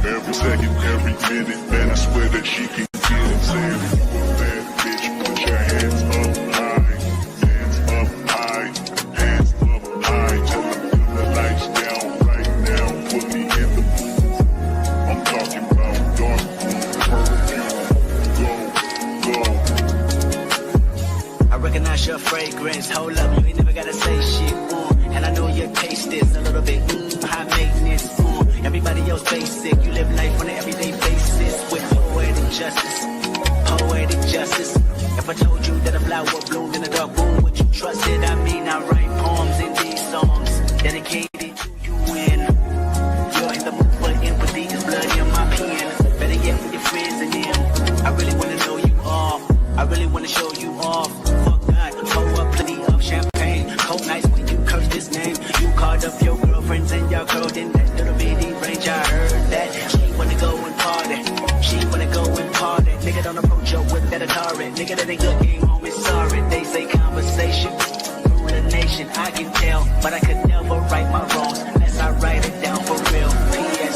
every second, every minute, man, I swear that she can get it. Saying if you a bad bitch, put your hands up high, hands up high, hands up high. Tell them turn the lights down right now, put me in the mood. I'm talking about dark perfume. Go, go. I recognize your fragrance. Hold up, you ain't never gotta say shit. And I know your taste is a little bit high maintenance. Everybody else basic. You live life on an everyday basis with poetic justice. Poetic justice. If I told you that a flower bloomed in a dark room, would you trust it? I mean, I write poems in these songs dedicated to you. And you're in the mood for empathy. There's blood in my pen. Better yet with your friends and them. I really wanna know you all. I really wanna show you off. Fuck God, pour up plenty of champagne. Cold nights when you curse this name. You called up your girlfriends and y'all curled in that little bitty range. I heard that she wanna go and party. She wanna go and party. Nigga, don't approach your whip that Atari. Nigga, that ain't good game, homie, sorry. They say conversation rule the nation. I can tell, but I could never right my wrongs unless I write it down for real. P.S.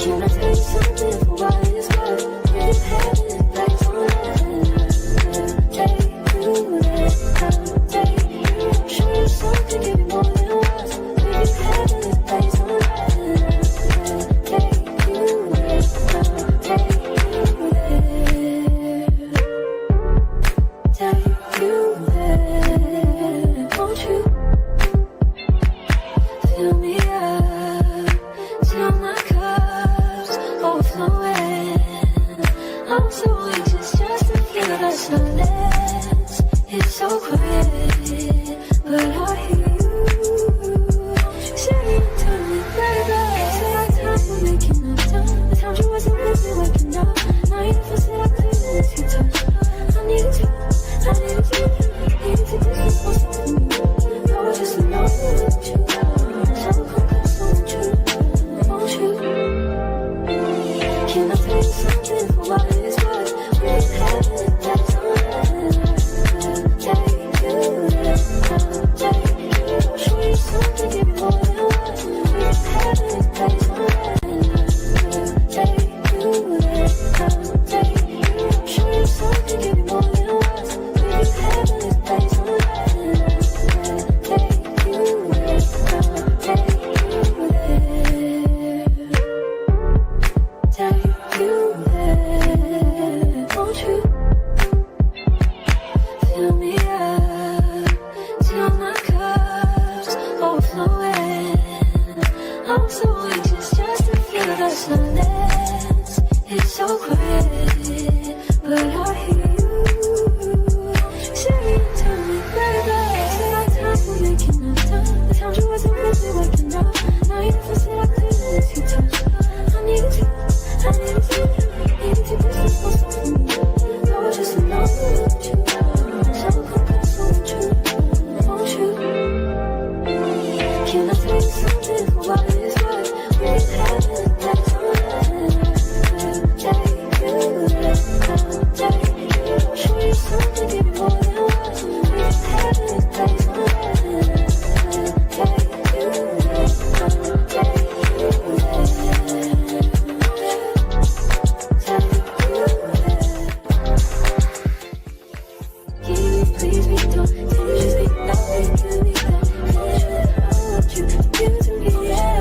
Can I tell you something for what it's worth? so quiet, but I hear you. Saying to me, baby, say our time we're making up time. The time you wasn't with me waking up. Now you never said I couldn't let you touch. I needed you, needed to distance myself from you. I was just alone with you. So come close, won't you? Won't you? Can I tell you something for what it is worth? We ain't having it, that's all right. I'll show you something, give you more than what we ain't having it, that's all right. I'll show you something, give you more than what we ain't having it, that's all right. It's so quiet, but I hear you. Saying to me, baby, say our time we're making up time. The time you wasn't with me waking up. Now you never said I couldn't let you touch. I needed you, needed to distance myself from you. I was just alone with you. So come close, won't you? Won't you? Can I tell you something for what it is worth? We ain't having it, that's all right. Show you something, give you more than what we ain't having it, that's all right. Please be don't just be nothing, give me that. I want you, give to me, yeah.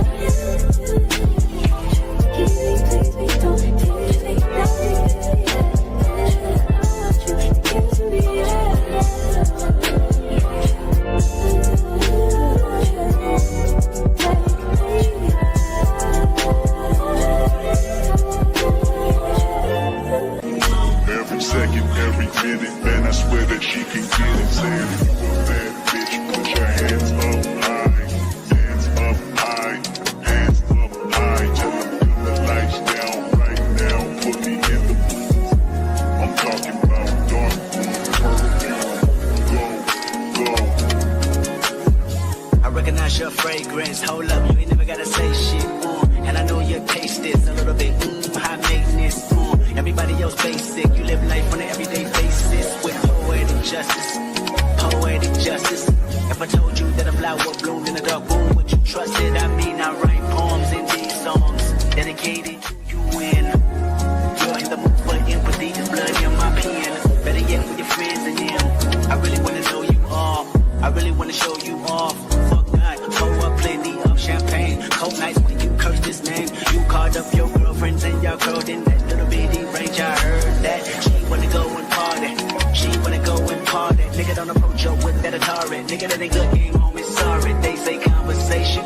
Please be don't just be nothing, give me that. I want you, give to me, yeah. Every second, every minute, man, I swear that she can get it. Saying if you a bad bitch, put your hands up high. Hands up high, hands up high. Tell them dim the lights down right now. Put me in the mood. I'm talking about dark room, perfume. Go. I recognize your fragrance. Hold up, you ain't never gotta say shit. And I know your taste is a little bit high maintenance. Everybody else basic. You live life on an everyday basis with poetic justice. Poetic justice. If I told you that a flower bloomed in a dark room, would you trust it? I mean, I write poems in these songs dedicated to you and you're in the mood for empathy. There's blood in my pen. Better yet with your friends and them. I really wanna know you all. I really wanna show you off. Fuck God, pour up plenty of champagne. Cold nights when you curse this name. You called up your girlfriends and y'all curled in that little bitty range. I heard that she wanna go and party. She wanna go and party. Nigga don't approach her with that Atari. Nigga that ain't good game home is sorry. They say conversation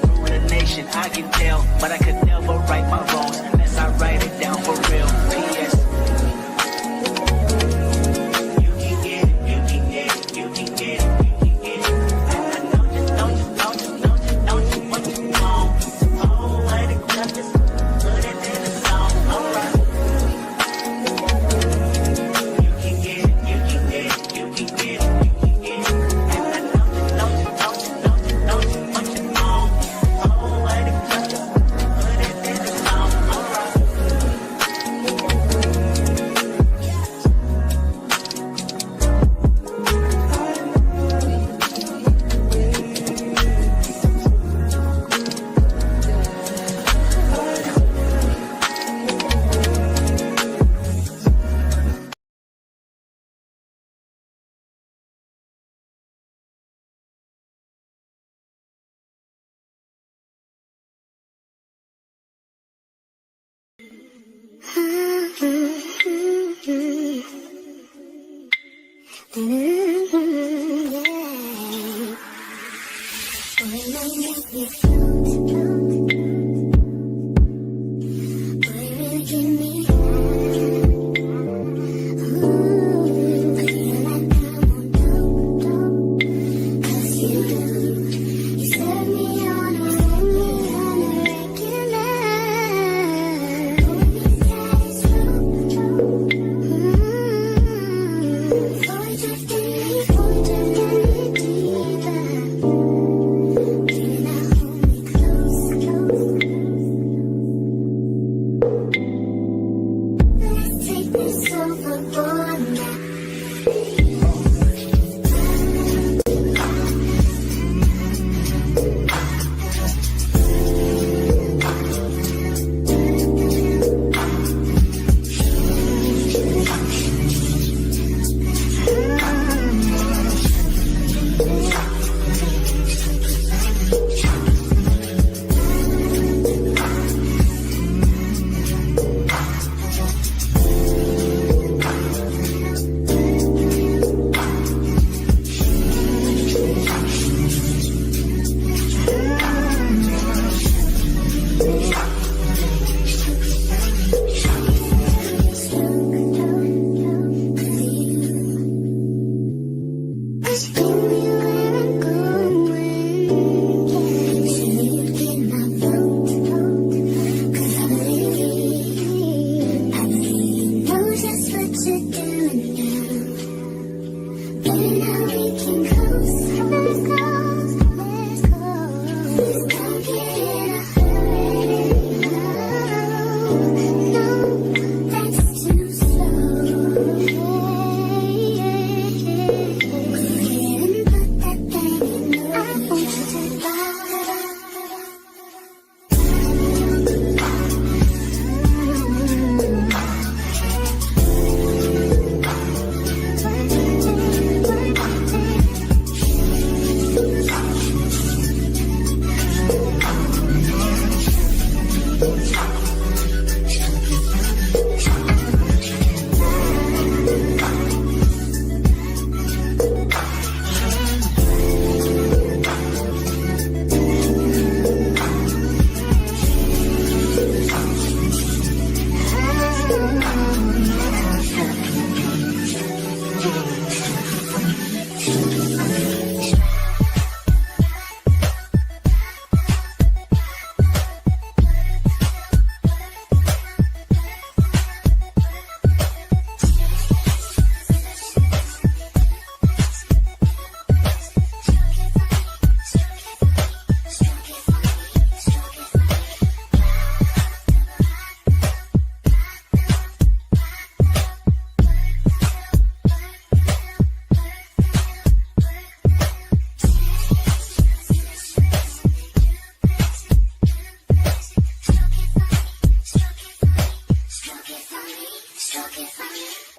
ruin a nation. I can tell, but I could never right my wrongs unless I write it down for real. P.S. You can get it, you can get it, you can get it.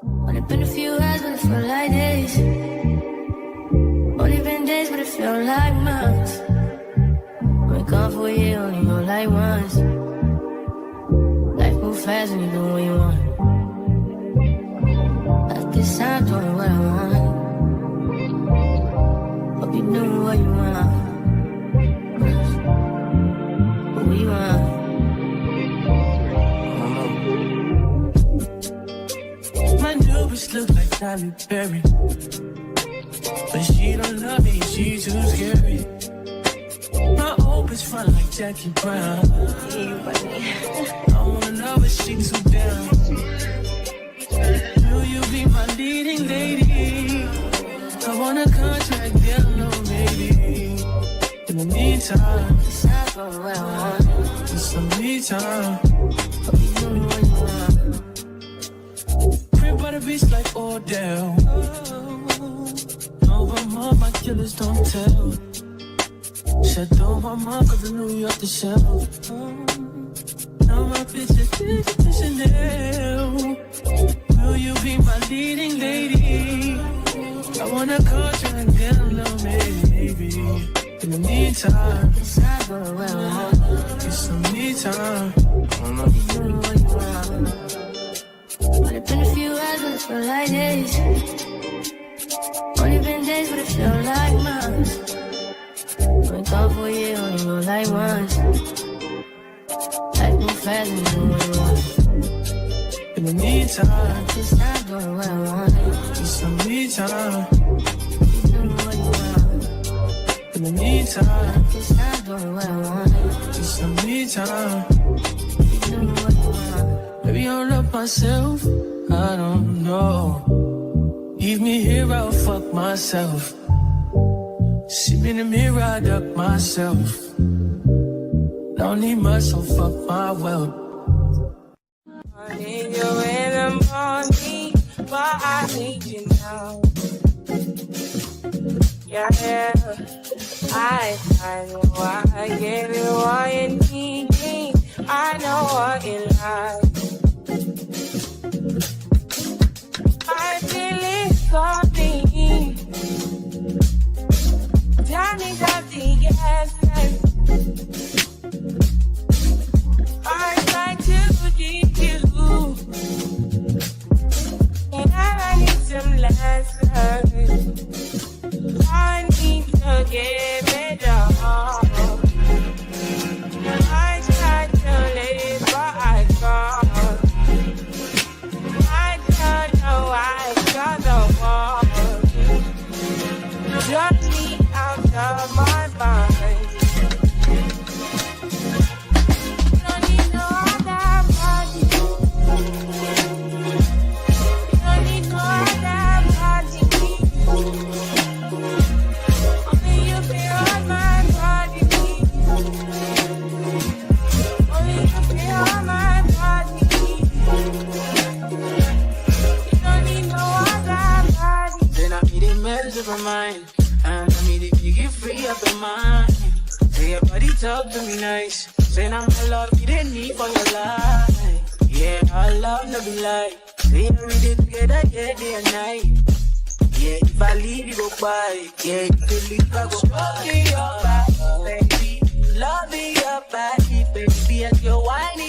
Only been a few hours, but it felt like days. Only been days, but it felt like months. Been gone for a year, only know like once. Life moves fast when you do what you want. I guess I'm doing what I want. Hope you doing what you want. What you want. My new bitch look like Tyler Perry, but she don't love me, she too scary. My old bitch front like Jackie Brown. I wanna know but she too down. Will you be my leading lady? I want a contract, yeah, no maybe. In the meantime, Guess I'm doing what I want. just some me time. Hope you doing what you want. Crib by the beach like Odell. No, I'm all my killers don't tell. Shadow my mom cause I knew you off the shelf. Now my bitch is to Chanel. Will you be my leading lady? I want a contract, get a little maybe. In the meantime, Guess I'm doing what I want. get some me time. Hope you doing what you want. Only been a few hours, but it felt like days. Only been days, but it felt like months. Been gone for a year, only know like once. Life moves fast when you do what you want. In the meantime, Guess I'm doing what I want. get some me time. Hope you doing what you want. In the meantime, Guess I'm doing what I want. get some me time. Hope you doing what you want. Maybe I love myself, I don't know. Leave me here, I'll fuck myself. See me in the mirror, I duck myself. Don't need much, so fuck my wealth. I need you in the morning, but I need you now. Yeah, I know I give you all you need. I know what you like. I feel it for me. Johnny got the answer. I try to keep you, and I need some lessons. I need to get better. I tried to live, but I can't. I don't know why I got the wall. Drop me out of my mind. Don't need no other body. Don't need no other body. Only you feel on my body. Only you feel on my body. You don't need no other body. Then I need a message of my mind. And I need to get free up in mind. Say your body talk to me nice. Say I'm my love you didn't need for your life. Yeah, our love no be like. Say you read it together, yeah, day and night. Yeah, if I leave you go by. Yeah, if you leave I go by. Love me your body, baby. Love me your body, baby. As you're whining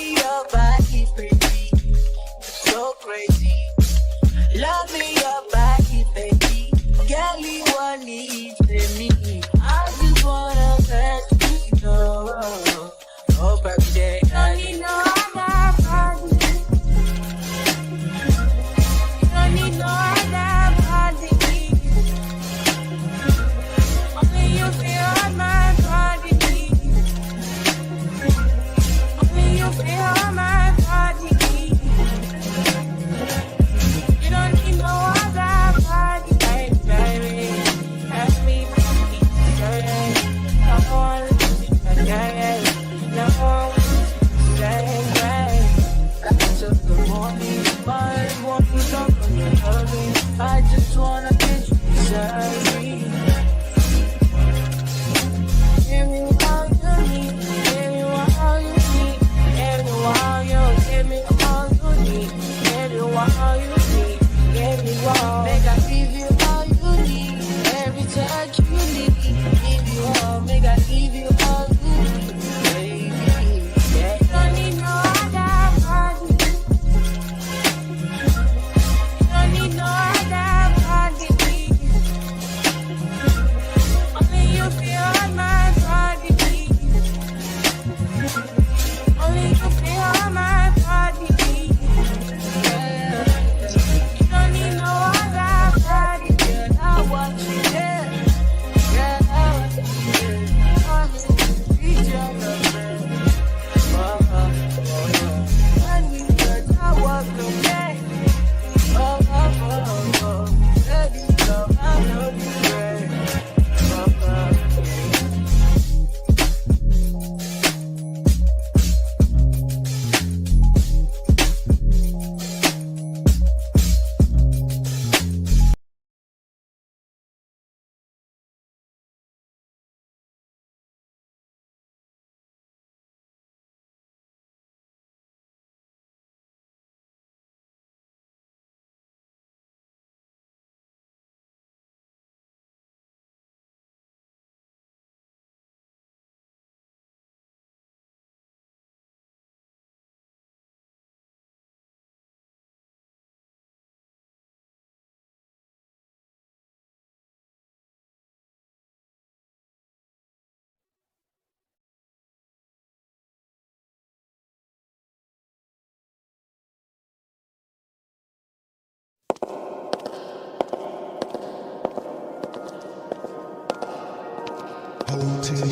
Good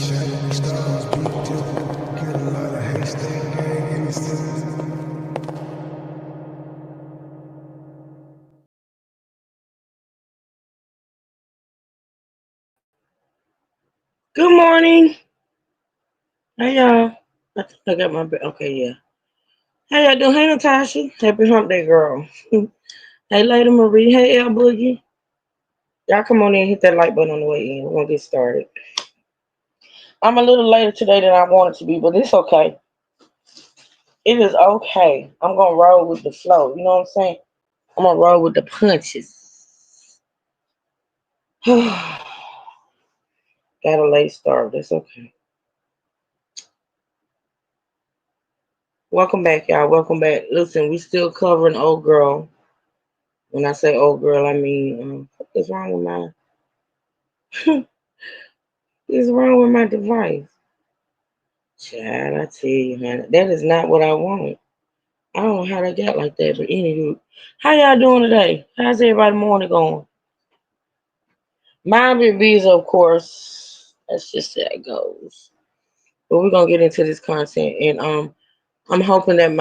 morning. Hey y'all. I think I got my okay, yeah. How y'all doing? Hey Natasha. Happy hump day, girl. Hey Lady Marie. Hey L Boogie. Y'all come on in and hit that like button on the way in. We're gonna get started. I'm a little later today than I wanted to be, but it's okay. It is okay. I'm gonna roll with the flow. You know what I'm saying? I'm gonna roll with the punches. Got a late start. That's okay. Welcome back, y'all. Welcome back. Listen, we still covering old girl. When I say old girl, I mean what is wrong with my what's wrong with my device? Child, I tell you, man, that is not what I want. I don't know how they got like that, but anywho, how y'all doing today? How's everybody morning going? Mine been busy, of course. That's just how it goes. But we're gonna get into this content, and I'm hoping that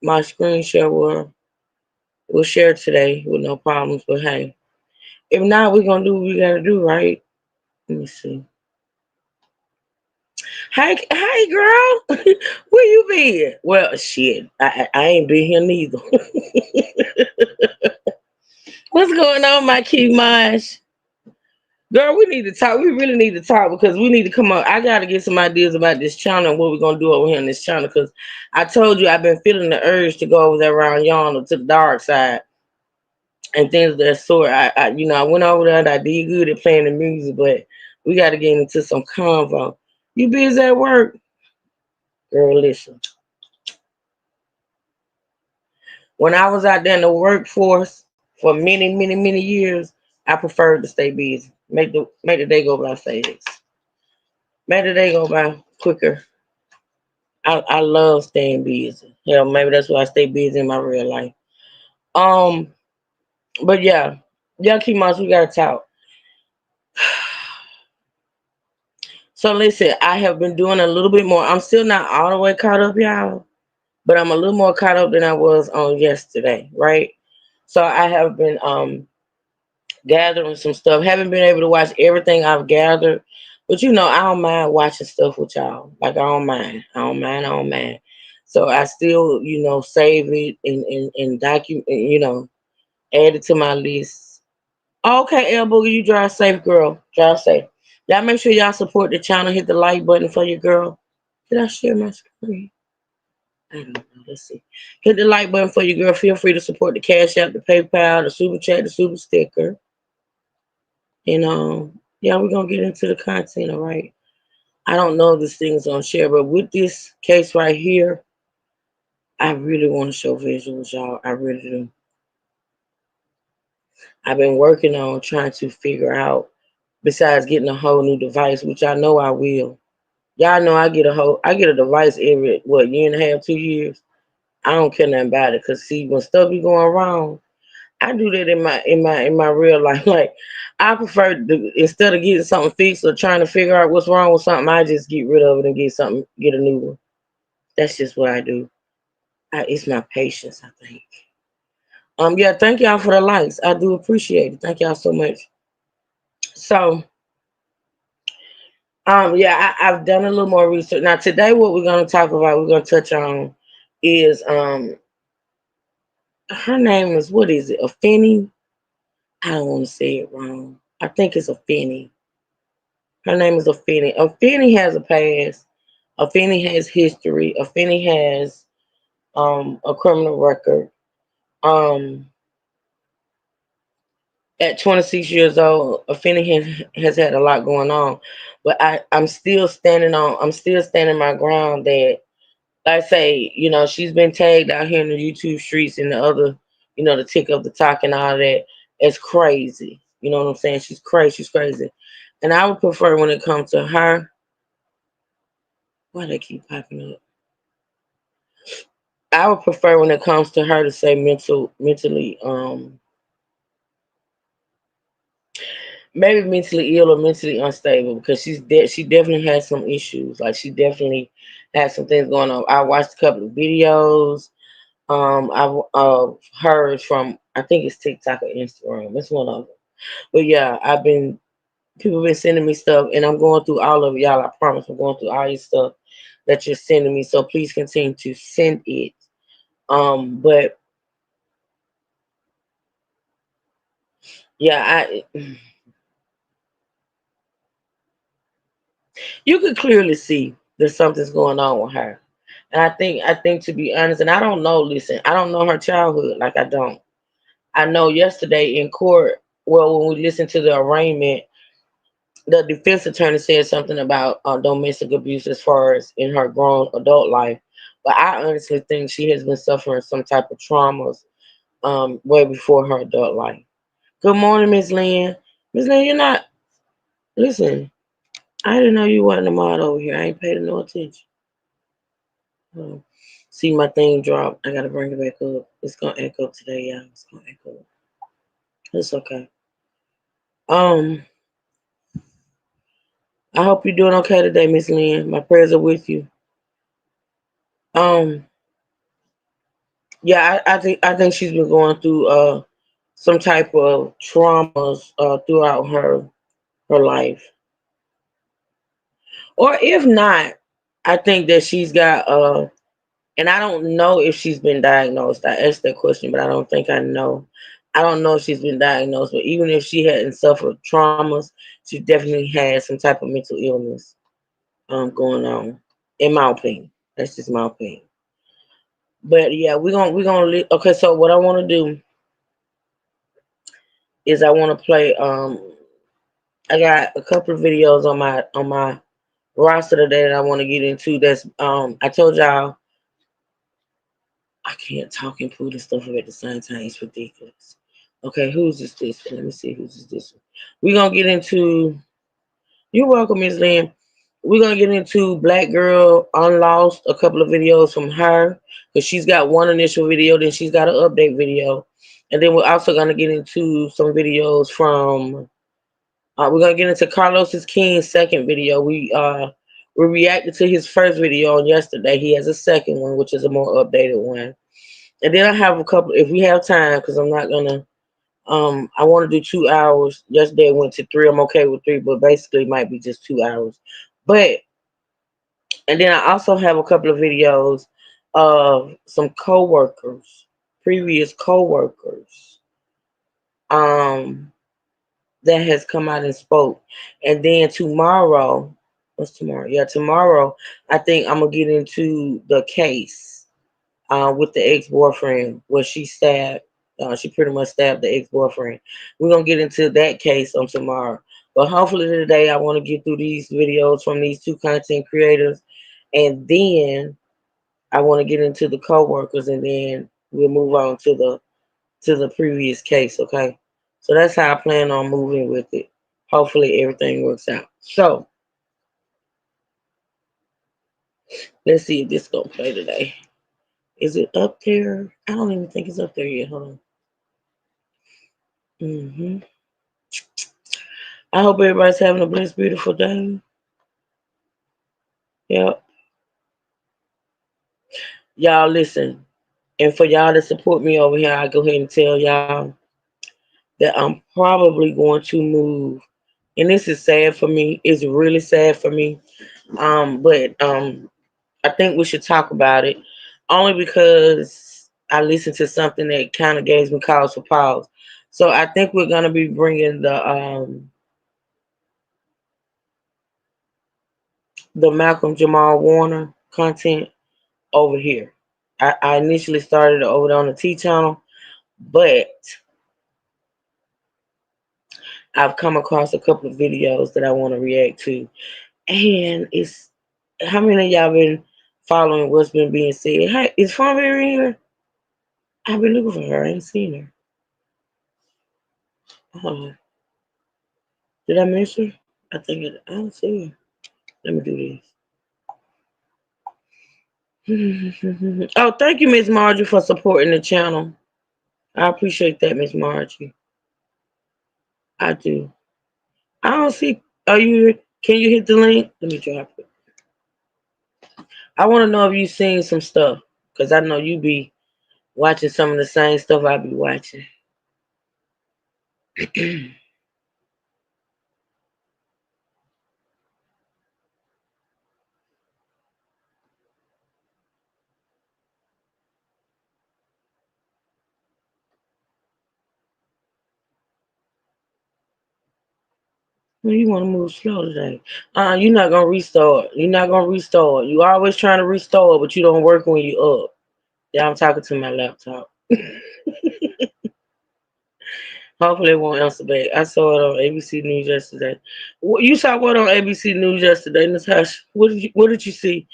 my screen share will share today with no problems. But hey, if not, we're gonna do what we gotta do, right? Let me see. Hey, girl, where you been? Well, shit, I ain't been here neither. What's going on, my key Maj? Girl, we need to talk. We really need to talk because we need to come up. I got to get some ideas about this channel and what we're going to do over here on this channel because I told you I've been feeling the urge to go over there around yonder to the dark side and things of that sort. I went over there and I did good at playing the music, but we got to get into some convo. You busy at work? Girl, listen. When I was out there in the workforce for many, many, many years, I preferred to stay busy. Make the day go by fast. Make the day go by quicker. I love staying busy. Hell, maybe that's why I stay busy in my real life. Um, but yeah, y'all keep on. We gotta talk. So listen, I have been doing a little bit more. I'm still not all the way caught up, y'all, but I'm a little more caught up than I was on yesterday, right? So I have been gathering some stuff. Haven't been able to watch everything I've gathered, but I don't mind watching stuff with y'all. Like I don't mind. I don't mind. I don't mind. So I still, save it and document, add it to my list. Okay, El Boogie, you drive safe, girl. Drive safe. Y'all make sure y'all support the channel. Hit the like button for your girl. Did I share my screen? I don't know. Let's see. Hit the like button for your girl. Feel free to support the Cash App, the PayPal, the Super Chat, the Super Sticker. And yeah, we're gonna get into the content, all right. I don't know if this thing's on share, but with this case right here, I really want to show visuals, y'all. I really do. I've been working on trying to figure out, besides getting a whole new device, which I know I will. Y'all know I get a device every year and a half, 2 years. I don't care nothing about it, cause see when stuff be going wrong, I do that in my real life. Like I prefer instead of getting something fixed or trying to figure out what's wrong with something, I just get rid of it and get a new one. That's just what I do. It's my patience, I think. Yeah, thank y'all for the likes. I do appreciate it. Thank y'all so much. So, yeah, I've done a little more research. Now today, what we're gonna talk about, we're gonna touch on, is her name is what is it? Afeni? I don't want to say it wrong. I think it's Afeni. Her name is Afeni. Afeni has a past. Afeni has history. Afeni has a criminal record. Um, at 26 years old, Afeni has had a lot going on, but I'm still standing my ground that like I say, she's been tagged out here in the YouTube streets and the other, the tick of the talk and all that. It's crazy. You know what I'm saying? She's crazy. She's crazy. And I would prefer when it comes to her. Why they keep popping up? I would prefer when it comes to her to say mentally maybe mentally ill or mentally unstable because she definitely has some issues. Like she definitely has some things going on. I watched a couple of videos. I've heard from I think it's TikTok or Instagram. It's one of them. But yeah, people been sending me stuff, and I'm going through all of it, y'all. I promise, I'm going through all your stuff that you're sending me. So please continue to send it. But yeah, you could clearly see that something's going on with her. And I think to be honest, and I don't know, listen, I don't know her childhood. Like I don't. I know yesterday in court, well, when we listened to the arraignment, the defense attorney said something about domestic abuse as far as in her grown adult life. But I honestly think she has been suffering some type of traumas way before her adult life. Good morning, Miss Lynn. Miss Lynn, you're not listen. I didn't know you wasn't a mod over here. I ain't paid no attention. Um, see my thing drop. I gotta bring it back up. It's gonna echo today, y'all. It's gonna echo. It's okay. Um, I hope you're doing okay today, Miss Lynn. My prayers are with you. Um, yeah, I think she's been going through some type of traumas throughout her life. Or if not, I think that she's got and I don't know if she's been diagnosed. I asked that question, but I don't think I know. I don't know if she's been diagnosed, but even if she hadn't suffered traumas, she definitely had some type of mental illness going on. In my opinion, that's just my opinion. But yeah, we're gonna okay. So what I want to do is I want to play. I got a couple of videos on my roster today that I want to get into. That's I told y'all I can't talk and put and stuff at the same time. It's ridiculous. Okay, who's this? Let me see who's this one. We're gonna get into. You're welcome, Miss Lynn. We're gonna get into Black Girl Unlost. A couple of videos from her because she's got one initial video, then she's got an update video, and then we're also gonna get into some videos from. We're gonna get into Carlos's King's second video. We reacted to his first video on yesterday. He has a second one, which is a more updated one. And then I have a couple, if we have time, because I'm not gonna. I want to do 2 hours. Yesterday I went to three. I'm okay with three, but basically it might be just 2 hours. But and then I also have a couple of videos of some coworkers, previous coworkers, um, that has come out and spoke. And then tomorrow, what's tomorrow? Yeah, tomorrow I think I'm gonna get into the case with the ex-boyfriend where she stabbed. She pretty much stabbed the ex-boyfriend. We're gonna get into that case on tomorrow. But hopefully today I want to get through these videos from these two content creators, and then I want to get into the co-workers, and then we'll move on to the previous case. Okay, so that's how I plan on moving with it. Hopefully everything works out. So let's see if this gonna play today. Is it up there? I don't even think it's up there yet. Hold on. I hope everybody's having a blessed, beautiful day. Yep. Y'all listen. And for y'all to support me over here, I go ahead and tell y'all that I'm probably going to move. And this is sad for me. It's really sad for me. But I think we should talk about it. Only because I listened to something that kind of gave me cause for pause. So I think we're gonna be bringing the Malcolm Jamal Warner content over here. I initially started it over on the T channel, but I've come across a couple of videos that I want to react to. And it's how many of y'all been following what's been being said? Hey, is Farberry in here? I've been looking for her. I ain't seen her. Did I miss her? I don't see her. Let me do this. Oh, thank you, Miss Margie, for supporting the channel. I appreciate that, Miss Margie. I do. I don't see. Are you? Can you hit the link? Let me drop it. I want to know if you seen some stuff because I know you be watching some of the same stuff I be watching. Well, you want to move slow today. You're not gonna restart. You're not gonna restart. You always trying to restore, but you don't work when you up. Yeah, I'm talking to my laptop. Hopefully it won't answer back. I saw it on ABC News yesterday. You saw what on ABC News yesterday, Natasha? What did you see?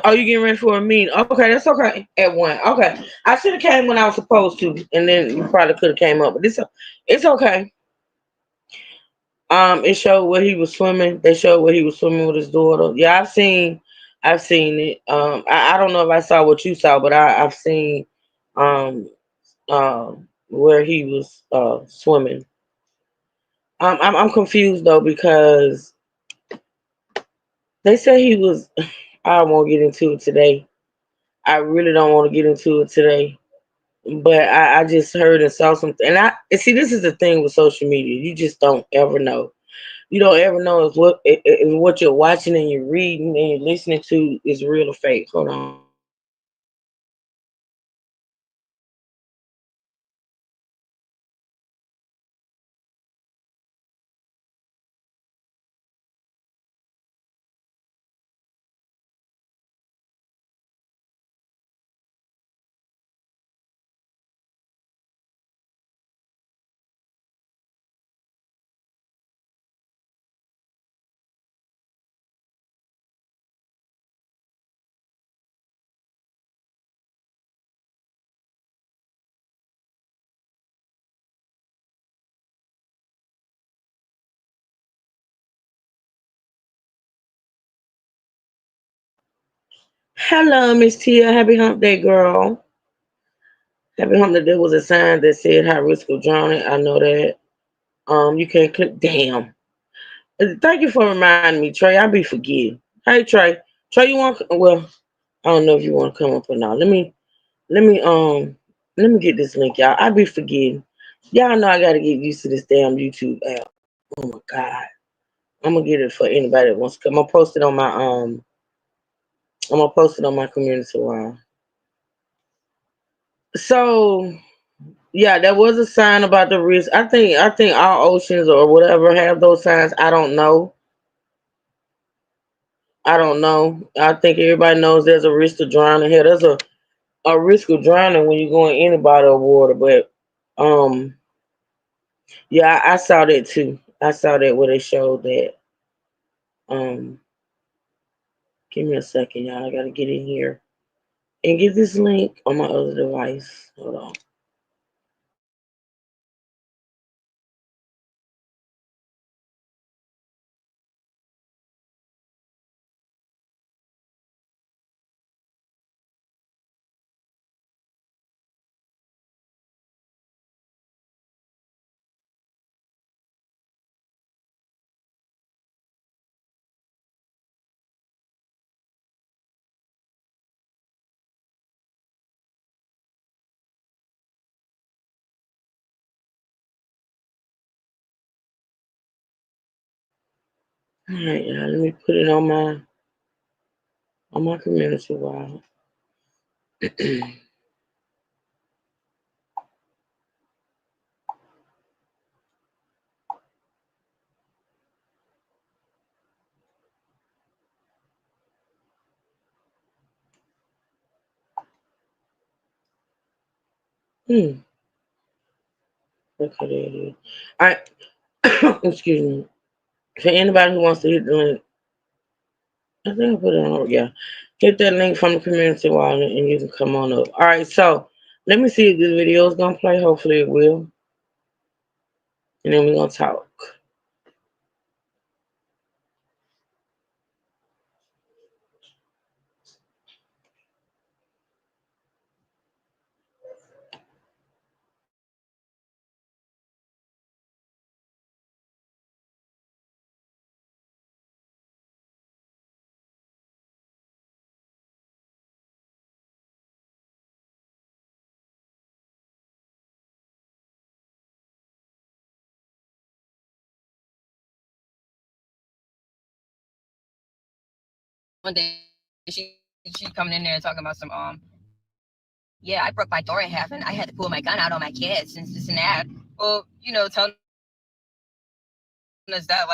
Are you getting ready for a meeting? Okay, that's okay. At one. Okay. I should have came when I was supposed to, and then you probably could have came up, but it's okay. It showed where he was swimming. They showed where he was swimming with his daughter. Yeah, I've seen it. I don't know if I saw what you saw, but I've seen um where he was swimming. I'm confused though because they say he was. I won't get into it today. I really don't want to get into it today. But I just heard and saw something, and see this is the thing with social media. You just don't ever know. You don't ever know if what you're watching and you're reading and you're listening to is real or fake. Hold on. Hello, Miss Tia. Happy Hump Day, girl. Happy Hump Day. There was a sign that said high risk of drowning. I know that. You can't click. Damn. Thank you for reminding me, Trey. I be forgetting. Hey, Trey. Trey, you want? Well, I don't know if you want to come up or not. Let me let me get this link, y'all. I be forgetting. Y'all know I gotta get used to this damn YouTube app. Oh my god. I'm gonna get it for anybody that wants to come. I'm gonna post it on my community line. So yeah, there was a sign about the risk. I think all oceans or whatever have those signs. I don't know. I don't know. I think everybody knows there's a risk of drowning. Here, there's a risk of drowning when you go in any body of water. But um, yeah, I saw that too. I saw that where they showed that. Um, give me a second, y'all. I gotta get in here and get this link on my other device. Hold on. All right, y'all. Let me put it on my community wall. Hmm. Okay, there it is. All right. Excuse me. For anybody who wants to hit the link, I think I put it on. Yeah, hit that link from the community wall and you can come on up. All right. So let me see if this video is gonna play. Hopefully it will, and then we're gonna talk. one day she coming in there and talking about some yeah, I broke my door in half and I had to pull my gun out on my kids and this and that. Well, you know, telling us that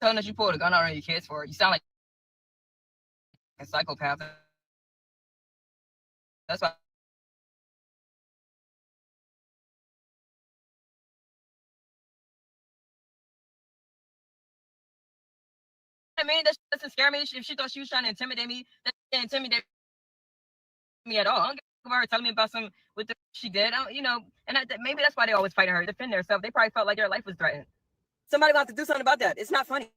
telling us you pulled a gun out on your kids for it. You sound like a psychopath. That's why I mean that doesn't scare me. If she thought she was trying to intimidate me, that didn't intimidate me at all. I don't give her telling me about some with the she did. You know, and maybe that's why they always fighting her, defend themselves. They probably felt like their life was threatened. Somebody will have to do something about that. It's not funny.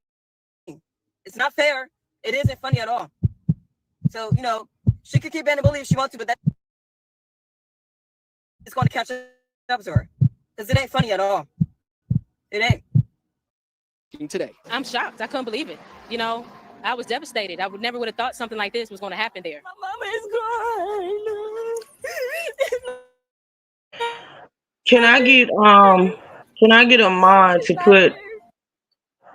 It's not fair. It isn't funny at all. So, you know, she could keep being a bully if she wants to, but that is going to catch up to her. Because it ain't funny at all. It ain't. Today. I'm shocked. I couldn't believe it. You know, I was devastated. I never would have thought something like this was going to happen there. My mama is crying. Can I get a mod to put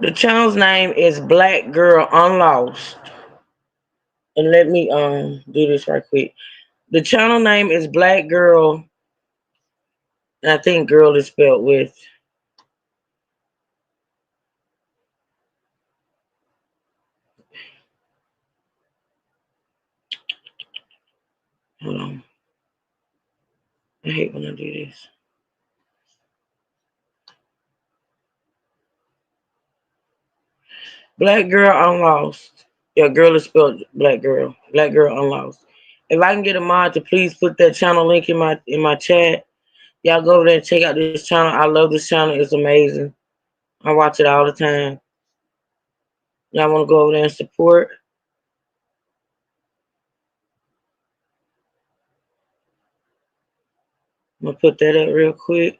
the channel's name is Black Girl Unlost? And let me do this right quick. The channel name is Black Girl, and I think girl is spelled with. Hold on. I hate when I do this. Black Girl Unlost. Yeah, girl is spelled Black Girl. Black Girl Unlost. If I can get a mod to please put that channel link in my chat, y'all go over there and check out this channel. I love this channel. It's amazing. I watch it all the time. Y'all want to go over there and support? I'm gonna put that up real quick.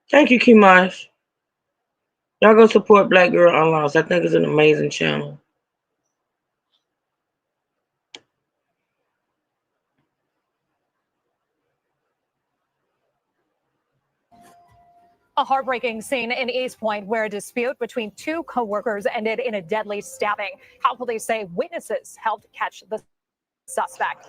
Thank you, Kimash. Y'all go support Black Girl Unlost. I think it's an amazing channel. A heartbreaking scene in East Point where a dispute between two coworkers ended in a deadly stabbing. How police say witnesses helped catch the suspect.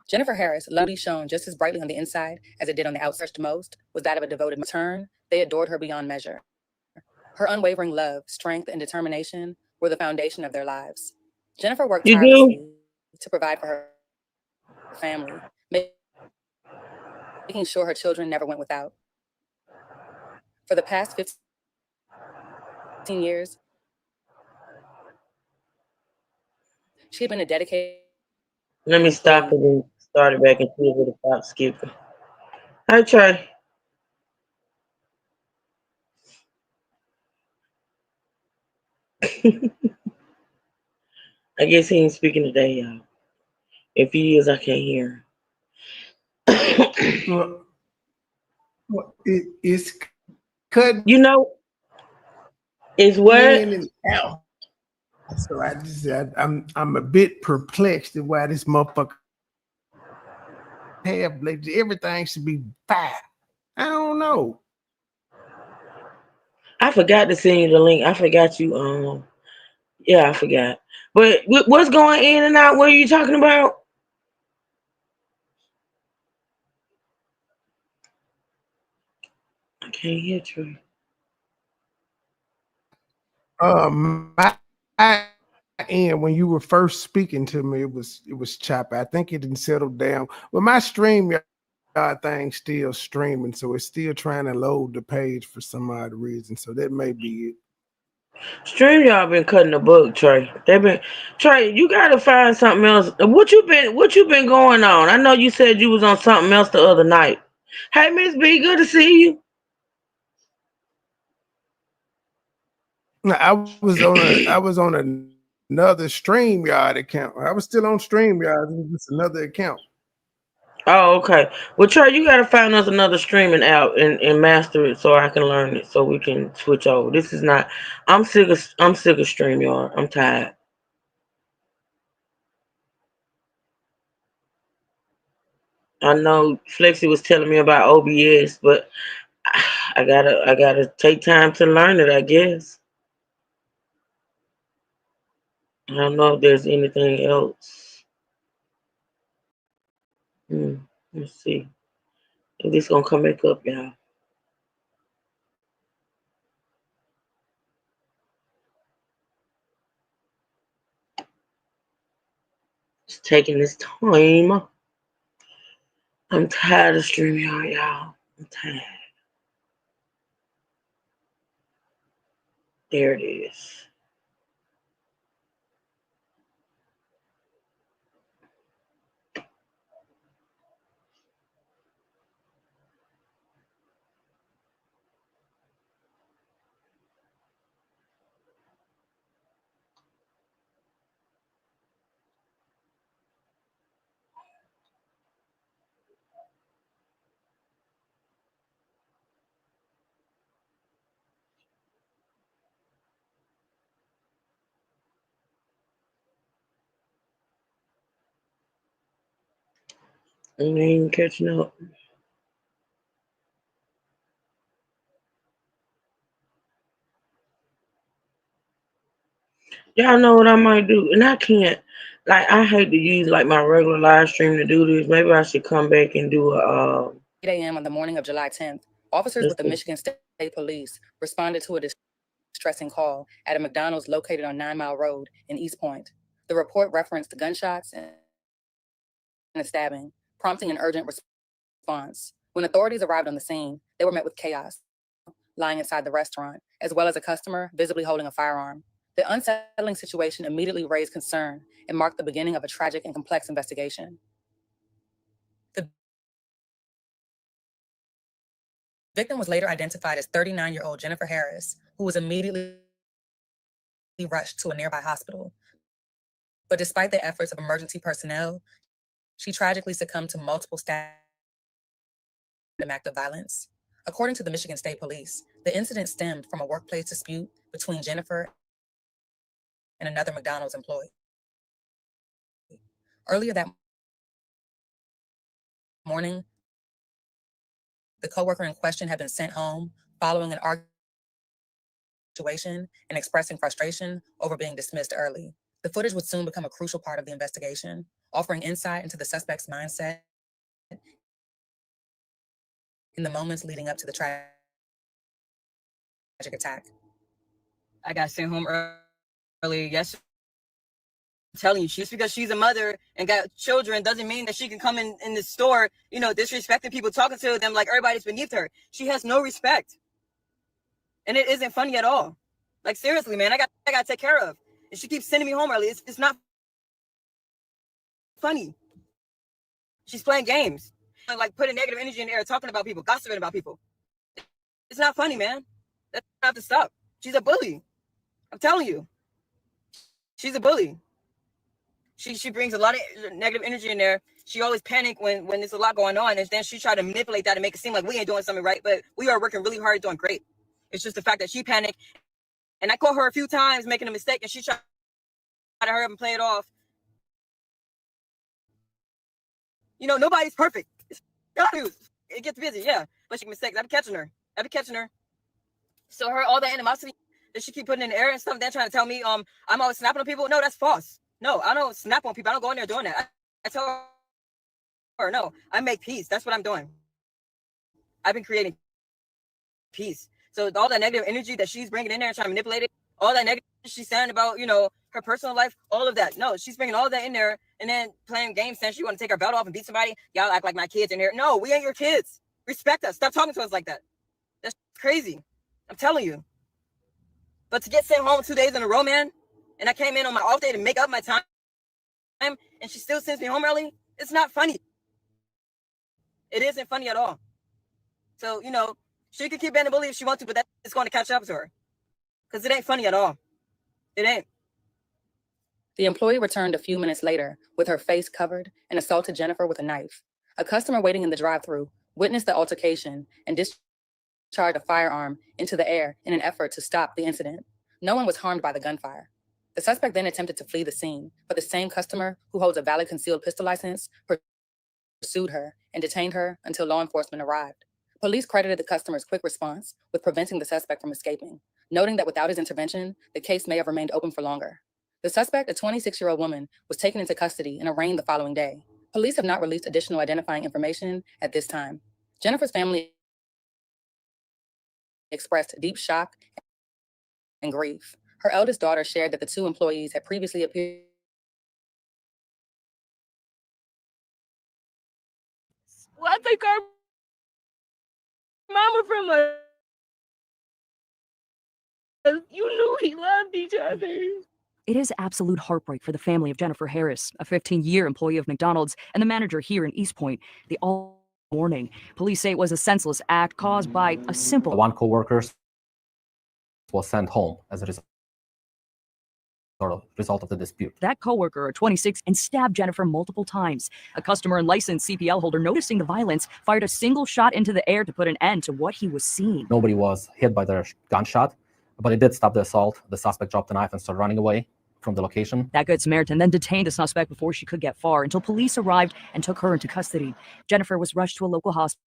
Jennifer Harris' love shone just as brightly on the inside as it did on the outside. Most was that of a devoted matern. They adored her beyond measure. Her unwavering love, strength, and determination were the foundation of their lives. Jennifer worked tirelessly to provide for her family, making sure her children never went without. For the past 15 years, she had been a dedicated. Let me stop it and start it back and see if it'll stop skipping. Hi, Trey. I guess he ain't speaking today, y'all. If he is, I can't hear him. Well, it's cutting You know, it's what? in and out. So I'm a bit perplexed at why this motherfucker have like everything should be fine. I don't know. I forgot to send you the link. I forgot you. Yeah, I forgot. But what's going in and out? What are you talking about? I can't hear Trey. My end when you were first speaking to me, it was choppy. I think it didn't settle down. But my stream thing still streaming, so it's still trying to load the page for some odd reason. So that may be it. StreamYard been cutting the book, Trey. Trey, you gotta find something else. What you been going on? I know you said you was on something else the other night. Hey, Miss B, good to see you. I was on another StreamYard account. I was still on StreamYard. It was just another account. Oh, okay. Well, Trey, you gotta find us another streaming app and master it so I can learn it so we can switch over. This is not. I'm sick of StreamYard. I'm tired. I know Flexi was telling me about OBS, but I gotta take time to learn it. I guess I don't know if there's anything else. Hmm. Let's see. If this gonna come back up, y'all. It's taking this time. I'm tired of StreamYard, y'all. I'm tired. There it is. I ain't catching up. Y'all know what I might do, and I can't. Like I hate to use like my regular live stream to do this. Maybe I should come back and do a. 8 a.m. on the morning of July 10th, officers Let's with the see. Michigan State Police responded to a distressing call at a McDonald's located on 9 Mile Road in East Point. The report referenced gunshots and a stabbing, prompting an urgent response. When authorities arrived on the scene, they were met with chaos, lying inside the restaurant, as well as a customer visibly holding a firearm. The unsettling situation immediately raised concern and marked the beginning of a tragic and complex investigation. The victim was later identified as 39-year-old Jennifer Harris, who was immediately rushed to a nearby hospital. But despite the efforts of emergency personnel, she tragically succumbed to multiple stab acts of violence. According to the Michigan State Police, the incident stemmed from a workplace dispute between Jennifer and another McDonald's employee. Earlier that morning, the coworker in question had been sent home following an argument and expressing frustration over being dismissed early. The footage would soon become a crucial part of the investigation, offering insight into the suspect's mindset in the moments leading up to the tragic attack. I got sent home early yesterday. I'm telling you, just because she's a mother and got children doesn't mean that she can come in the store, disrespecting people, talking to them like everybody's beneath her. She has no respect. And it isn't funny at all. Like, seriously, man, I got to take care of. And she keeps sending me home early. It's not funny. She's playing games. And, like, putting negative energy in the air, talking about people, gossiping about people. It's not funny, man. That's have to stop. She's a bully. I'm telling you. She's a bully. She brings a lot of negative energy in there. She always panic when there's a lot going on, and then she try to manipulate that and make it seem like we ain't doing something right, but we are working really hard, doing great. It's just the fact that she panicked, and I caught her a few times making a mistake, and she tried to hurry up and play it off. Nobody's perfect. It gets busy, yeah, but she mistakes. I be catching her. So all the animosity that she keep putting in the air and stuff, then trying to tell me I'm always snapping on people. No, that's false. No, I don't snap on people. I don't go in there doing that. I tell her, no, I make peace. That's what I'm doing. I've been creating peace. So all that negative energy that she's bringing in there and trying to manipulate it, all that negative she's saying about, her personal life, all of that. No, she's bringing all that in there and then playing games saying she want to take her belt off and beat somebody. Y'all act like my kids in here. No, we ain't your kids. Respect us. Stop talking to us like that. That's crazy. I'm telling you. But to get sent home 2 days in a row, man, and I came in on my off day to make up my time, and she still sends me home early, it's not funny. It isn't funny at all. So, she can keep being a bully if she wants to, but it's going to catch up to her. Because it ain't funny at all. It ain't. The employee returned a few minutes later with her face covered and assaulted Jennifer with a knife. A customer waiting in the drive-thru witnessed the altercation and discharged a firearm into the air in an effort to stop the incident. No one was harmed by the gunfire. The suspect then attempted to flee the scene, but the same customer who holds a valid concealed pistol license pursued her and detained her until law enforcement arrived. Police credited the customer's quick response with preventing the suspect from escaping, noting that without his intervention, the case may have remained open for longer. The suspect, a 26-year-old woman, was taken into custody and arraigned the following day. Police have not released additional identifying information at this time. Jennifer's family expressed deep shock and grief. Her eldest daughter shared that the two employees had previously appeared. Well, I think our mama from us, you knew he loved each other. It is absolute heartbreak for the family of Jennifer Harris, a 15-year employee of McDonald's and the manager here in East Point. The all morning, police say it was a senseless act caused by a simple. One coworkers was sent home as a result of the dispute. That coworker, 26, and stabbed Jennifer multiple times. A customer and licensed CPL holder, noticing the violence, fired a single shot into the air to put an end to what he was seeing. Nobody was hit by the gunshot, but it did stop the assault. The suspect dropped the knife and started running away from the location. That Good Samaritan then detained the suspect before she could get far until police arrived and took her into custody. Jennifer was rushed to a local hospital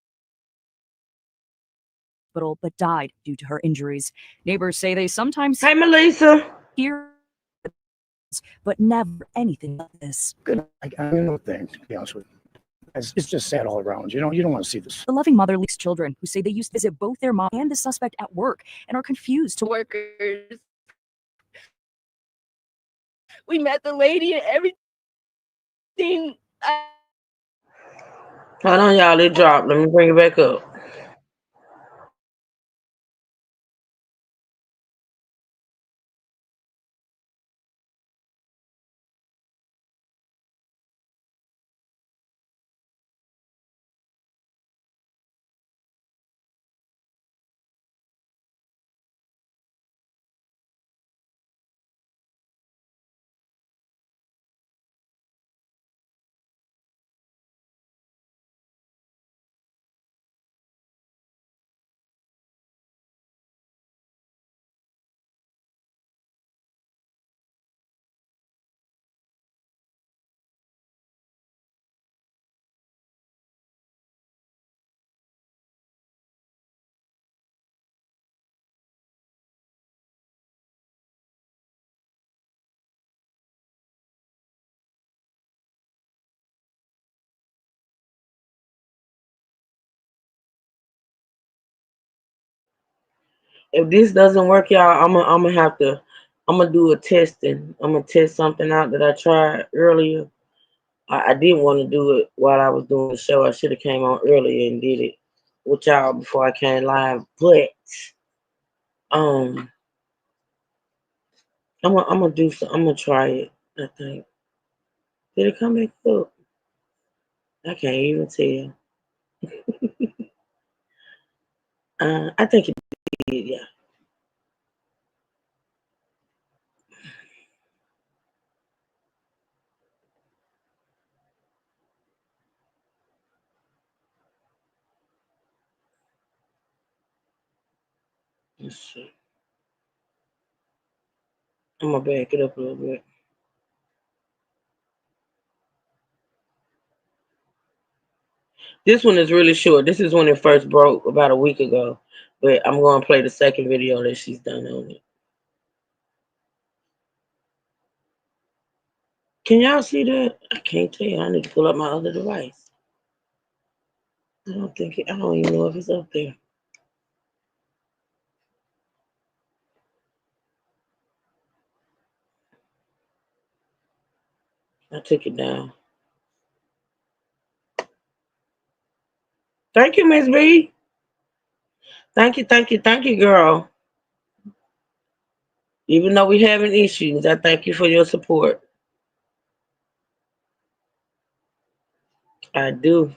but died due to her injuries. Neighbors say they sometimes Hey, Melissa. hear, but never anything like this. Good. I don't know thing, to be honest with you. It's just sad all around. You don't want to see this. The loving mother leaves children who say they used to visit both their mom and the suspect at work and are confused to Workers. We met the lady and everything. Hold on, y'all. It dropped. Let me bring it back up. If this doesn't work, y'all, I'm gonna do a testing. I'm gonna test something out that I tried earlier. I didn't want to do it while I was doing the show. I should have came on earlier and did it with y'all before I came live. But I'm gonna do some. I'm gonna try it. I think. Did it come back up? I can't even tell. I think it did. Yeah. Let's see. I'm gonna back it up a little bit. This one is really short. This is when it first broke about a week ago. But I'm gonna play the second video that she's done on it. Can y'all see that? I can't tell. I need to pull up my other device. I don't even know if it's up there. I took it down. Thank you, Miss B. Thank you, girl. Even though we having issues, I thank you for your support. I do.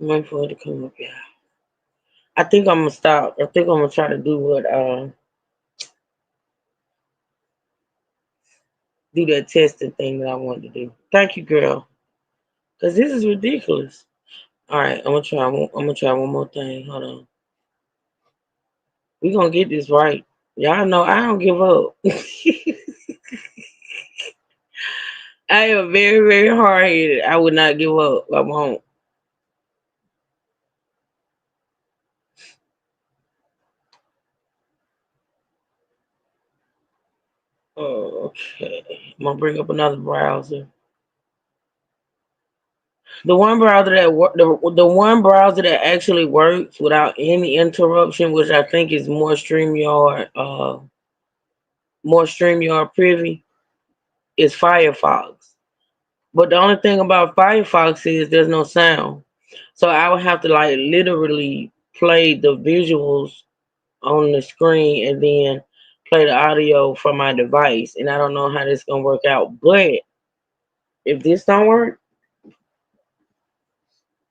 wait for it to come up. Yeah. I think I'm gonna stop. I think I'm gonna try to do that testing thing that I wanted to do. Thank you, girl. Cause this is ridiculous. All right, I'm gonna try. I'm gonna try one more thing. Hold on. We gonna get this right. Y'all know I don't give up. I am very, very hard headed. I would not give up. I won't. Okay. I'm gonna bring up another browser. The one browser that the one browser that actually works without any interruption, which I think is more StreamYard privy, is Firefox. But the only thing about Firefox is there's no sound. So I would have to like literally play the visuals on the screen and then play the audio from my device. And I don't know how this gonna work out. But if this don't work,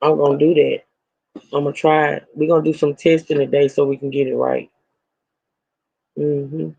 I'm gonna do that. I'm gonna try it. We're gonna do some testing today so we can get it right. Hmm.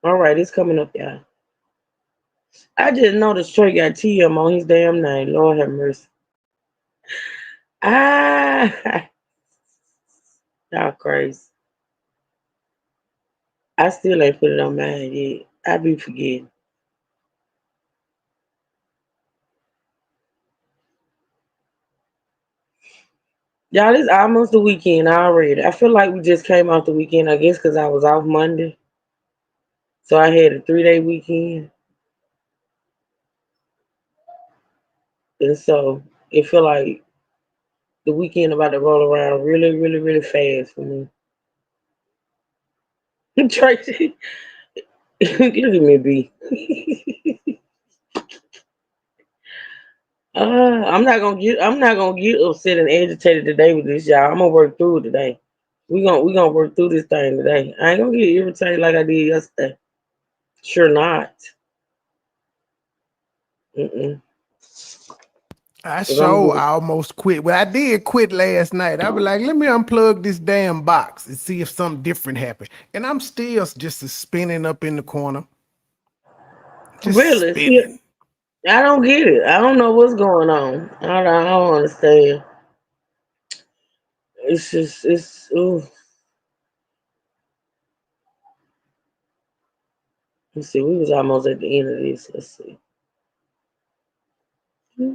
All right, it's coming up, y'all. I just noticed Trey got TM on his damn name. Lord have mercy. Ah, y'all crazy. I still ain't put it on mine yet. I be forgetting. Y'all, it's almost the weekend already. I feel like we just came off the weekend, I guess, because I was off Monday. So I had a 3-day weekend. And so it feel like the weekend about to roll around really, really, really fast for me. Tracy, look at me, B. I'm not gonna get upset and agitated today with this, y'all. I'm gonna work through it today. We gonna work through this thing today. I ain't gonna get irritated like I did yesterday. Sure not. Mm-mm. I 'Cause I'm sure good. I almost quit. Well, I did quit last night. I was like, let me unplug this damn box and see if something different happened. And I'm still just spinning up in the corner. Just Really? See, spinning. I don't get it. I don't know what's going on. I don't understand. It's just it's. Ooh. Let's see. We was almost at the end of this. Let's see. Trey,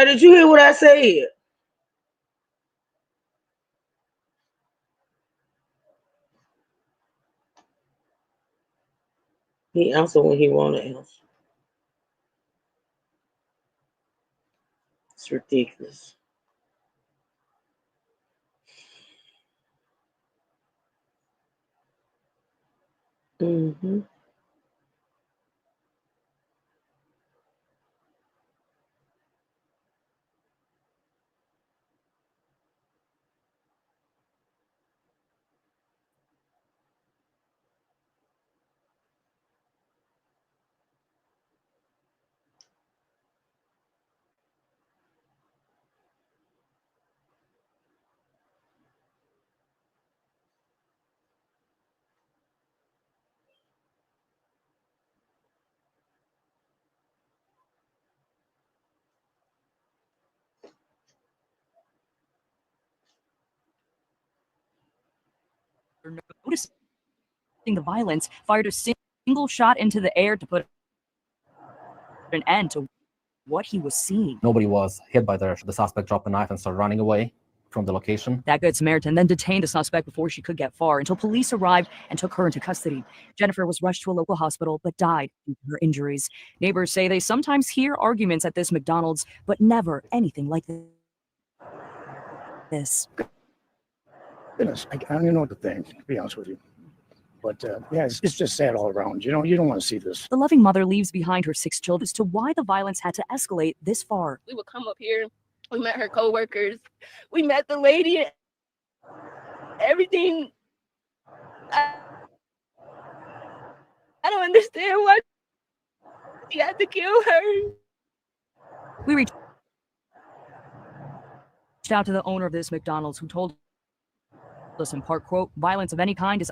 did you hear what I said? He answered when he wanted to answer. It's ridiculous. Hmm. the violence, fired a single shot into the air to put an end to what he was seeing. Nobody was hit by the suspect dropped the knife and started running away from the location. That Good Samaritan then detained the suspect before she could get far until police arrived and took her into custody. Jennifer was rushed to a local hospital but died due to her injuries. Neighbors say they sometimes hear arguments at this McDonald's, but never anything like this. Goodness, I don't even know what to think, to be honest with you. But yeah, it's just sad all around. You know, you don't want to see this. The loving mother leaves behind her 6 children as to why the violence had to escalate this far. We would come up here. We met her coworkers. We met the lady. Everything. I don't understand why she had to kill her. We reached out to the owner of this McDonald's, who told us in part, quote, "Violence of any kind is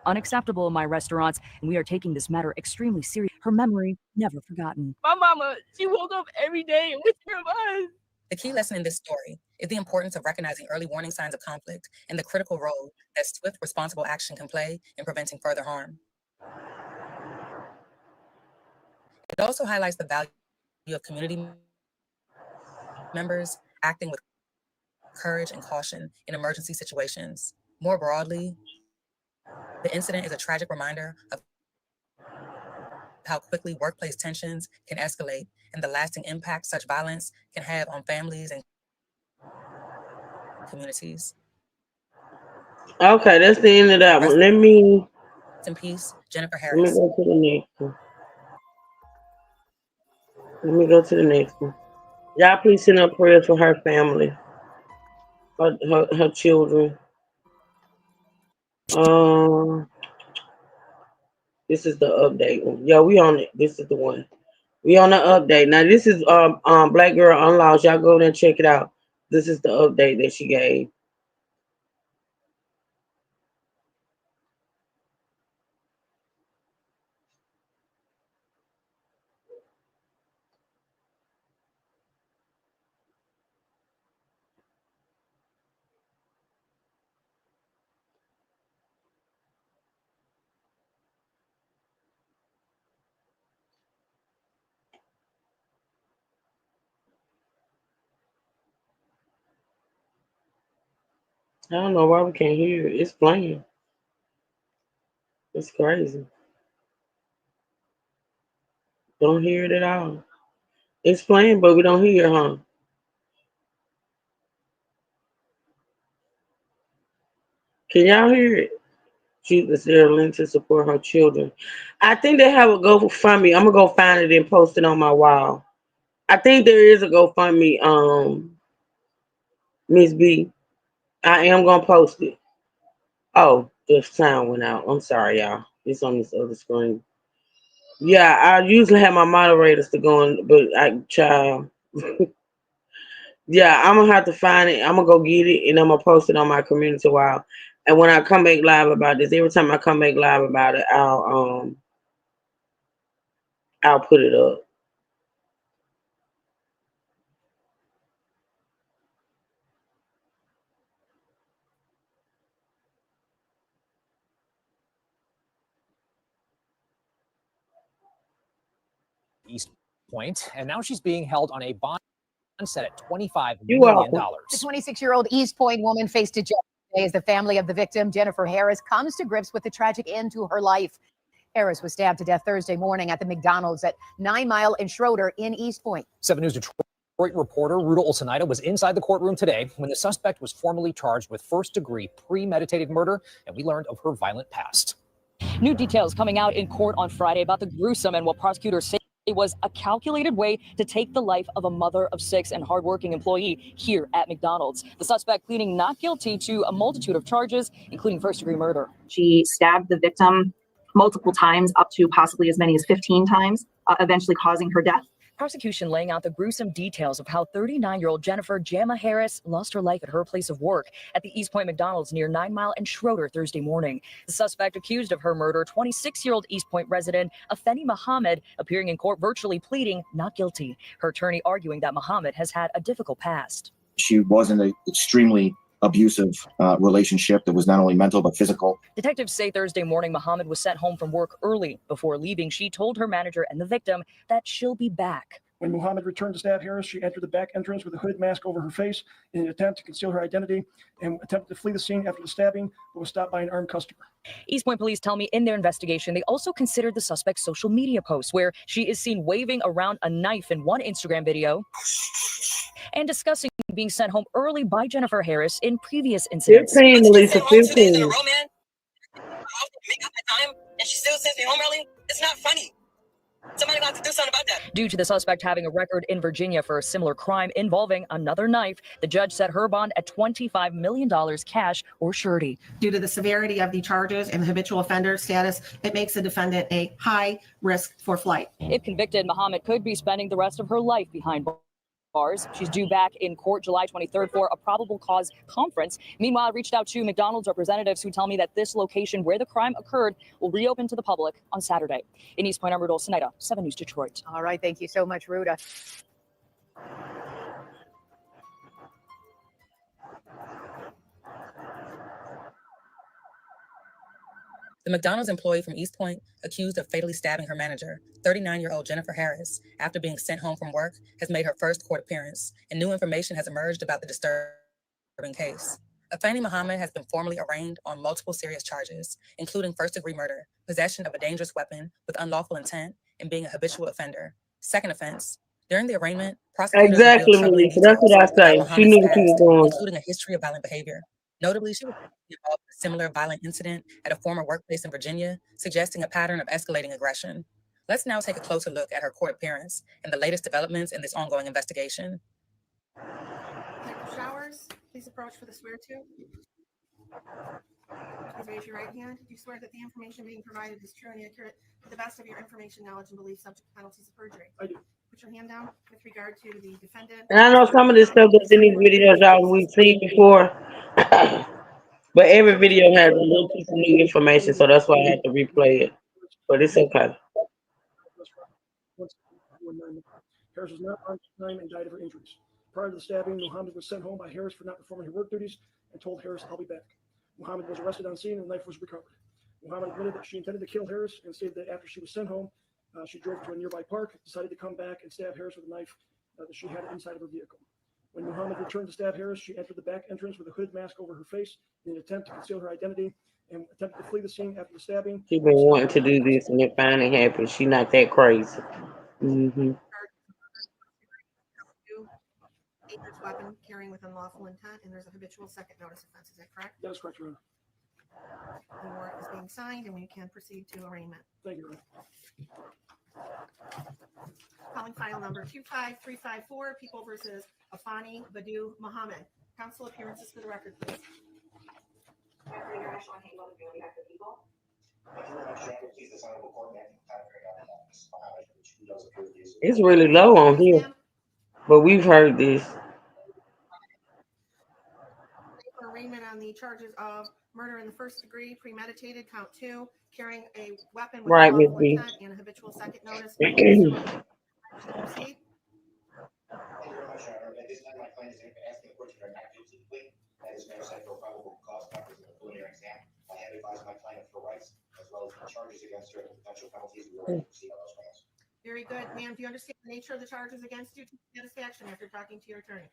unacceptable in my restaurants, and we are taking this matter extremely serious." Her memory never forgotten. My mama, she woke up every day and whispered of us. The key lesson in this story is the importance of recognizing early warning signs of conflict and the critical role that swift, responsible action can play in preventing further harm. It also highlights the value of community members acting with courage and caution in emergency situations. More broadly, the incident is a tragic reminder of how quickly workplace tensions can escalate and the lasting impact such violence can have on families and communities. Okay, that's the end of that one. Let me. Rest in peace, Jennifer Let me Harris. go to the next one. Let me go to the next one. Y'all please send up prayers for her family, her children. This is the update one. Yeah, we on it. This is the one. We on the update. Now this is Black Girl Unlocked. Y'all go there and check it out. This is the update that she gave. I don't know why we can't hear it. It's playing. It's crazy. Don't hear it at all. It's playing, but we don't hear it, huh? Can y'all hear it? Is there a link to support her children? I think they have a GoFundMe. I'm gonna go find it and post it on my wall. I think there is a GoFundMe, Miss B. I am gonna post it. Oh, the sound went out. I'm sorry, y'all. It's on this other screen. Yeah, I usually have my moderators to go on, but child. Yeah, I'm gonna have to find it. I'm gonna go get it and I'm gonna post it on my community wall. And when I come back live about this, every time I come back live about it, I'll put it up. East Point, and now she's being held on a bond set at $25 You're million. welcome. The 26-year-old East Point woman faced a judge today as the family of the victim, Jennifer Harris, comes to grips with the tragic end to her life. Harris was stabbed to death Thursday morning at the McDonald's at 9 Mile and Schroeder in East Point. 7 News Detroit reporter Ruta Olsonida was inside the courtroom today when the suspect was formally charged with first-degree premeditated murder, and we learned of her violent past. New details coming out in court on Friday about the gruesome and what prosecutors say it was a calculated way to take the life of a mother of 6 and hardworking employee here at McDonald's. The suspect pleading not guilty to a multitude of charges, including first-degree murder. She stabbed the victim multiple times, up to possibly as many as 15 times, eventually causing her death. Prosecution laying out the gruesome details of how 39-year-old Jennifer "Jamma" Harris lost her life at her place of work at the East Point McDonald's near 9 Mile and Schroeder Thursday morning. The suspect accused of her murder, 26-year-old East Point resident Afeni Muhammad, appearing in court virtually pleading not guilty. Her attorney arguing that Muhammad has had a difficult past. She was in an extremely abusive relationship that was not only mental but physical. Detectives say Thursday morning Muhammad was sent home from work early. Before leaving, she told her manager and the victim that she'll be back. When Muhammad returned to stab Harris, she entered the back entrance with a hooded mask over her face in an attempt to conceal her identity and attempted to flee the scene after the stabbing, but was stopped by an armed customer. East Point police tell me in their investigation, they also considered the suspect's social media posts where she is seen waving around a knife in one Instagram video and discussing being sent home early by Jennifer Harris in previous incidents. 15, Lisa, 15. Make up my time, and she still sends me home early. It's not funny. Somebody got to do something about that. Due to the suspect having a record in Virginia for a similar crime involving another knife, the judge set her bond at $25 million cash or surety. Due to the severity of the charges and the habitual offender status, it makes the defendant a high risk for flight. If convicted, Muhammad could be spending the rest of her life behind bars. She's due back in court July 23rd for a probable cause conference. Meanwhile, I reached out to McDonald's representatives who tell me that this location where the crime occurred will reopen to the public on Saturday. In East Point, I'm Ruda Olsinaida, 7 News Detroit. All right. Thank you so much, Ruda. The McDonald's employee from East Point, accused of fatally stabbing her manager, 39-year-old Jennifer Harris, after being sent home from work, has made her first court appearance, and new information has emerged about the disturbing case. Afeni Muhammad has been formally arraigned on multiple serious charges, including first-degree murder, possession of a dangerous weapon with unlawful intent, and being a habitual offender. Second offense. During the arraignment, prosecutors Exactly, revealed troubling Melissa. That's details what I about say. She Muhammad's knew what she was past, doing. including a history of violent behavior. Notably, she was involved in a similar violent incident at a former workplace in Virginia, suggesting a pattern of escalating aggression. Let's now take a closer look at her court appearance and the latest developments in this ongoing investigation. Showers, please approach for the swear to. Please raise your right hand. Do you swear that the information being provided is true and accurate to the best of your information, knowledge, and belief, subject to penalties of perjury? I do. Put your hand down with regard to the defendant. And I know some of this stuff that's in these videos y'all we've seen before, but every video has a little piece of new information, so that's why I had to replay it. But it's okay. Harris was not armed at the time and died of her injuries. Prior to the stabbing, Muhammad was sent home by Harris for not performing her work duties and told Harris, "I'll be back." Muhammad was arrested on scene and the knife was recovered. Muhammad admitted that she intended to kill Harris and stated that after she was sent home, she drove to a nearby park, decided to come back and stab Harris with a knife that she had inside of her vehicle. When Muhammad returned to stab Harris, she entered the back entrance with a hooded mask over her face in an attempt to conceal her identity and attempted to flee the scene after the stabbing. She's been wanting to do this and it finally happened. She's not that crazy. Mm-hmm. Dangerous weapon carrying with unlawful intent, and there's a habitual second notice offense. Is that correct? That is correct, Your Honor. The warrant is being signed, and we can proceed to arraignment. Thank you, Your Honor. Calling file number 25354, People versus Afeni Badu Muhammad. Counsel appearances for the record, please. It's really low on here, but we've heard this. For arraignment on the charges of murder in the first degree, premeditated, count 2, carrying a weapon with Right, Miss unlawful B. intent, and a habitual second notice. Proceed. At this time, my client is asking the court to not guilty plea. That is matter set for probable cause conference in the preliminary exam. I have advised my client of her rights as well as the charges against her and the potential penalties. We will proceed on those grounds. Very good. Ma'am, do you understand the nature of the charges against you to satisfaction after talking to your attorney?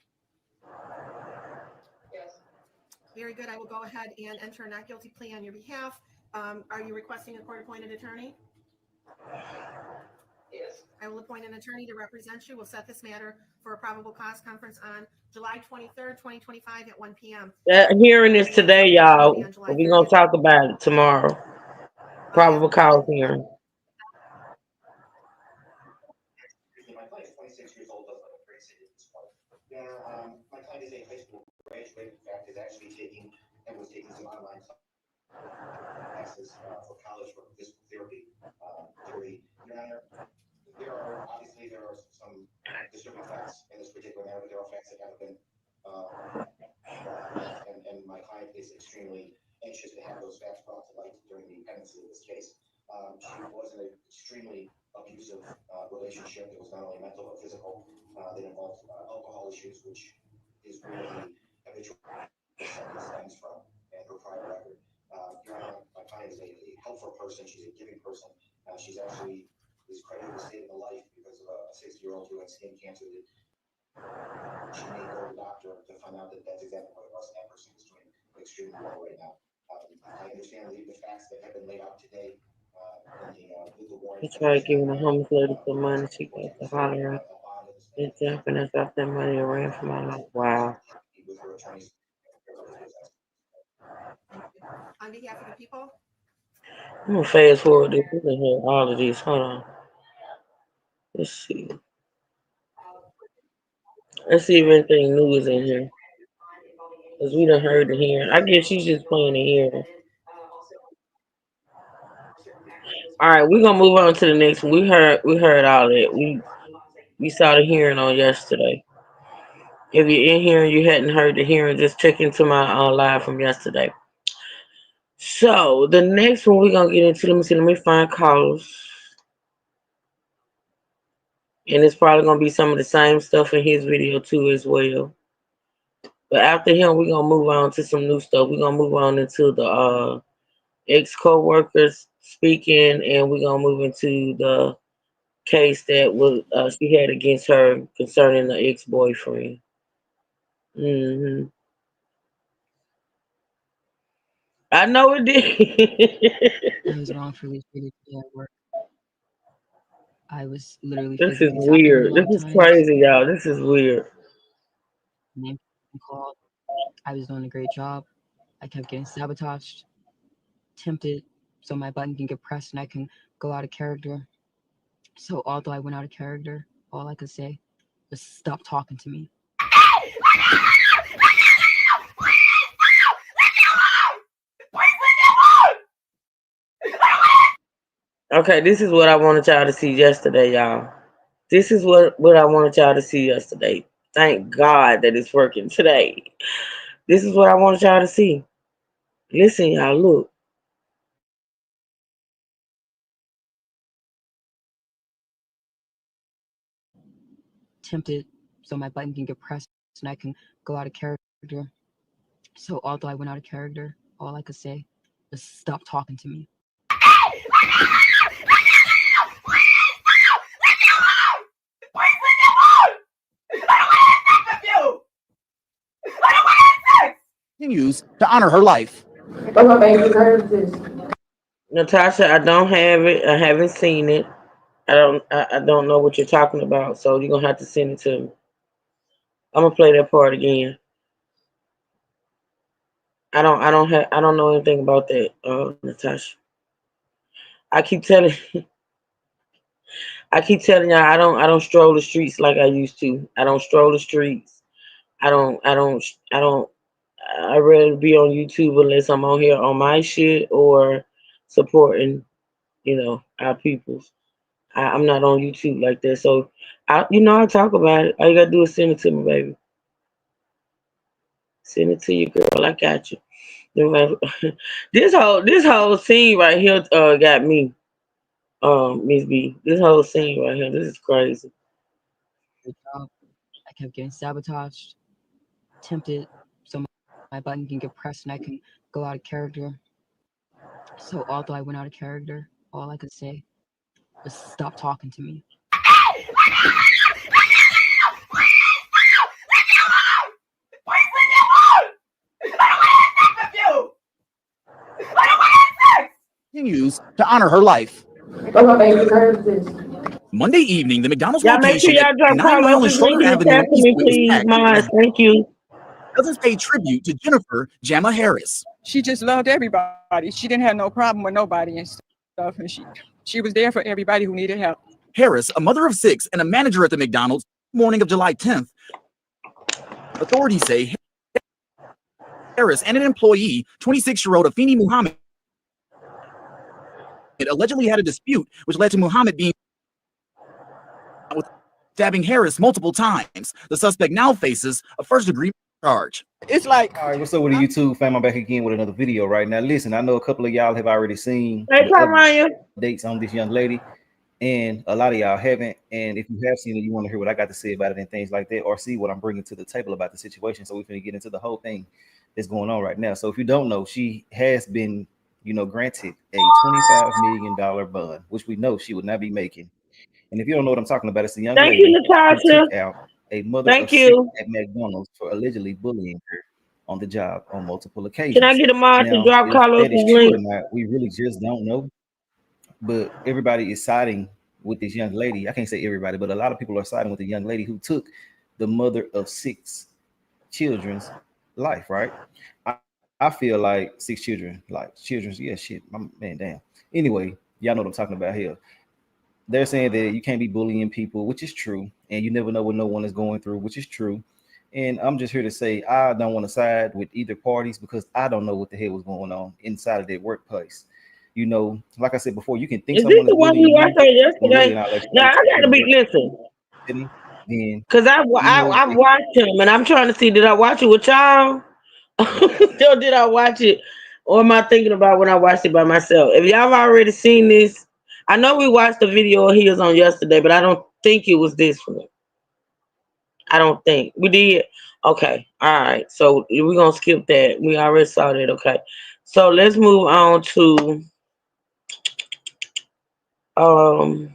Yes. Very good. I will go ahead and enter a not guilty plea on your behalf. Are you requesting a court-appointed attorney? Yes. I will appoint an attorney to represent you. We'll set this matter for a probable cause conference on July 23rd, 2025 at 1 p.m. That hearing is today, y'all. We're going to talk about it tomorrow. Probable cause hearing. My client is 26 years old, lives in a great city at this point. My client is a high school graduate. In fact, is actually taking and was taking some online classes for college for physical therapy. Your Honor, there are some disturbing facts in this particular matter, but there are facts that haven't been and my client is extremely anxious to have those facts brought to light during the pendency of this case. She was in an extremely abusive relationship that was not only mental but physical, that involved alcohol issues, which is really habitual. stems from and her prior record. Your Honor, my client is a helpful person. She's a giving person. She's actually is credited with saving a life because of a 60-year-old who had skin cancer that she may go to the doctor to find out that that's exactly what it was. And that person is doing extremely well right now. I understand the facts that have been laid out today in the legal warrant. He tried giving the homeless lady some money. She got to hollering and jumping us off that money and ran from my life. Wow. With her attorneys. On behalf of the people, I'm gonna fast forward this. We can hear all of these. Hold on. Let's see. Let's see if anything new is in here. Because we done heard the hearing. I guess she's just playing the hearing. All right, we're gonna move on to the next one. We heard all that. We saw the hearing on yesterday. If you're in here and you hadn't heard the hearing, just check into my live from yesterday. So the next one we're gonna get into, let me find callers. And it's probably gonna be some of the same stuff in his video too as well. But after him, we're gonna move on to some new stuff. We're gonna move on into the ex co-workers speaking, and we're gonna move into the case that was she had against her concerning the ex-boyfriend. I know it did. I was wrongfully treated at work. I was literally This is physically attacked weird. This multiple is times. crazy, y'all. This is weird. Name called. I was doing a great job. I kept getting sabotaged, tempted, so my button can get pressed and I can go out of character. So although I went out of character, all I could say was stop talking to me. Okay, this is what I wanted y'all to see yesterday, y'all. This is what I wanted y'all to see yesterday. Thank God that it's working today. This is what I wanted y'all to see. Listen, y'all, look. Tempted, so my button can get pressed and I can go out of character. So although I went out of character, all I could say was stop talking to me. Continues to honor her life. Natasha, I don't have it. I haven't seen it. I don't know what you're talking about, so you're gonna have to send it to me. I'm gonna play that part again. I don't know anything about that, Natasha. I keep telling y'all I don't stroll the streets like I used to. I don't stroll the streets. I'd rather be on YouTube unless I'm on here on my shit or supporting, our peoples. I'm not on YouTube like that. So I talk about it. All you gotta do is send it to me, baby. Send it to you, girl. I got you. This whole scene right here got me, Miss B. This whole scene right here, this is crazy. I kept getting sabotaged, tempted, so my button can get pressed and I can go out of character. So although I went out of character, all I could say was stop talking to me. Continues to honor her life. Monday evening, the McDonald's Y'all make sure location y'all at drop 9 Mile and comments Schroeder in the Avenue chat in for East me, Point was please, packed. Mars. Thank you. Dozens paid tribute to Jennifer Jamma Harris. She just loved everybody. She didn't have no problem with nobody and stuff, and she was there for everybody who needed help. Harris, a mother of 6 and a manager at the McDonald's, morning of July 10th. Authorities say Harris and an employee, 26-year-old Afeni Muhammad, allegedly had a dispute, which led to Muhammad being stabbing Harris multiple times. The suspect now faces a first-degree charge. It's like, all right, what's up with the YouTube fam? I'm back again with another video right now. Listen, I know a couple of y'all have already seen Hey, the Ryan. updates on this young lady. And a lot of y'all haven't. And if you have seen it, you want to hear what I got to say about it and things like that, or see what I'm bringing to the table about the situation. So we're going to get into the whole thing that's going on right now. So if you don't know, she has been, granted a $25 million bond, which we know she would not be making. And if you don't know what I'm talking about, it's a young Thank you, lady who Natasha. took out a mother Thank of six you. at McDonald's for allegedly bullying her on the job on multiple Can I occasions. get a mod to Now, drop if that is Carlos's true or link? not, we really just don't know. But everybody is siding with this young lady. I can't say everybody, but a lot of people are siding with the young lady who took the mother of six children's life, right? I feel like six children, yeah, shit, man, damn. Anyway, y'all know what I'm talking about here. They're saying that you can't be bullying people, which is true, and you never know what no one is going through, which is true. And I'm just here to say I don't want to side with either parties because I don't know what the hell was going on inside of their workplace. Like I said before, you can think Is this someone is the one we bullying watched you on when really yesterday? in our Now actuality I you're gotta in be work listen, setting, then cause I've watched him and I'm trying to see, did I watch it with y'all? Or did I watch it, or am I thinking about when I watched it by myself? If y'all have already seen this, I know we watched the video of his on yesterday, but I don't think it was this one. I don't think we did. Okay, all right. So we're gonna skip that. We already saw that. Okay, so let's move on to um.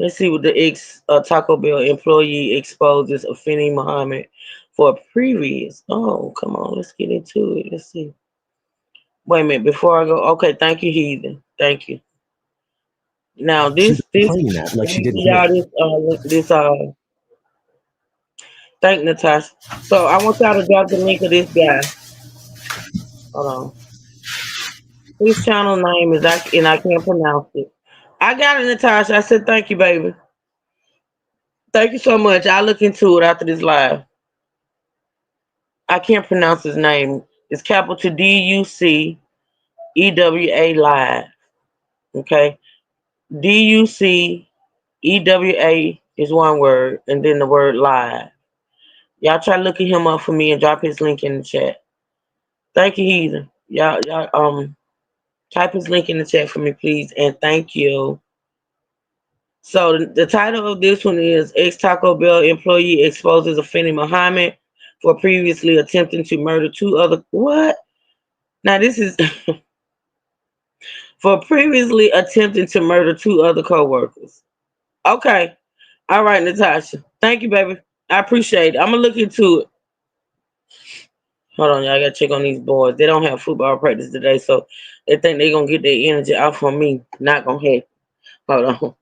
Let's see what the ex Taco Bell employee exposes offending Muhammad for a previous. Oh, come on, let's get into it. Let's see. Wait a minute before I go. Okay, thank you, Heathen. Thank you. Now She's this playing that like let she me did see with y'all me. this thank Natasha. So I want y'all to drop the link of this guy. Hold on. His channel name is and I can't pronounce it. I got it, Natasha. I said thank you, baby. Thank you so much. I'll look into it after this live. I can't pronounce his name. It's capital DUCEWA live. Okay. DUCEWA is one word and then the word live. Y'all try looking him up for me and drop his link in the chat. Thank you, Heathen. Y'all type his link in the chat for me, please, and thank you. So the title of this one is ex Taco Bell employee exposes offending Muhammad for previously attempting to murder two other what? Now this is for previously attempting to murder two other coworkers. Okay. All right, Natasha. Thank you, baby. I appreciate it. I'm gonna look into it. Hold on, y'all. I gotta check on these boys. They don't have football practice today, so they think they're gonna get their energy off on me. Not gonna happen. Hold on.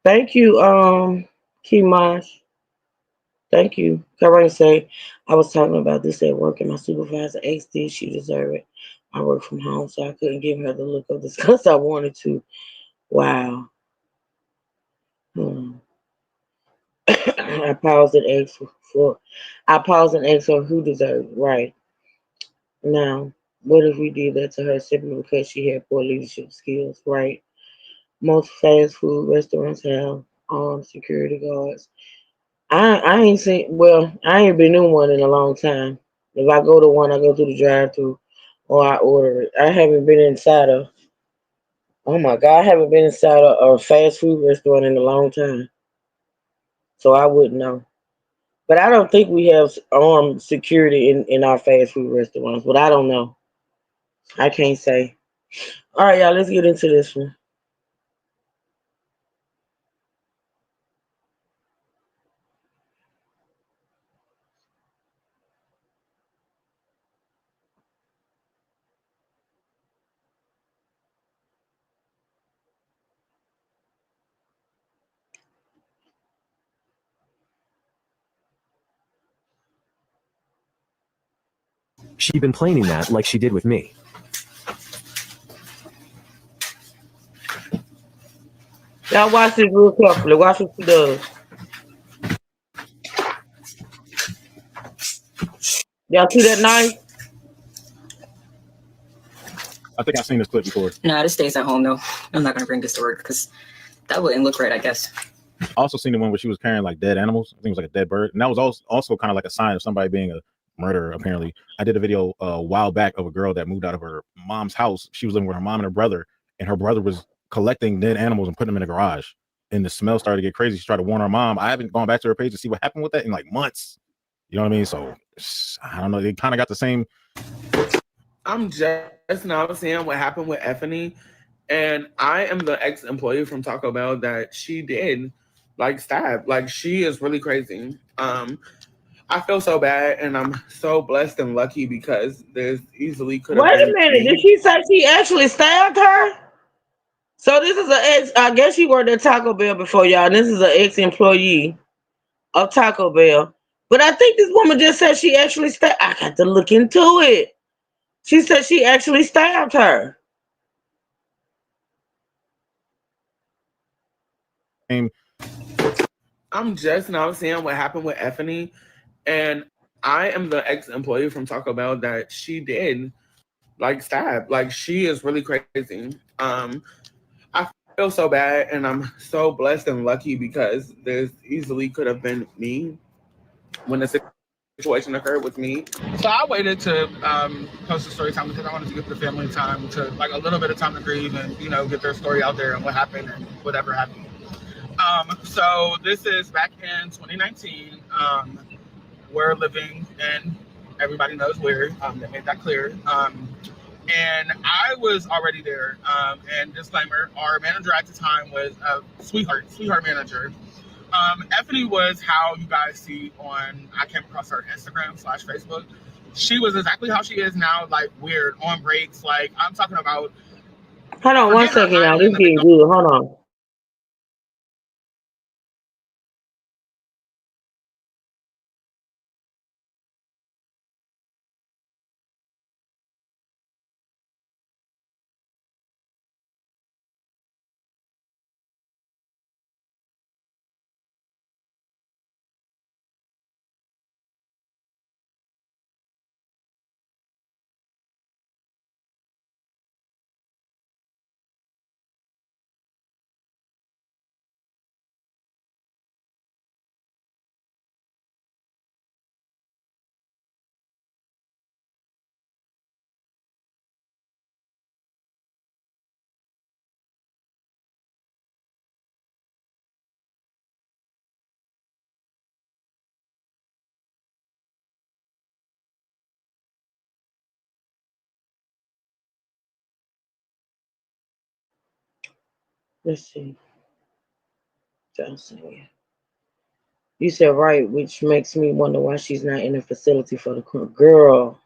Thank you, Kimash. Thank you. Karen say, I was talking about this at work and my supervisor asked did she deserve it. I work from home, so I couldn't give her the look of disgust I wanted to. Wow. Hmm. I paused and asked for I paused and asked her who deserved it. Right. Now, what if we did that to her simply because she had poor leadership skills, right? Most fast food restaurants have armed security guards. I ain't seen I ain't been in one in a long time. If I go to one, I go through the drive through or I order it. I haven't been inside of I haven't been inside of a fast food restaurant in a long time. so I wouldn't know. But I don't think we have armed security in our fast food restaurants. But I don't know. I can't say. All right, y'all. Let's get into this one. She'd been planning that like she did with me. Y'all watch this real carefully. Watch what she does. Y'all see that knife? I think I've seen this clip before. Nah, this stays at home though. I'm not gonna bring this to work because that wouldn't look right, I guess. I also seen the one where she was carrying like dead animals. I think it was like a dead bird, and that was also kind of like a sign of somebody being a murderer. Apparently, I did a video a while back of a girl that moved out of her mom's house. She was living with her mom and her brother was collecting dead animals and putting them in the garage. And the smell started to get crazy. She tried to warn her mom. I haven't gone back to her page to see what happened with that in like months. You know what I mean? So I don't know. They kind of got the same. I'm just now seeing what happened with Effany, and I am the ex-employee from Taco Bell that she did like stab. Like, she is really crazy. I feel so bad, and I'm so blessed and lucky because there's easily could have Wait a been minute. me. Did she say she actually stabbed her? So this is an ex. I guess she worked at Taco Bell before, y'all. And this is an ex-employee of Taco Bell. But I think this woman just said she actually stabbed. I got to look into it. She said she actually stabbed her. I'm just now seeing what happened with Effany, and I am the ex-employee from Taco Bell that she did like stab. Like, she is really crazy. I feel so bad, and I'm so blessed and lucky because there's easily could have been me when the situation occurred with me. So I waited to post the story time because I wanted to give the family time to like a little bit of time to grieve and get their story out there and what happened and whatever happened. So this is back in 2019. We're living in, everybody knows where. They made that clear. And I was already there. And disclaimer, our manager at the time was a sweetheart manager. Effany was how you guys see on, I came across her Instagram/Facebook. She was exactly how she is now, like weird, on breaks. Like, I'm talking about. Hold on one second, y'all. This getting good. Hold on. Let's see. You said right, which makes me wonder why she's not in a facility for the girl.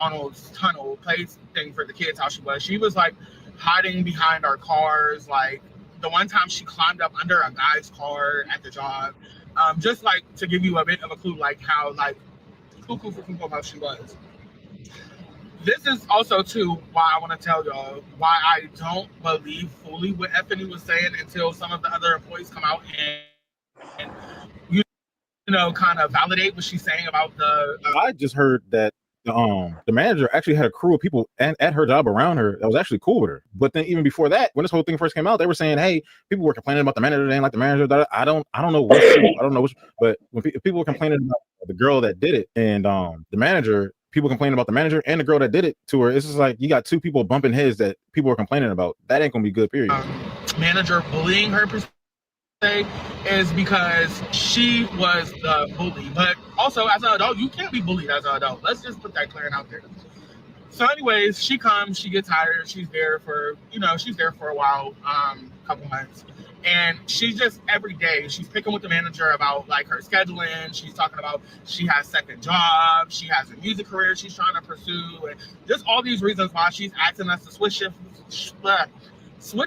McDonald's tunnel place thing for the kids, how she was. She was like hiding behind our cars. Like the one time she climbed up under a guy's car at the job. Just like to give you a bit of a clue, like how like cuckoo how she was. This is also too why I want to tell y'all why I don't believe fully what Effany was saying until some of the other employees come out and kind of validate what she's saying about the. I just heard that the manager actually had a crew of people at her job around her that was actually cool with her. But then even before that, when this whole thing first came out, they were saying, "Hey, people were complaining about the manager. They didn't like the manager." I don't know what's true. I don't know which, but when people were complaining about the girl that did it and the manager, people complaining about the manager and the girl that did it to her. It's just like you got two people bumping heads that people are complaining about. That ain't gonna be good, period. Manager bullying her per se is because she was the bully. But also as an adult, you can't be bullied as an adult. Let's just put that clear out there. So anyways, she comes, she gets hired, she's there for, she's there for a while, couple months. And she's just every day, she's picking with the manager about like her scheduling. She's talking about she has second jobs, she has a music career she's trying to pursue, and just all these reasons why she's asking us to switch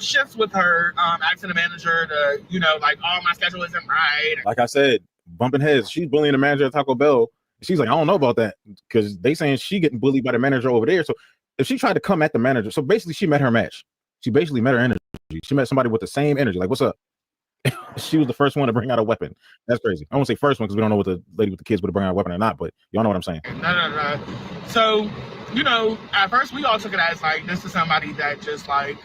shifts with her, asking the manager to, like, oh, my schedule isn't right. Like I said, bumping heads. She's bullying the manager at Taco Bell. She's like, I don't know about that because they saying she getting bullied by the manager over there. So if she tried to come at the manager, so basically she met her match. She basically met her energy. She met somebody with the same energy. Like, what's up? She was the first one to bring out a weapon. That's crazy. I won't say first one because we don't know what the lady with the kids would bring out a weapon or not, but y'all know what I'm saying. No. So, at first we all took it as like, this is somebody that just like,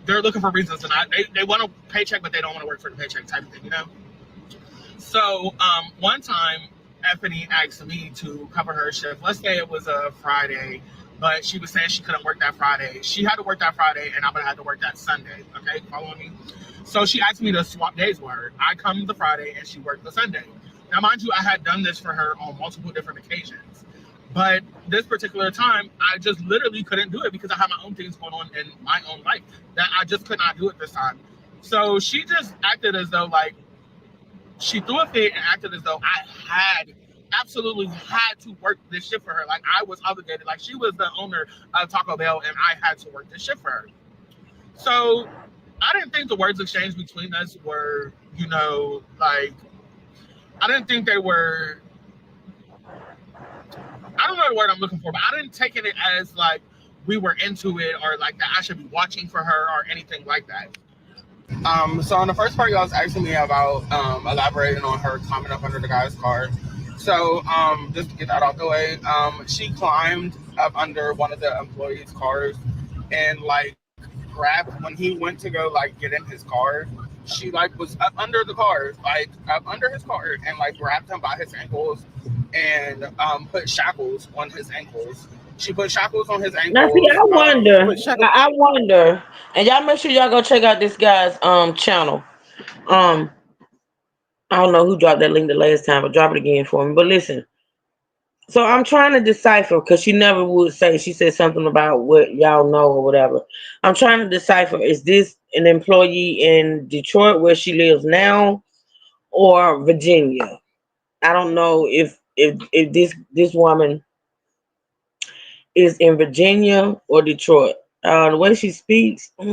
they're looking for reasons to not, they want a paycheck, but they don't want to work for the paycheck type of thing, So, one time, Effany asked me to cover her shift. Let's say it was a Friday, but she was saying she couldn't work that Friday. She had to work that Friday, and I'm gonna have to work that Sunday. Okay, following me? So she asked me to swap days with her. I come the Friday, and she worked the Sunday. Now, mind you, I had done this for her on multiple different occasions. But this particular time, I just literally couldn't do it because I had my own things going on in my own life that I just could not do it this time. So she just acted as though like, she threw a fit and acted as though I absolutely had to work this shift for her. Like I was obligated. Like she was the owner of Taco Bell and I had to work this shift for her. So I didn't think the words exchanged between us were, like, I didn't think they were, I don't know the word I'm looking for, but I didn't take it as like we were into it or like that I should be watching for her or anything like that. So on the first part, y'all was asking me about elaborating on her climbing up under the guy's car. So just to get that out the way, she climbed up under one of the employees' cars and like grabbed when he went to go like get in his car. She like was up under the car, like up under his car, and like grabbed him by his ankles and put shackles on his ankles. She put shackles on his ankles. Now, see, I wonder, and y'all make sure y'all go check out this guy's channel. I don't know who dropped that link the last time, but drop it again for me. But listen, so I'm trying to decipher because she never would say. She said something about what y'all know or whatever. I'm trying to decipher: is this an employee in Detroit where she lives now, or Virginia? I don't know if this woman is in Virginia or Detroit. The way she speaks, I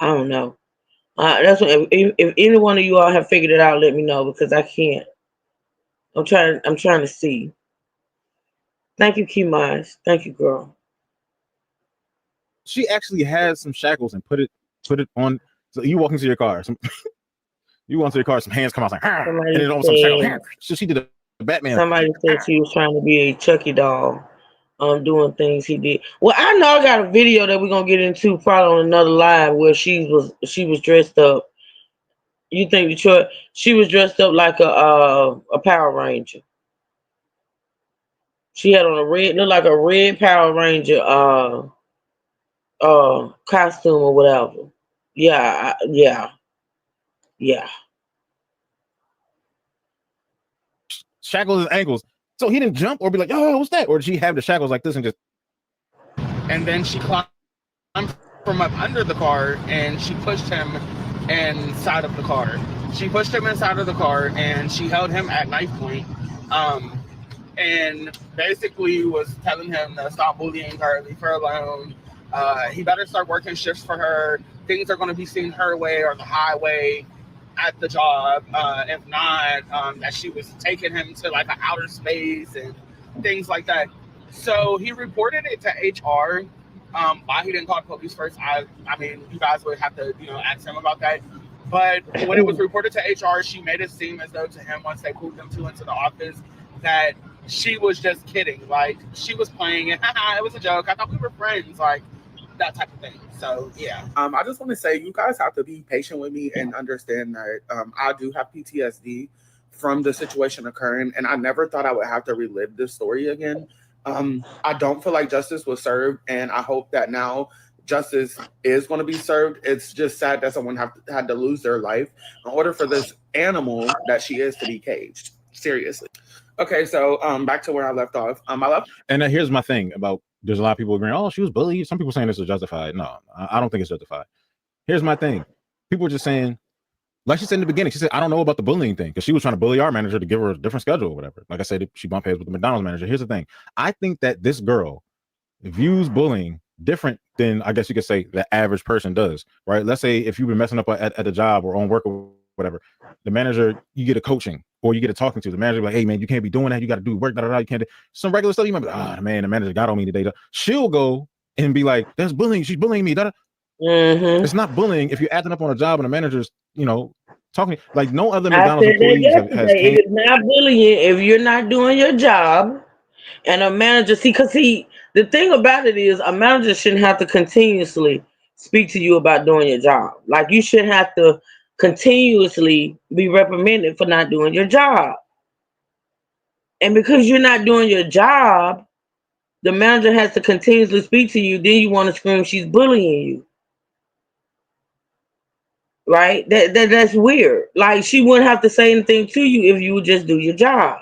don't know. That's what, if any one of you all have figured it out, let me know because I can't. I'm trying to see. Thank you, Kimaj. Thank you, girl. She actually has some shackles and put it on. So you walk into your car. You walk into your car, some hands come out like, and then all of a sudden shackles. So she did a Batman. Somebody said she was trying to be a Chucky doll. Doing things he did. Well, I know I got a video that we're gonna get into probably on another live where she was dressed up. You think Detroit? She was dressed up like a Power Ranger. She had on looked like a red Power Ranger costume or whatever. Yeah. Shackles his ankles. So he didn't jump or be like, oh, what's that? Or did she have the shackles like this and just? And then she climbed from up under the car and she pushed him inside of the car. She pushed him inside of the car and she held him at knife point. And basically was telling him to stop bullying her, leave her alone. He better start working shifts for her. Things are going to be seen her way or the highway at the job. If not, that she was taking him to like an outer space and things like that. So he reported it to HR. Why he didn't call the police first, I mean, you guys would have to, ask him about that. But when it was reported to HR, she made it seem as though to him, once they pulled them two into the office, that she was just kidding. Like, she was playing it. It was a joke. I thought we were friends. Like, that type of thing. So, yeah. I just want to say, you guys have to be patient with me and understand that I do have PTSD from the situation occurring, and I never thought I would have to relive this story again. I don't feel like justice was served, and I hope that now justice is going to be served. It's just sad that someone had to lose their life in order for this animal that she is to be caged. Seriously. Okay, so back to where I left off. And here's my thing about, there's a lot of people agreeing, oh, she was bullied. Some people saying this is justified. No, I don't think it's justified. Here's my thing. People are just saying, like she said in the beginning, she said, I don't know about the bullying thing, because she was trying to bully our manager to give her a different schedule or whatever. Like I said, she bumped heads with the McDonald's manager. Here's the thing. I think that this girl views bullying different than, I guess you could say, the average person does, right? Let's say if you've been messing up at a job or on work or whatever, the manager, you get a coaching or you get a talking to. The manager like, hey man, you can't be doing that. You got to do work. You can't do some regular stuff. You might be like, oh man, the manager got on me today. She'll go and be like, that's bullying. She's bullying me. It's not bullying if you're acting up on a job and the manager's, talking like no other McDonald's employees has it is not bullying if you're not doing your job. And a manager, the thing about it is a manager shouldn't have to continuously speak to you about doing your job. Like you shouldn't have to continuously be reprimanded for not doing your job. And because you're not doing your job, the manager has to continuously speak to you. Then you want to scream, she's bullying you. Right? That's weird. Like she wouldn't have to say anything to you if you would just do your job.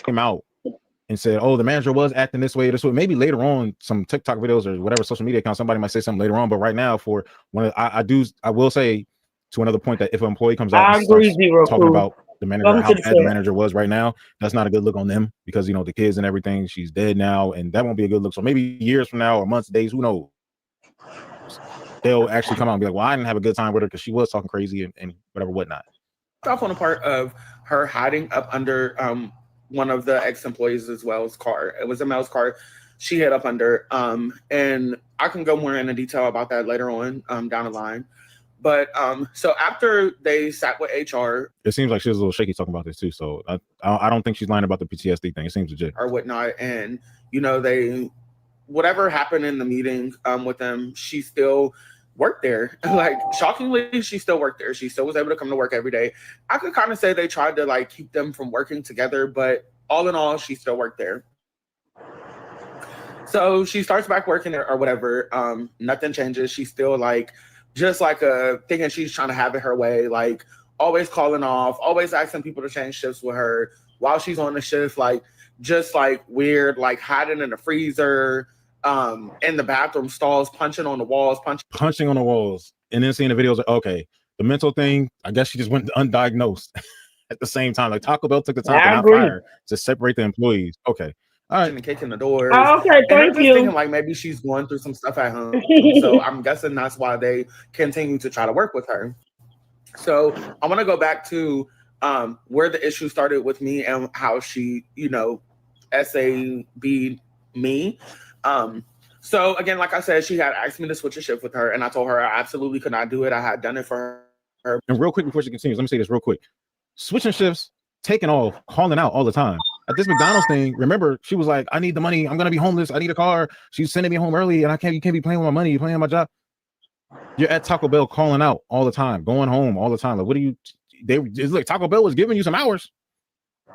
Came out and said, oh, the manager was acting this way. Maybe later on, some TikTok videos or whatever social media account, somebody might say something later on. But right now, for when I will say to another point that if an employee comes out and starts talking about the manager, how bad the manager was right now, that's not a good look on them, because the kids and everything, she's dead now, and that won't be a good look. So maybe years from now or months, days, who knows, they'll actually come out and be like, well, I didn't have a good time with her because she was talking crazy and whatever, whatnot. Off on the part of her hiding up under one of the ex-employees as well's car. It was a male's car she hid up under. And I can go more into detail about that later on down the line. But so after they sat with HR, it seems like she was a little shaky talking about this too. So I don't think she's lying about the PTSD thing. It seems legit or whatnot. And they, whatever happened in the meeting with them, she still worked there. Like shockingly, she still worked there. She still was able to come to work every day. I could kind of say they tried to keep them from working together, but all in all, she still worked there. So she starts back working there or whatever. Nothing changes. She's still thinking she's trying to have it her way, always calling off, always asking people to change shifts with her while she's on the shift, weird, hiding in the freezer, in the bathroom stalls, punching on the walls, punching on the walls, and then seeing the videos. Okay, the mental thing, I guess she just went undiagnosed at the same time. Taco Bell took the time to not fire to separate the employees. Okay. All right. And kicking the doors. Oh, okay, thank you. Thinking maybe she's going through some stuff at home. So I'm guessing that's why they continue to try to work with her. So I want to go back to where the issue started with me and how she, SAB'd me. So again, like I said, she had asked me to switch a shift with her, and I told her I absolutely could not do it. I had done it for her. And real quick before she continues, let me say this real quick. Switching shifts, taking off, calling out all the time. At this McDonald's thing, remember, she was like, I need the money. I'm going to be homeless. I need a car. She's sending me home early, and you can't be playing with my money. You're playing on my job. You're at Taco Bell calling out all the time, going home all the time. What do you, it's like Taco Bell was giving you some hours.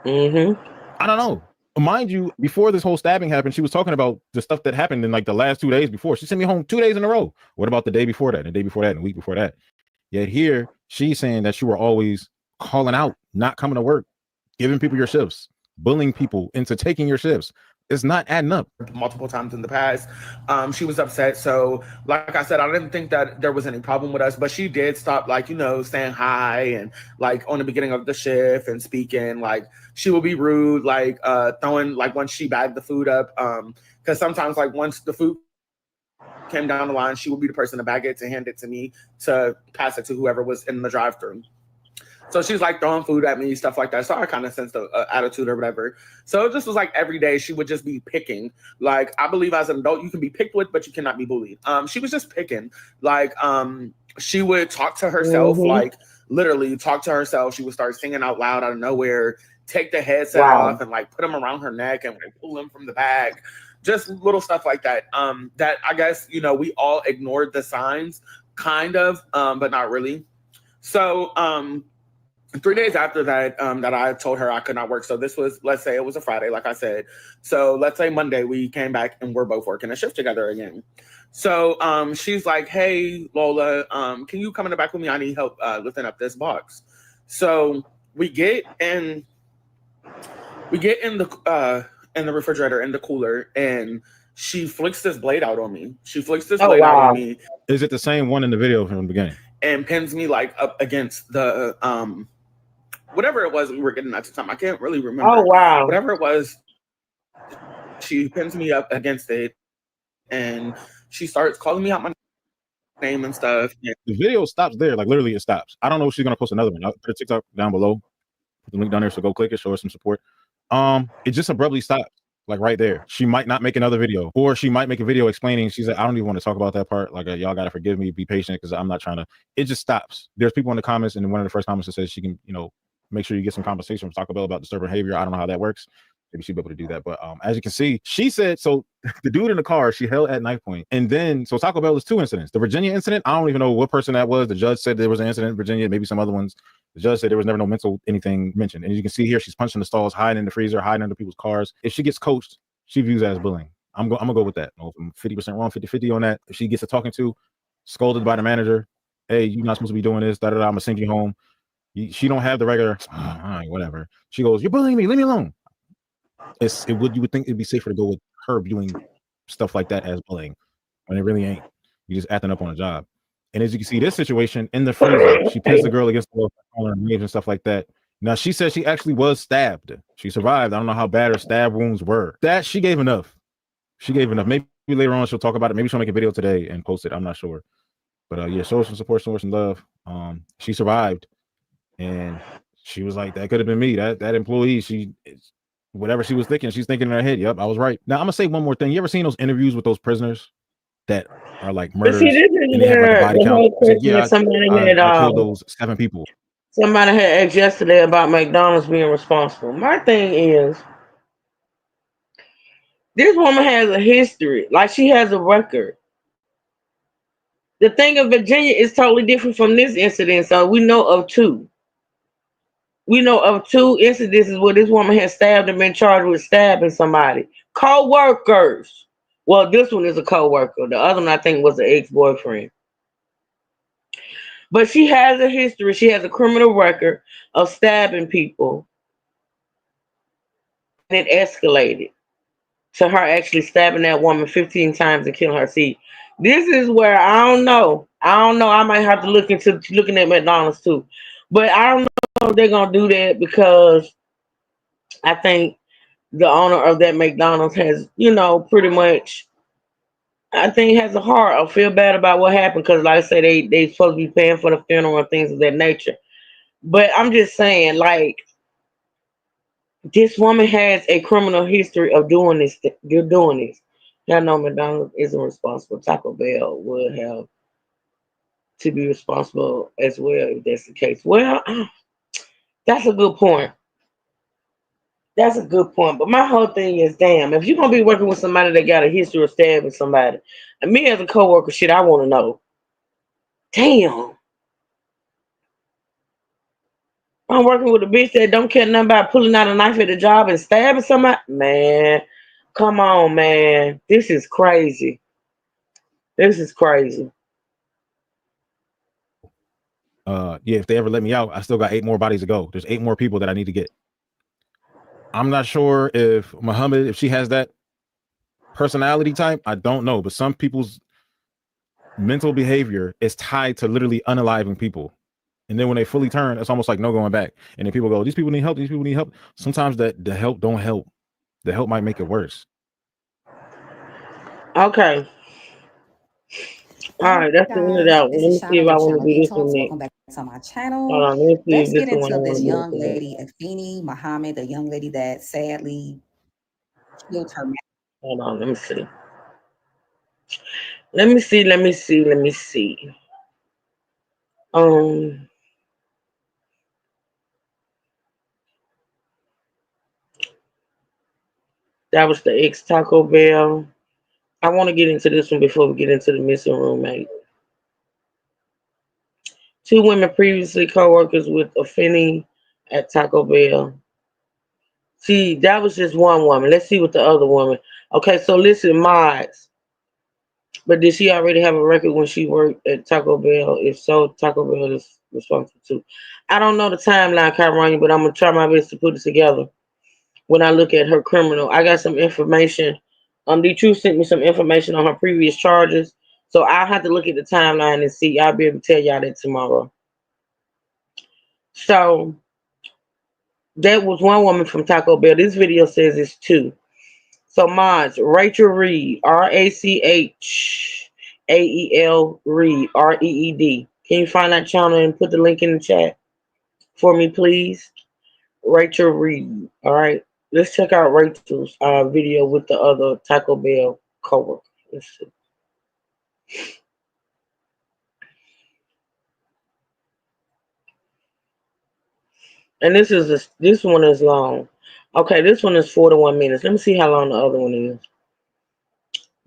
Mm-hmm. I don't know. Mind you, before this whole stabbing happened, she was talking about the stuff that happened in the last 2 days before. She sent me home 2 days in a row. What about the day before that, and the day before that, and the week before that? Yet here, she's saying that you were always calling out, not coming to work, giving people your shifts, bullying people into taking your shifts. It's not adding up. Multiple times in the past. She was upset. So like I said, I didn't think that there was any problem with us, but she did stop saying hi and on the beginning of the shift and speaking, she would be rude, throwing once she bagged the food up. Cause sometimes once the food came down the line, she would be the person to bag it, to hand it to me, to pass it to whoever was in the drive-thru. So she's throwing food at me, stuff like that. So I kind of sensed the attitude or whatever. So it just was every day she would just be picking. I believe as an adult, you can be picked with, but you cannot be bullied. She was just picking. She would talk to herself, literally talk to herself. She would start singing out loud out of nowhere, take the headset off and put them around her neck and pull them from the bag. Just little stuff like that. That I guess, we all ignored the signs kind of, but not really. So 3 days after that, that I told her I could not work. So this was, let's say it was a Friday, like I said. So let's say Monday we came back and we're both working a shift together again. So she's like, "Hey Lola, can you come in the back with me? I need help lifting up this box." So we get in the refrigerator, in the cooler, and she flicks this blade out on me. She flicks this blade out on me. Is it the same one in the video from the beginning? And pins me like up against the whatever it was we were getting at the time. I can't really remember. Oh wow. Whatever it was, she pins me up against it, and she starts calling me out my name and stuff. The video stops there, like literally it stops. I don't know if she's gonna post another one. I'll put a TikTok down below. Put the link down there, so go click it, show her some support. It just abruptly stops, like right there. She might not make another video, or she might make a video explaining. She said, "I don't even want to talk about that part. Like, y'all gotta forgive me, be patient, because I'm not trying to." It just stops. There's people in the comments, and one of the first comments that says she can, make sure you get some compensation from Taco Bell about disturbing behavior. I don't know how that works. Maybe she'd be able to do that. But as you can see, she said, so the dude in the car, she held at knife point. And then, so Taco Bell was 2 incidents. The Virginia incident, I don't even know what person that was. The judge said there was an incident in Virginia, maybe some other ones. The judge said there was never no mental anything mentioned. And as you can see here, she's punching the stalls, hiding in the freezer, hiding under people's cars. If she gets coached, she views that as bullying. I'm gonna go with that. I'm 50% wrong, 50-50 on that. If she gets a talking to, scolded by the manager, "Hey, you're not supposed to be doing this, I'm gonna send you home." She don't have the regular, all right, whatever. She goes, "You're bullying me, leave me alone." You would think it'd be safer to go with her viewing stuff like that as bullying, when it really ain't. You just acting up on a job. And as you can see, this situation in the freezer, she pins the girl against the wall and stuff like that. Now she said she actually was stabbed. She survived. I don't know how bad her stab wounds were. That she gave enough. She gave enough. Maybe later on she'll talk about it. Maybe she'll make a video today and post it. I'm not sure. But yeah, show her some support, show her some love. She survived, and she was like, "That could have been me." That employee, whatever she was thinking, she's thinking in her head, "Yep, I was right." Now I'm gonna say one more thing. You ever seen those interviews with those prisoners that are like murderers, See, this is and they have like a where body the count? whole It's like, question yeah, is somebody had I killed those 7 people. somebody had asked yesterday about McDonald's being responsible. My thing is, this woman has a history, like she has a record. The thing in Virginia is totally different from this incident. So we know of 2. We know of 2 incidences where this woman has stabbed and been charged with stabbing somebody. Co-workers. Well, this one is a co-worker. The other one I think was an ex-boyfriend. But she has a history. She has a criminal record of stabbing people. And it escalated to her actually stabbing that woman 15 times and killing her. See, this is where I don't know. I might have to look into looking at McDonald's too. But I don't know if they're going to do that, because I think the owner of that McDonald's has, pretty much, I think has a heart. I feel bad about what happened, because like I say, they supposed to be paying for the funeral and things of that nature. But I'm just saying, like, this woman has a criminal history of doing this. They're doing this. Y'all know McDonald's isn't responsible. Taco Bell would have to be responsible as well if that's the case. Well, that's a good point. That's a good point. But my whole thing is, damn, if you're gonna be working with somebody that got a history of stabbing somebody, and me as a coworker, shit, I want to know. Damn, I'm working with a bitch that don't care nothing about pulling out a knife at the job and stabbing somebody. Man, come on, man. This is crazy. This is crazy. Yeah, if they ever let me out, I still got 8 more bodies to go. There's 8 more people that I need to get. I'm not sure if Muhammad, if she has that personality type, I don't know. But some people's mental behavior is tied to literally unaliving people. And then when they fully turn, it's almost like no going back. And then people go, these people need help. These people need help. Sometimes the help don't help. The help might make it worse. Okay. All right, that's the end of that one. Let me see if I want to do this one next. Welcome back to my channel. Hold on, let me see Let's if get this one I into want this to do. young lady, Afeni Muhammad, the young lady that sadly killed her man. Hold on, let me see. Let me see. That was the ex Taco Bell. I want to get into this one before we get into the missing roommate. Two women previously co-workers with Afeni at Taco Bell. See, that was just one woman. Let's see what the other woman. Okay, so listen, mods. But did she already have a record when she worked at Taco Bell? If so, Taco Bell is responsible too. I don't know the timeline, Kyron, but I'm gonna try my best to put it together. When I look at her criminal, I got some information. D2 sent me some information on her previous charges, so I'll have to look at the timeline and see. I'll be able to tell y'all that tomorrow. So that was one woman from Taco Bell. This video says it's two. So mods, Rachel Reed, Rachael Reed, Reed. Can you find that channel and put the link in the chat for me, please? Rachel Reed. All right. Let's check out Rachel's video with the other Taco Bell coworker. Let's see. And this one is long. Okay, this one is 41 minutes. Let me see how long the other one is.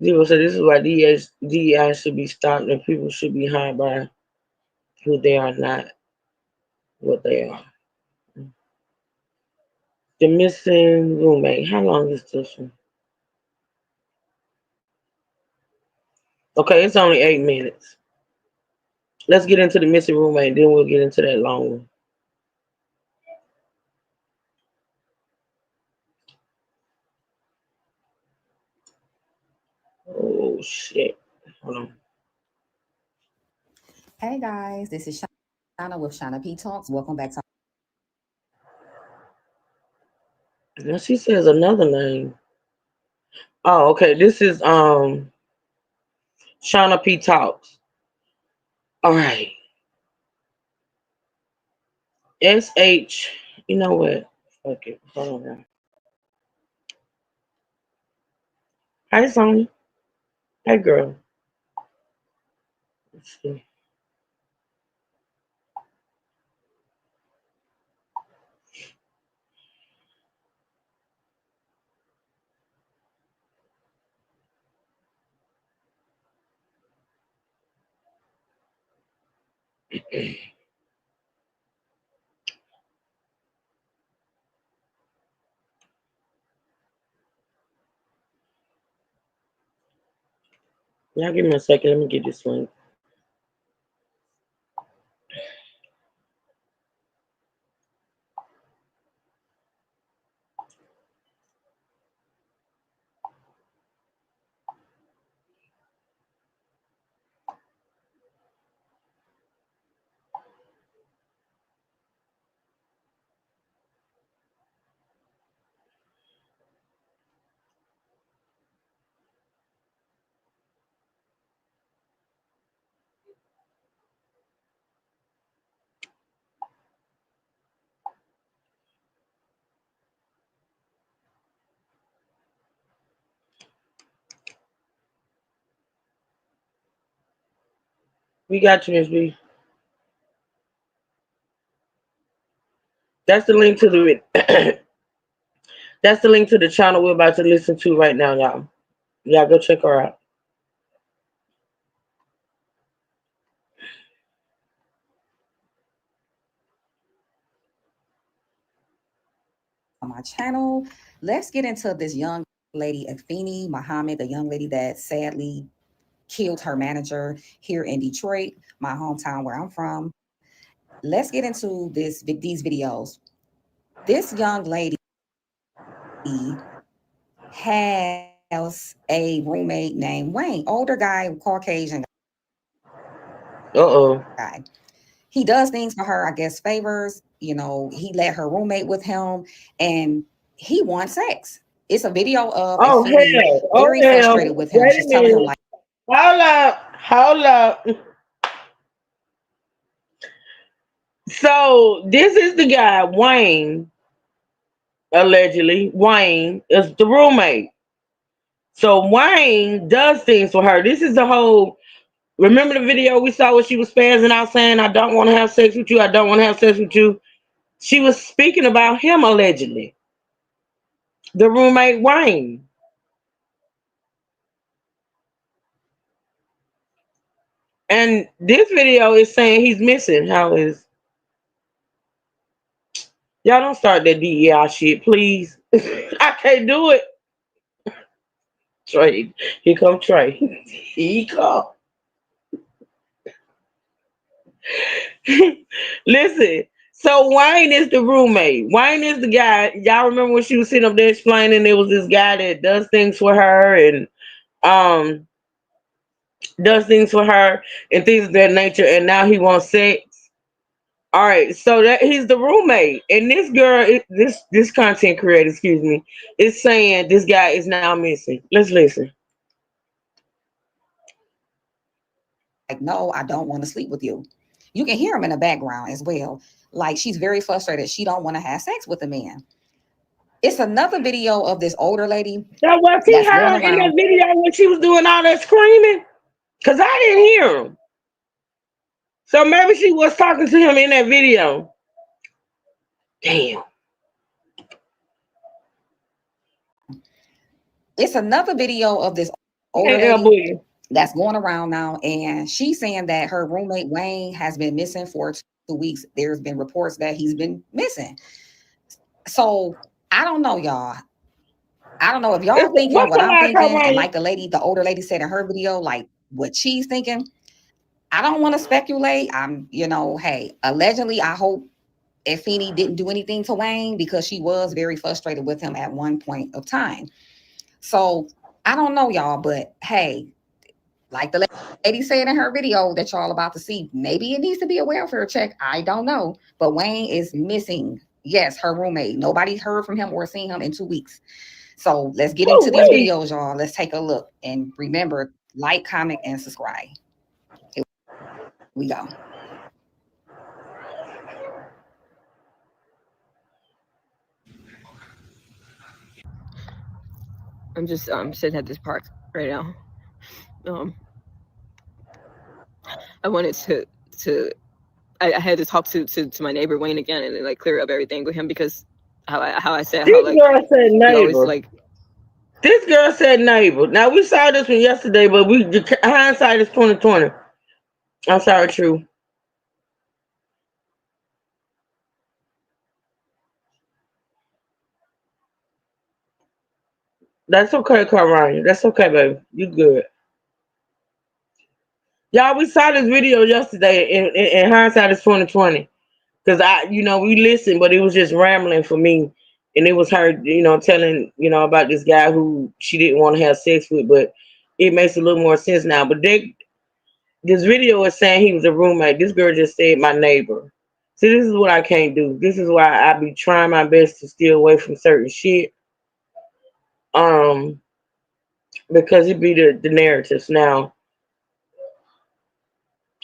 People say this is why DEI should be stopped and people should be hired by who they are, not what they are. The missing roommate. How long is this one? Okay, it's only 8 minutes. Let's get into the missing roommate, then we'll get into that long one. Oh shit. Hold on. Hey guys, this is Shauna with Shauna P Talks. Welcome back to. Now she says another name. Oh, okay. This is Shauna P Talks. All right. SH. You know what? Fuck it. Hold on. Hi, Sonya. Hey, girl. Let's see. Y'all give me a second. Let me get this link. We got you, Miss B. That's the link to the that's the link to the channel we're about to listen to right now, y'all. Y'all go check her out. On my channel. Let's get into this young lady, Afeni Muhammad, the young lady that sadly killed her manager here in Detroit, my hometown where I'm from. Let's get into these videos. This young lady has a roommate named Wayne, older guy, Caucasian guy. He does things for her, I guess, favors. You know, he let her roommate with him, and he wants sex. It's a video of Afeni very frustrated with him. She's telling him like, Hold up. So this is the guy, Wayne, allegedly. Wayne is the roommate. So Wayne does things for her. This is the whole. Remember the video we saw where she was spazzing out saying, I don't want to have sex with you. I don't want to have sex with you. She was speaking about him allegedly. The roommate, Wayne. And this video is saying he's missing. How is y'all don't start that DEI shit, please. I can't do it. Trey, here come Trey. He come. Listen, so Wayne is the roommate. Wayne is the guy. Y'all remember when she was sitting up there explaining there was this guy that does things for her and does things for her and things of that nature, and now he wants sex. All right, so that he's the roommate, and this girl, this content creator, excuse me, is saying this guy is now missing. Let's listen. Like, no, I don't want to sleep with you. You can hear him in the background as well. Like, she's very frustrated. She don't want to have sex with the man. It's another video of this older lady. Now, was he her in that video when she was doing all that screaming? Because I didn't hear him. So maybe she was talking to him in that video. Damn. It's another video of this older lady that's going around now, and she's saying that her roommate Wayne has been missing for 2 weeks. There's been reports that he's been missing. So I don't know, y'all. I don't know if y'all thinking what I'm thinking, and like the older lady said in her video, like what she's thinking. I don't want to speculate. I'm, hey, allegedly, I hope Effini didn't do anything to Wayne because she was very frustrated with him at one point of time. So I don't know, y'all, but hey, like the lady said in her video that y'all about to see, maybe it needs to be a welfare check. I don't know, but Wayne is missing. Yes, her roommate. Nobody heard from him or seen him in 2 weeks. So let's get into these videos, y'all. Let's take a look and remember, like, comment, and subscribe. Here we go. I'm just sitting at this park right now. I wanted I had to talk to my neighbor Wayne again and like clear up everything with him because how I said This how like girl said neighbor. always, This girl said neighbor. Now we saw this one yesterday, but hindsight is 2020. I'm sorry, True. That's okay, Ryan. That's okay, baby. You good. Y'all, we saw this video yesterday, in hindsight is 2020. Because we listened, but it was just rambling for me. And it was her, telling, about this guy who she didn't want to have sex with, but it makes a little more sense now. But this video is saying he was a roommate. This girl just said my neighbor. See, this is what I can't do. This is why I be trying my best to steer away from certain shit. Because it be the narratives. Now,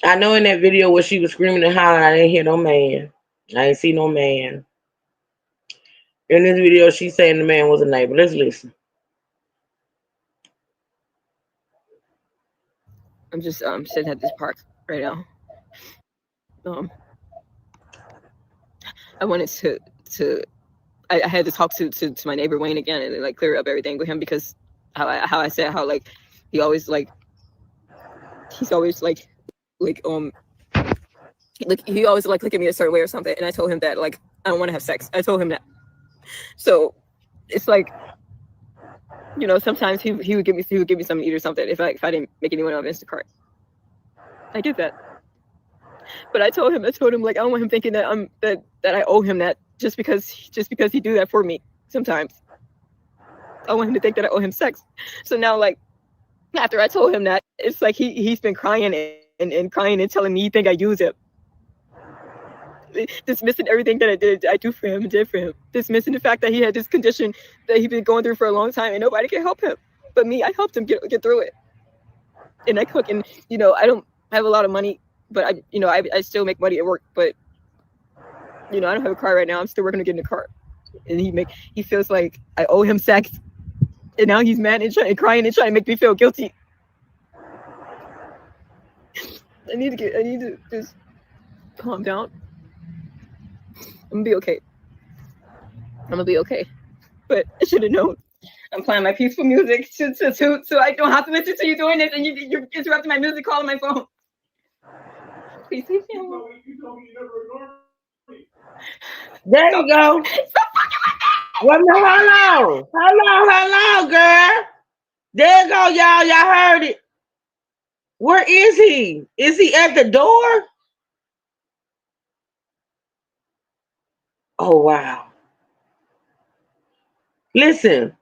I know in that video where she was screaming and hollering, I didn't hear no man. I ain't see no man. In this video, she's saying the man was a neighbor. Let's listen. I'm just sitting at this park right now. I wanted I had to talk to my neighbor Wayne again and like clear up everything with him because how I said how like he always like he's always like he always like look at me a certain way or something, and I told him that like I don't want to have sex. I told him that. So it's like, sometimes he would give me something to eat or something if I didn't make anyone on Instacart. I did that. But I told him like I don't want him thinking that that I owe him that just because he do that for me sometimes. I want him to think that I owe him sex. So now like after I told him that, it's like he's been crying and crying and telling me he think I use him. Dismissing everything that I do for him and did for him. Dismissing the fact that he had this condition that he's been going through for a long time and nobody can help him. But me, I helped him get through it. And I cook and I don't have a lot of money, but I still make money at work, but I don't have a car right now. I'm still working to get in a car. And he feels like I owe him sex. And now he's mad and crying and trying to make me feel guilty. I need to just calm down. I'm gonna be okay. But I should have known. I'm playing my peaceful music so I don't have to listen to you doing this and you're interrupting my music call on my phone. Please leave me alone. There you go. Well, no, hold on, girl. There you go, y'all. Y'all heard it. Where is he? Is he at the door? Oh wow. Listen.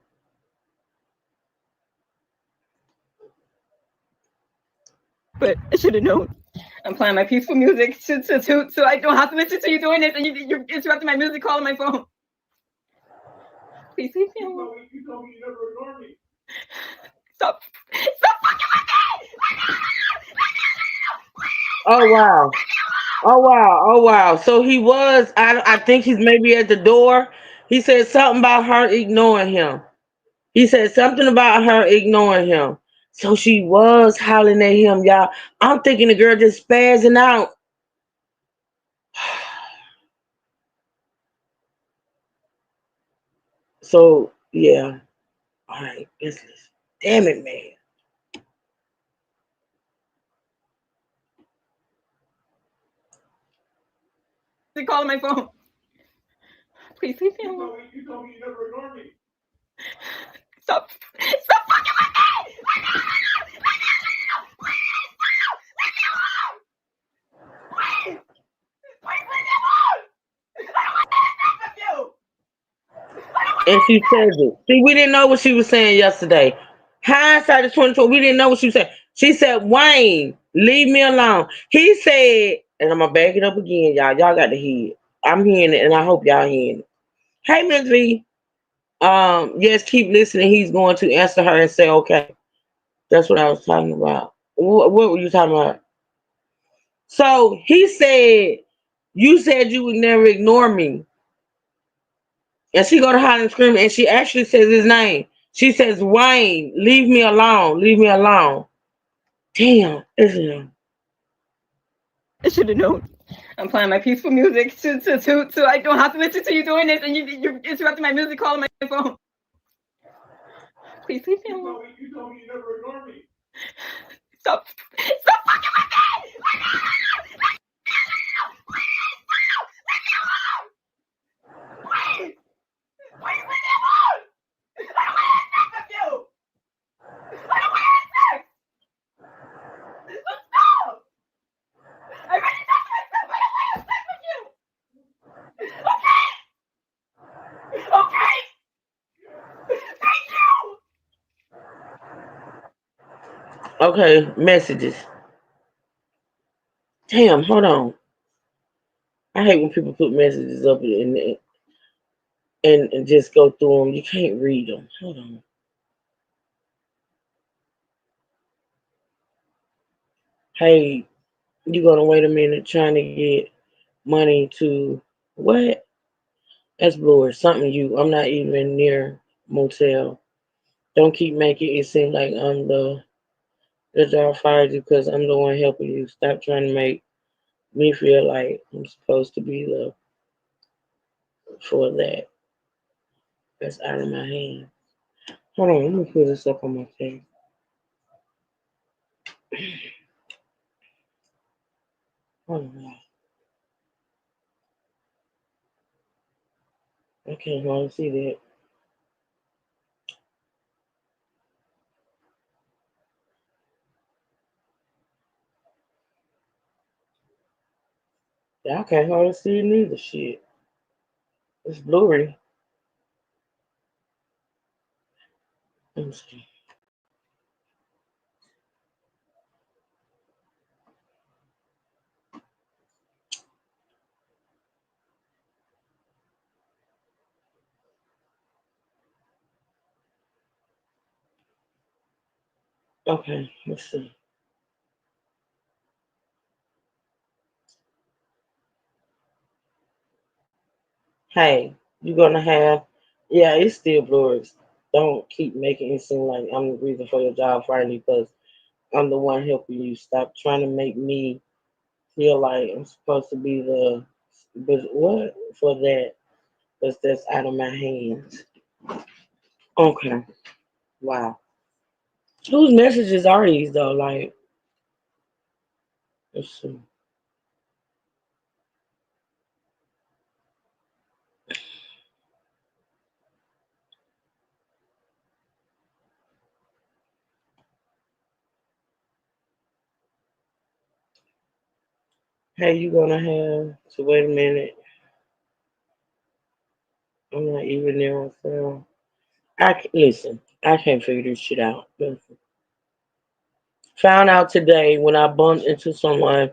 But I should have known. I'm playing my peaceful music so I don't have to listen to you doing this, and you're interrupting my music call on my phone. Please leave me alone. You told me you never ignore me. Stop fucking with me! Oh wow. Oh wow. So he was. I think he's maybe at the door. He said something about her ignoring him. He said something about her ignoring him. So she was hollering at him, y'all. I'm thinking the girl just spazzing out. So yeah. All right. Listen. Damn it, man. Call on my phone. Please leave me alone. You told me you never ignore me. Stop fucking with me! And she says it. See, we didn't know what she was saying yesterday. Hindsight is 2020. We didn't know what she was saying. She said, Wayne, leave me alone. He said, and I'm gonna back it up again, y'all. Y'all got to hear it. I'm hearing it, and I hope y'all hearing it. Hey, Miss V. Yes, keep listening. He's going to answer her and say, okay. That's what I was talking about. What were you talking about? So he said, you said you would never ignore me. And she go to holler and scream, and she actually says his name. She says, Wayne, leave me alone. Leave me alone. Damn, isn't it? I should have known. I'm playing my peaceful music so I don't have to listen to you doing this, and you're interrupting my music call on my phone. Please leave me alone. You told me you never ignore me. Stop fucking with me! Okay, messages. Damn, hold on. I hate when people put messages up and just go through them. You can't read them. Hold on. Hey, you gonna wait a minute trying to get money to what? That's blurry. Something I'm not even near motel. Don't keep making it seem like I'm the job fired you because I'm the one helping you. Stop trying to make me feel like I'm supposed to be the for that. That's out of my hand. Hold on, let me put this up on my face. Hold on. I can't hardly see that. Yeah, I can't hardly see it neither. Shit. It's blurry. Let me see. Okay, let's see. Hey, you're gonna have, yeah, it's still blurry. Don't keep making it seem like I'm the reason for your job firing you because I'm the one helping you. Stop trying to make me feel like I'm supposed to be the, but what for that? Because that's out of my hands. Okay, wow. Whose messages are these though? Like, let's see. Hey, you gonna have so wait a minute. I'm not even there myself. Listen. I can't figure this shit out. Listen. Found out today when I bumped into someone,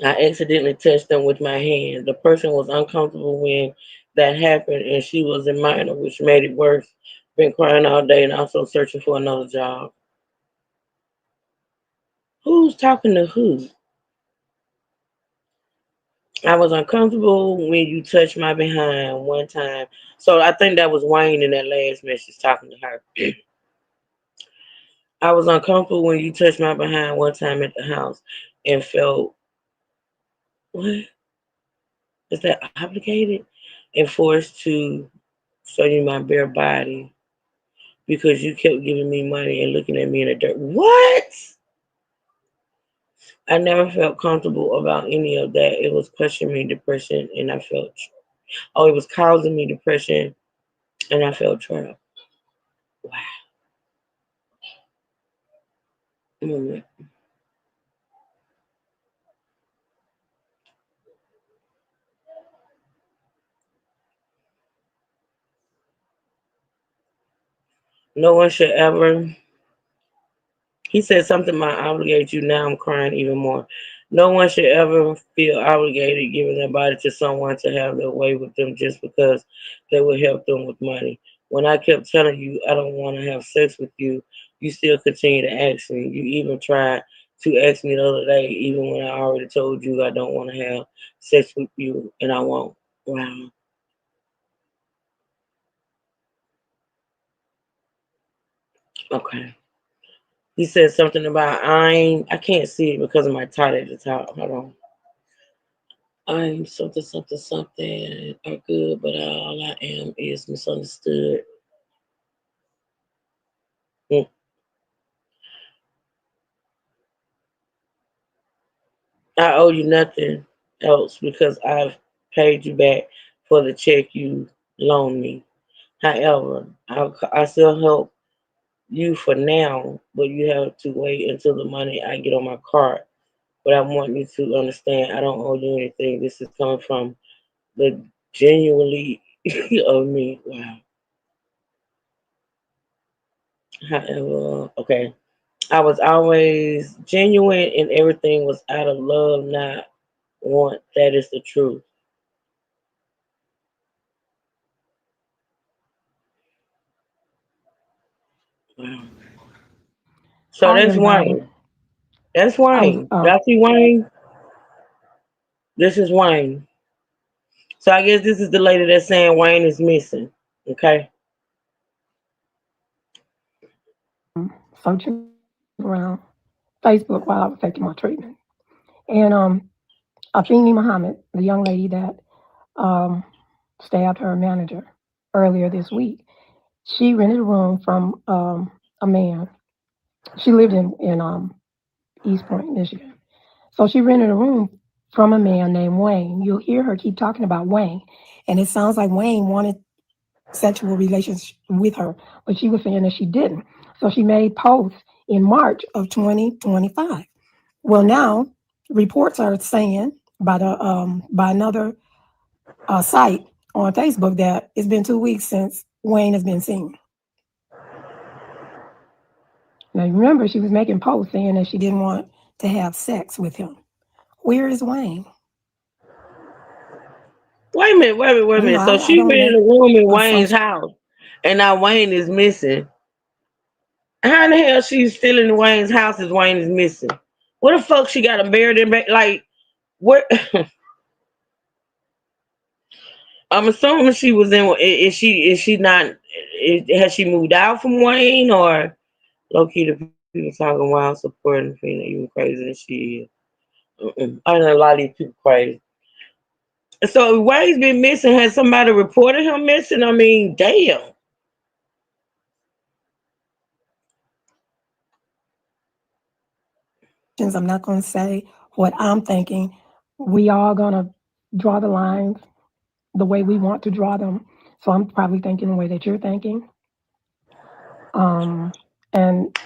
I accidentally touched them with my hand. The person was uncomfortable when that happened, and she was a minor, which made it worse. Been crying all day and also searching for another job. Who's talking to who? I was uncomfortable when you touched my behind one time. So I think that was Wayne in that last message talking to her. I was uncomfortable when you touched my behind one time at the house and felt, what? Is that obligated? And forced to show you my bare body because you kept giving me money and looking at me in the dirt. What? I never felt comfortable about any of that. It was crushing me depression and I felt, it was causing me depression and I felt trapped. Wow. Mm. No one should ever. He said something might obligate you. Now I'm crying even more. No one should ever feel obligated giving their body to someone to have their way with them just because they will help them with money. When I kept telling you I don't want to have sex with you, you still continue to ask me. You even tried to ask me the other day, even when I already told you I don't want to have sex with you and I won't. Wow. Okay. He said something about I can't see it because of my tie at the top. Hold on. I'm something, something, something are good, but all I am is misunderstood. Mm. I owe you nothing else because I've paid you back for the check you loaned me. However, I still help you for now, but you have to wait until the money I get on my card. But I want you to understand I don't owe you anything. This is coming from the genuinely of me. Wow. However, okay. I was always genuine and everything was out of love, not want. That is the truth. Wow. So Hi, that's everybody. Wayne. That's I was, Wayne. Y'all see Wayne? This is Wayne. So I guess this is the lady that's saying Wayne is missing. Okay. searching around Facebook while I was taking my treatment. And Afeni Muhammad, the young lady that um, stabbed her manager earlier this week, she rented a room from a man. She lived in East Point, Michigan. So she rented a room from a man named Wayne. You'll hear her keep talking about Wayne. And it sounds like Wayne wanted sexual relations with her, but she was saying that she didn't. So she made posts in March of 2025. Well, now reports are saying by another site on Facebook that it's been 2 weeks since Wayne has been seen. Now remember, she was making posts saying that she didn't want to have sex with him. Where is Wayne? Wait a minute, wait a minute. So I she don't rented let a room in Wayne's social. house and now Wayne is missing. How the hell she's still in Wayne's house if Wayne is missing? What the fuck she got him buried in back? Like, what? I'm assuming she was in. Is she not? Has she moved out from Wayne or low key the people talking wild supporting Fina even crazier than she is? I know a lot of these people crazy. So if Wayne's been missing, has somebody reported him missing? I mean, damn. I'm not going to say what I'm thinking. We are going to draw the lines the way we want to draw them. So I'm probably thinking the way that you're thinking. And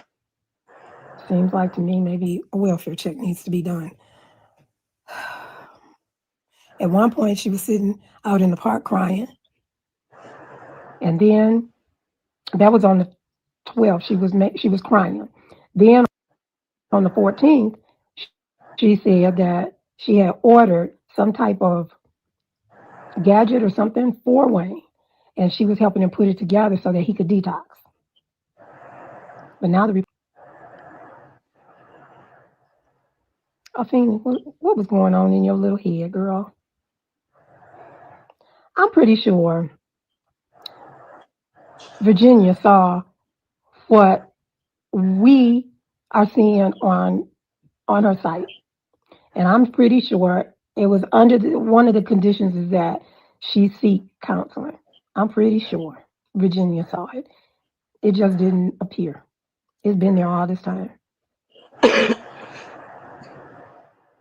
seems like to me maybe a welfare check needs to be done. At one point, she was sitting out in the park crying. And then that was on the 12th. She was crying. Then on the 14th, she said that she had ordered some type of gadget or something for Wayne, and she was helping him put it together so that he could detox. But now I think what was going on in your little head, girl? I'm pretty sure Virginia saw what we are seeing on her site, and I'm pretty sure it was under one of the conditions is that she seek counseling. I'm pretty sure Virginia saw it. It just didn't appear. It's been there all this time.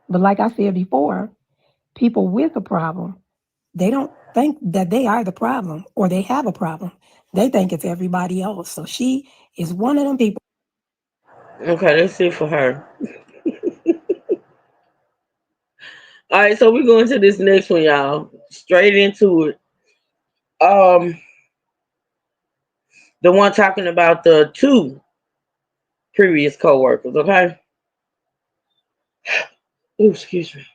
But like I said before, people with a problem, they don't think that they are the problem or they have a problem. They think it's everybody else. So she is one of them people. Okay, let's see for her. All right, so we're going to this next one, y'all. Straight into it. The one talking about the two previous co-workers, okay? Ooh, excuse me.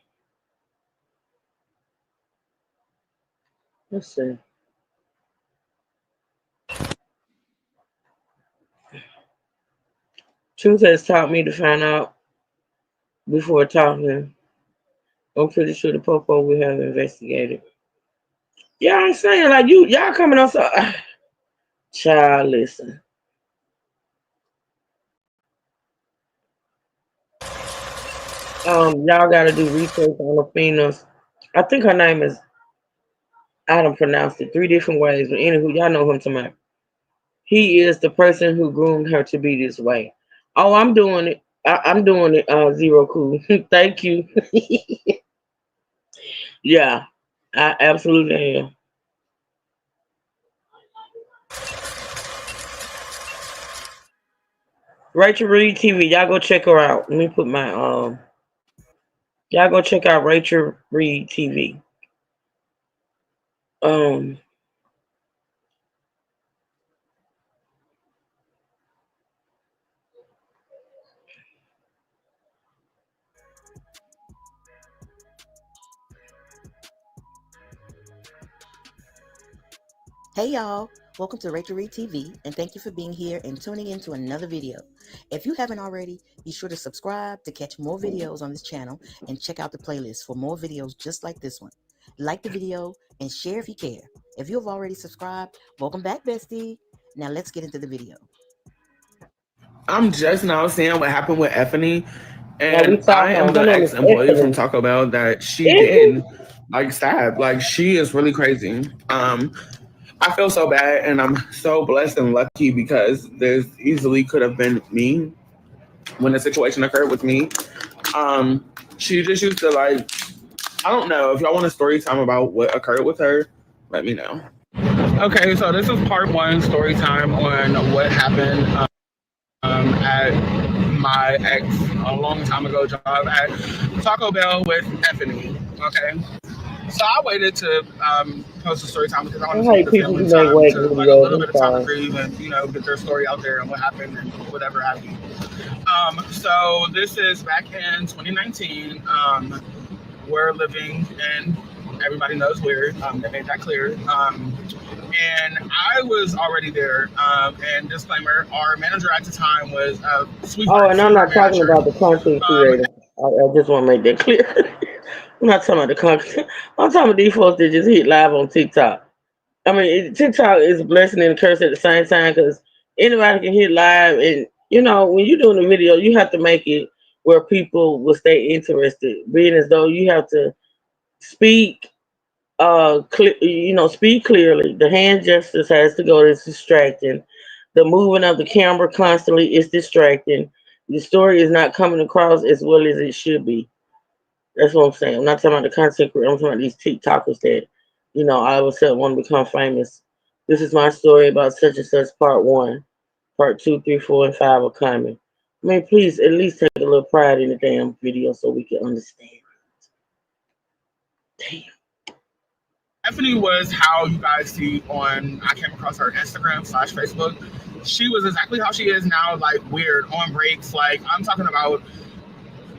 Let's see. Truth has taught me to find out before talking. I'm pretty sure the popo we have investigated. Yeah, I'm saying like y'all coming on so child, listen. Y'all gotta do research on Athena's. I think her name is I don't pronounce it 3 different ways, but anywho, y'all know who I'm talking about. He is the person who groomed her to be this way. Oh, I'm doing it. I'm doing it, Zero Cool. Thank you. Yeah, I absolutely am. Rachel Reed TV, y'all go check her out. Let me put my y'all go check out Rachel Reed TV. Hey y'all, welcome to Rachel Reed TV and thank you for being here and tuning in to another video. If you haven't already, be sure to subscribe to catch more videos on this channel and check out the playlist for more videos just like this one. Like the video and share if you care. If you have already subscribed, welcome back, bestie. Now let's get into the video. I'm just now seeing what happened with Effany, Now we and saw I her. am Her the name is ex-employee from Effany. Taco Bell that she did like stab. Like she is really crazy. I feel so bad, and I'm so blessed and lucky because this easily could have been me when the situation occurred with me. She just used to like, I don't know if y'all want a story time about what occurred with her. Let me know. Okay, so this is part one story time on what happened at my ex a long time ago job at Taco Bell with Effany. Okay, so I waited to post a story time because I I wanted to give hate the people family who make time wake to like a videos. little I'm bit of time to sorry. grieve and get their story out there and what happened and whatever have you. So this is back in 2019. We're living in, everybody knows where, they made that clear. And I was already there. And disclaimer, our manager at the time was a Oh, and I'm not talking manager. about the content creator. I just want to make that clear. I'm not talking about the content. I'm talking about these folks that just hit live on TikTok. I mean, TikTok is a blessing and a curse at the same time because anybody can hit live, and when you're doing a video, you have to make it where people will stay interested. Being as though you have to speak, speak clearly. The hand gestures has to go. It's distracting. The moving of the camera constantly is distracting. The story is not coming across as well as it should be. That's what I'm saying. I'm not talking about the content creator. I'm talking about these TikTokers that, all of a sudden want to become famous. This is my story about such and such part 1. Part 2, 3, 4, and 5 are coming. I mean, please at least take a little pride in the damn video so we can understand. Damn. Stephanie was how you guys see on, I came across her Instagram/Facebook. She was exactly how she is now, like weird, on breaks. Like, I'm talking about,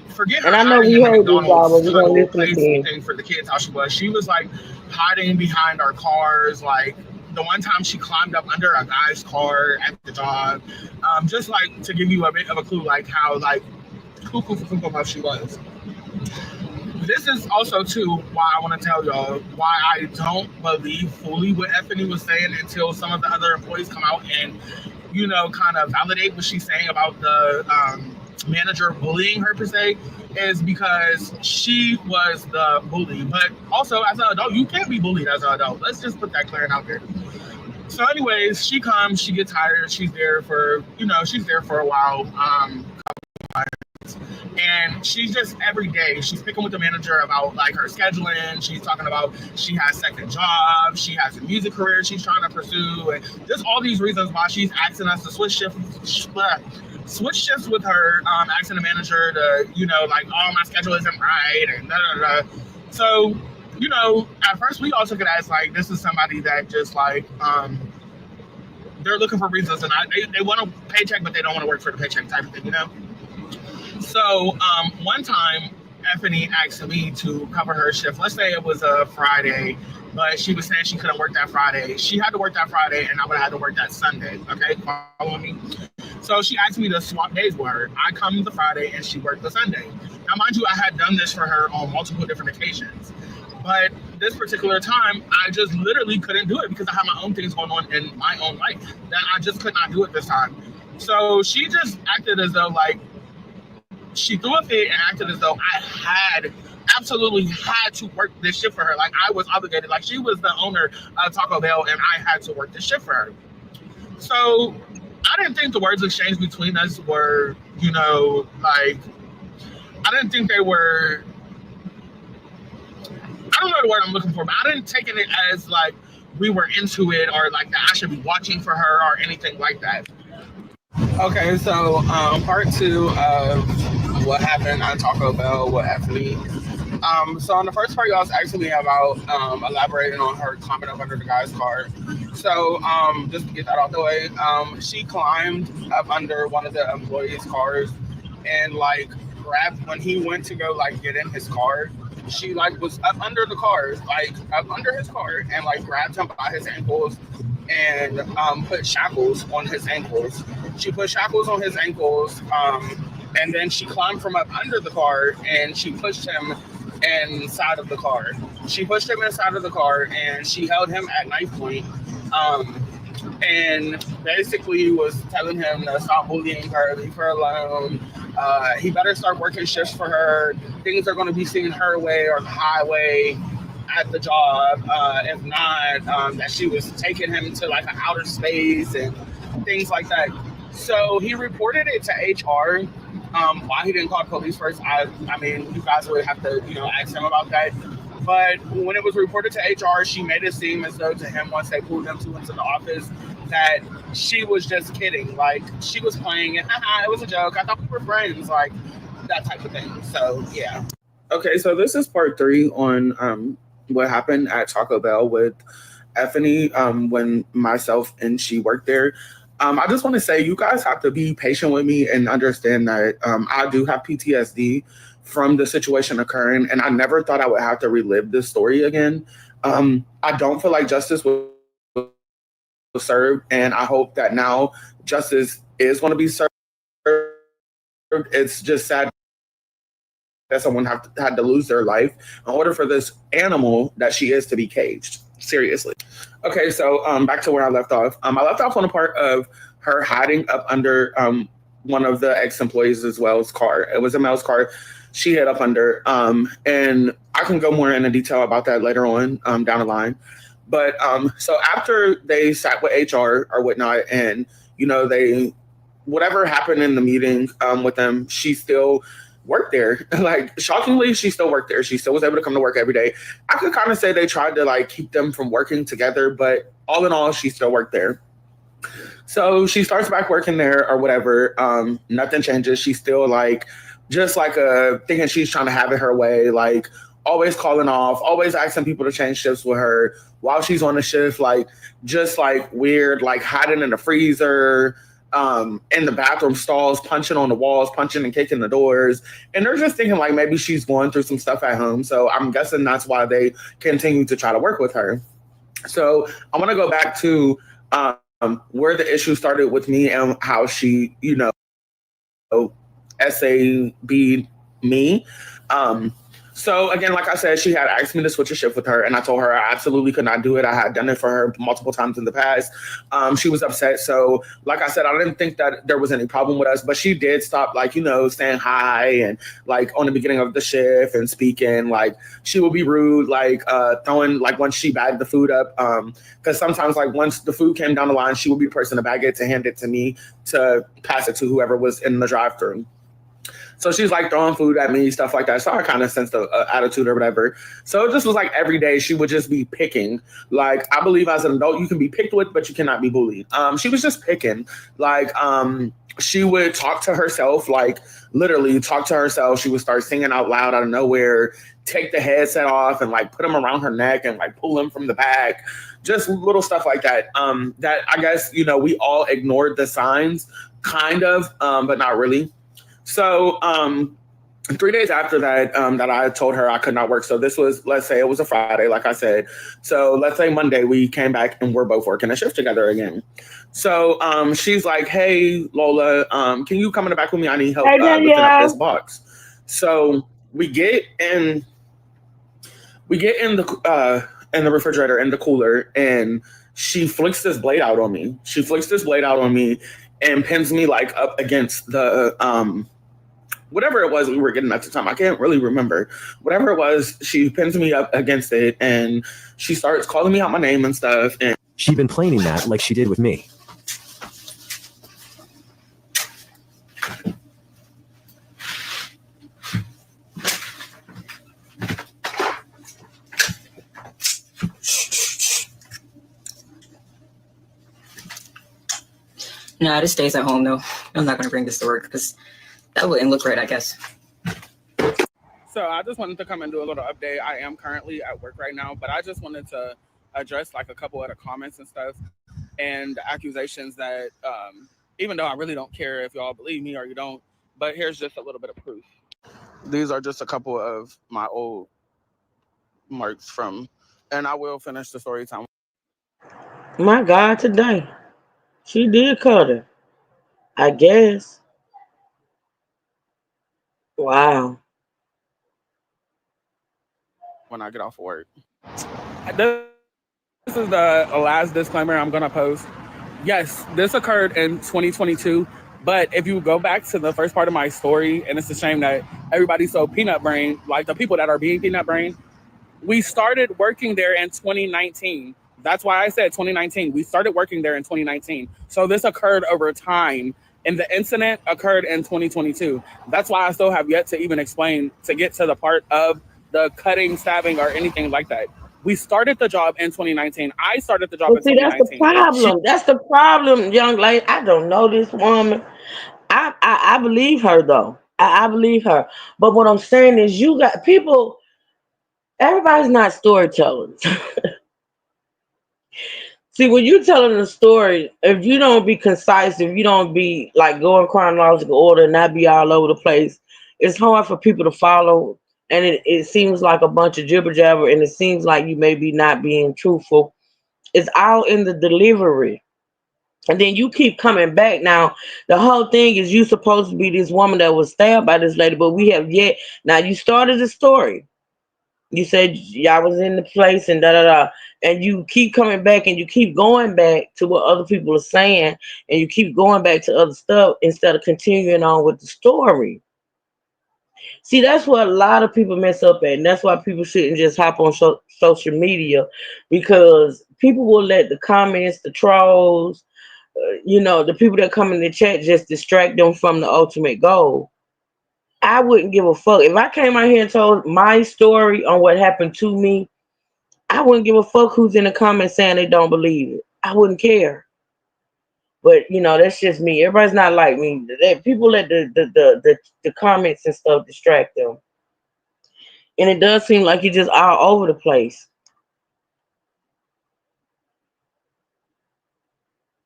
forget her And I know hiding we in the heard this, y'all, but McDonald's we're gonna tunnel listen place again. thing for the kids, how she was. She was like hiding behind our cars. Like, the one time she climbed up under a guy's car at the job. Just like to give you a bit of a clue, like how like cuckoo how she was. This is also too why I want to tell y'all why I don't believe fully what Effany was saying until some of the other employees come out and, you know, kind of validate what she's saying about the manager bullying her per se, is because she was the bully. But also as an adult, you can't be bullied as an adult. Let's just put that clear and out there. So anyways, she comes, she gets hired, she's there for, you know, she's there for a while. And she's just every day, she's picking with the manager about like her scheduling. She's talking about she has second jobs, she has a music career she's trying to pursue, and just all these reasons why she's asking us to switch shifts with her, asking the manager to, you know, like, oh, my schedule isn't right, and da da da. So, you know, at first we all took it as like, this is somebody that just like, they're looking for reasons, and they want a paycheck, but they don't want to work for the paycheck type of thing, you know? So one time, Effany asked me to cover her shift. Let's say it was a Friday, but she was saying she couldn't work that Friday. She had to work that Friday, and I would have had to work that Sunday. Okay, following me? So she asked me to swap days with her. I come the Friday, and she worked the Sunday. Now, mind you, I had done this for her on multiple different occasions. But this particular time, I just literally couldn't do it because I had my own things going on in my own life that I just could not do it this time. So she just acted as though like, she threw a fit and acted as though I absolutely had to work this shift for her. Like I was obligated. Like she was the owner of Taco Bell and I had to work this shift for her. So I didn't think the words exchanged between us were, you know, like, I didn't think they were, I don't know the word I'm looking for, but I didn't take it as like we were into it or like that I should be watching for her or anything like that. Okay, so part two of what happened on Taco Bell with Effany. So on the first part, y'all was asking me about elaborating on her climbing up under the guy's car. So just to get that out the way, she climbed up under one of the employees' cars and like grabbed, when he went to go like get in his car, she like was up under the car, like up under his car, and like grabbed him by his ankles and put shackles on his ankles. She put shackles on his ankles, and then she climbed from up under the car and she pushed him inside of the car. She pushed him inside of the car and she held him at knife point, and basically was telling him to stop bullying her, leave her alone. He better start working shifts for her. Things are going to be seen her way or the highway at the job. If not, that she was taking him to like an outer space and things like that. So he reported it to HR. Why he didn't call police first, I mean, you guys would have to, you know, ask him about that. But when it was reported to HR, she made it seem as though to him, once they pulled him into the office, that she was just kidding. Like, she was playing it. Haha, it was a joke. I thought we were friends. Like, that type of thing. So, yeah. Okay, so this is part three on what happened at Taco Bell with Effany when myself and she worked there. I just want to say, you guys have to be patient with me and understand that I do have PTSD from the situation occurring, and I never thought I would have to relive this story again. I don't feel like justice was served, and I hope that now justice is going to be served. It's just sad that someone had to lose their life in order for this animal that she is to be caged. Seriously. Okay, so back to where I left off. I left off on a part of her hiding up under one of the ex-employees as well's car. It was a male's car. She hid up under, and I can go more into detail about that later on down the line. But so after they sat with HR or whatnot, and you know, they, whatever happened in the meeting with them, she still worked there. Like, shockingly, she still worked there. She still was able to come to work every day. I could kind of say they tried to like keep them from working together, but all in all, she still worked there. So she starts back working there or whatever. Nothing changes. She's still like, just like thinking she's trying to have it her way, like always calling off, always asking people to change shifts with her while she's on the shift, like just like weird, like hiding in the freezer, in the bathroom stalls, punching on the walls, punching and kicking the doors. And they're just thinking like maybe she's going through some stuff at home. So I'm guessing that's why they continue to try to work with her. So I want to go back to where the issue started with me and how she, you know, SAB me. So again, like I said, she had asked me to switch a shift with her, and I told her I absolutely could not do it. I had done it for her multiple times in the past. She was upset. So like I said, I didn't think that there was any problem with us, but she did stop, like, you know, saying hi and like on the beginning of the shift and speaking. Like she would be rude, like throwing, like once she bagged the food up, because sometimes like once the food came down the line, she would be the person to bag it, to hand it to me, to pass it to whoever was in the drive-thru. So she's like throwing food at me, stuff like that. So I kind of sensed the attitude or whatever. So it just was like every day she would just be picking. Like, I believe as an adult, you can be picked with, but you cannot be bullied. She was just picking. Like, she would talk to herself, like literally talk to herself. She would start singing out loud out of nowhere, take the headset off and like put them around her neck and like pull them from the back. Just little stuff like that. That I guess, you know, we all ignored the signs kind of, but not really. So 3 days after that, that I told her I could not work. So this was, let's say it was a Friday, like I said. So let's say Monday we came back and we're both working a shift together again. So she's like, hey, Lola, can you come in the back with me? I need help lifting up this box. So we get in the refrigerator, in the cooler, and she flicks this blade out on me. And pins me like up against the whatever it was we were getting at the time. I can't really remember. Whatever it was, she pins me up against it and she starts calling me out my name and stuff. And she'd been planning that like she did with me. Nah, this stays at home though. I'm not gonna bring this to work because that wouldn't look right, I guess. So I just wanted to come and do a little update. I am currently at work right now, but I just wanted to address like a couple of the comments and stuff and accusations that, even though I really don't care if y'all believe me or you don't, but here's just a little bit of proof. These are just a couple of my old marks from, and I will finish the story time. My God, today. She did cut her. I guess. Wow. When I get off work. This is the last disclaimer I'm going to post. Yes, this occurred in 2022, but if you go back to the first part of my story, and it's a shame that everybody's so peanut brain, like the people that are being peanut brain, we started working there in 2019. That's why I said 2019. We started working there in 2019. So this occurred over time, and the incident occurred in 2022. That's why I still have yet to even explain, to get to the part of the cutting, stabbing, or anything like that. We started the job in 2019. I started the job in 2019. That's the problem. That's the problem, young lady. I don't know this woman. I believe her though. I believe her. But what I'm saying is, you got people. Everybody's not storytellers. See, when you're telling a story, if you don't be concise, if you don't be like go in chronological order and not be all over the place, it's hard for people to follow. And it seems like a bunch of jibber jabber, and it seems like you may be not being truthful. It's all in the delivery. And then you keep coming back. Now, the whole thing is you supposed to be this woman that was stabbed by this lady, but we have yet. Now, you started the story. You said y'all was in the place and da da da. And you keep coming back and you keep going back to what other people are saying. And you keep going back to other stuff instead of continuing on with the story. See, that's what a lot of people mess up at. And that's why people shouldn't just hop on social media, because people will let the comments, the trolls, the people that come in the chat just distract them from the ultimate goal. I wouldn't give a fuck. If I came out here and told my story on what happened to me, I wouldn't give a fuck who's in the comments saying they don't believe it. I wouldn't care. But that's just me. Everybody's not like me. People let the comments and stuff distract them. And it does seem like you're just all over the place.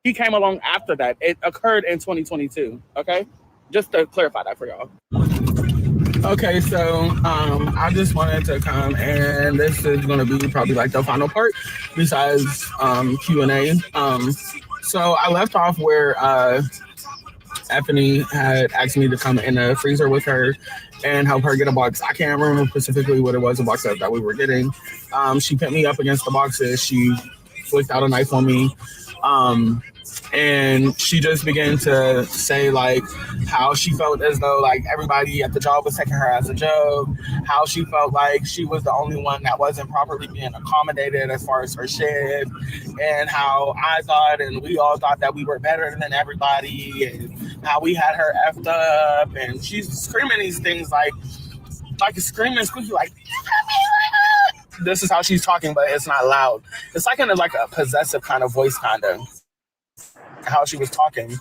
He came along after that. It occurred in 2022. Okay, just to clarify that for y'all. Okay, so I just wanted to come, and this is going to be probably like the final part besides Q&A. So I left off where Effany had asked me to come in the freezer with her and help her get a box. I can't remember specifically what it was, a box that we were getting. She pinned me up against the boxes. She flicked out a knife on me. And she just began to say like how she felt as though like everybody at the job was taking her as a joke, how she felt like she was the only one that wasn't properly being accommodated as far as her shift, and how I thought and we all thought that we were better than everybody, and how we had her effed up, and she's screaming these things like screaming squeaky like this is how she's talking, but it's not loud. It's like in a possessive kind of voice, kind of how she was talking.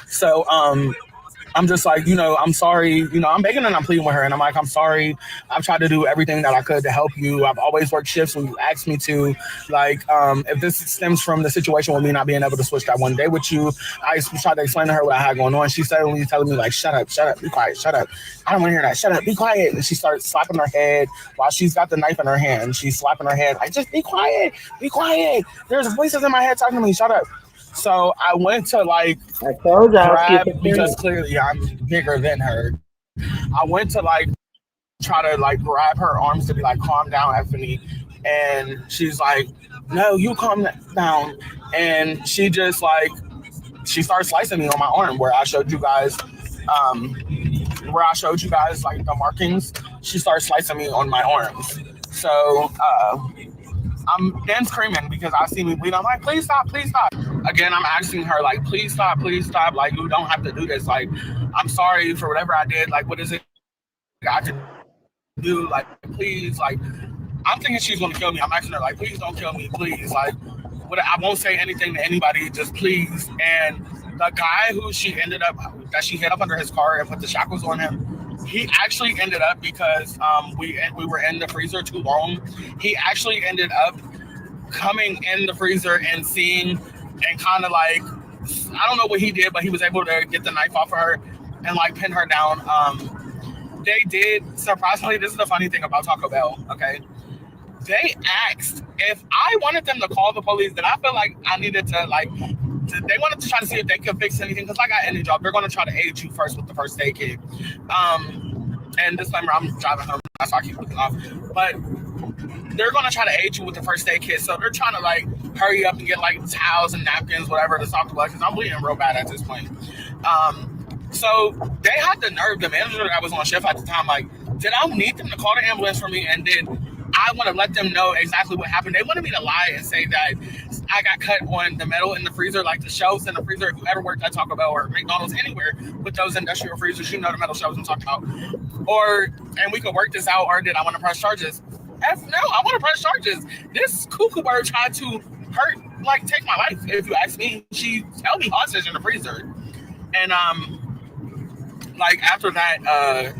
So I'm just like, I'm sorry, I'm begging and I'm pleading with her, and I'm like, I'm sorry, I've tried to do everything that I could to help you. I've always worked shifts when you asked me to. Like, if this stems from the situation with me not being able to switch that one day with you, I tried to explain to her what I had going on. She suddenly telling me like, shut up, be quiet, shut up. I don't want to hear that. Shut up, be quiet. And she starts slapping her head while she's got the knife in her hand. She's slapping her head. Like, just be quiet, be quiet. There's voices in my head talking to me. Shut up. So I went to grab, because clearly I'm bigger than her. I went to try to grab her arms to be like, calm down, Effany. And she's like, no, you calm down. And she just she started slicing me on my arm where I showed you guys the markings. She started slicing me on my arms. So I'm then screaming because I see me bleed. I'm like, please stop, please stop. Again, I'm asking her, like, please stop, please stop. Like, you don't have to do this. Like, I'm sorry for whatever I did. Like, what is it I can do? Like, please. Like, I'm thinking she's going to kill me. I'm asking her, like, please don't kill me, please. Like, I won't say anything to anybody, just please. And the guy who she hit up under his car and put the shackles on him, he actually ended up, because we were in the freezer too long, he actually ended up coming in the freezer and seeing and kind of I don't know what he did, but he was able to get the knife off of her and pin her down. They did, surprisingly, this is the funny thing about Taco Bell, okay? They asked if I wanted them to call the police, that I feel like I needed to they wanted to try to see if they could fix anything, because like any job, they're going to try to aid you first with the first aid kit. And this time I'm driving home, so I keep looking off. But they're going to try to aid you with the first aid kit, so they're trying to hurry up and get towels and napkins, whatever, to stop the blood, because I'm bleeding real bad at this point. So they had the nerve, the manager that was on shift at the time, did I need them to call the ambulance for me, and did I want to let them know exactly what happened? They wanted me to lie and say that I got cut on the metal in the freezer, like the shelves in the freezer. If you ever worked at Taco Bell or McDonald's, anywhere with those industrial freezers, you know the metal shelves I'm talking about. And we could work this out, or did I want to press charges? No, I want to press charges. This cuckoo bird tried to take my life, if you ask me. She held me hostage in the freezer. And after that,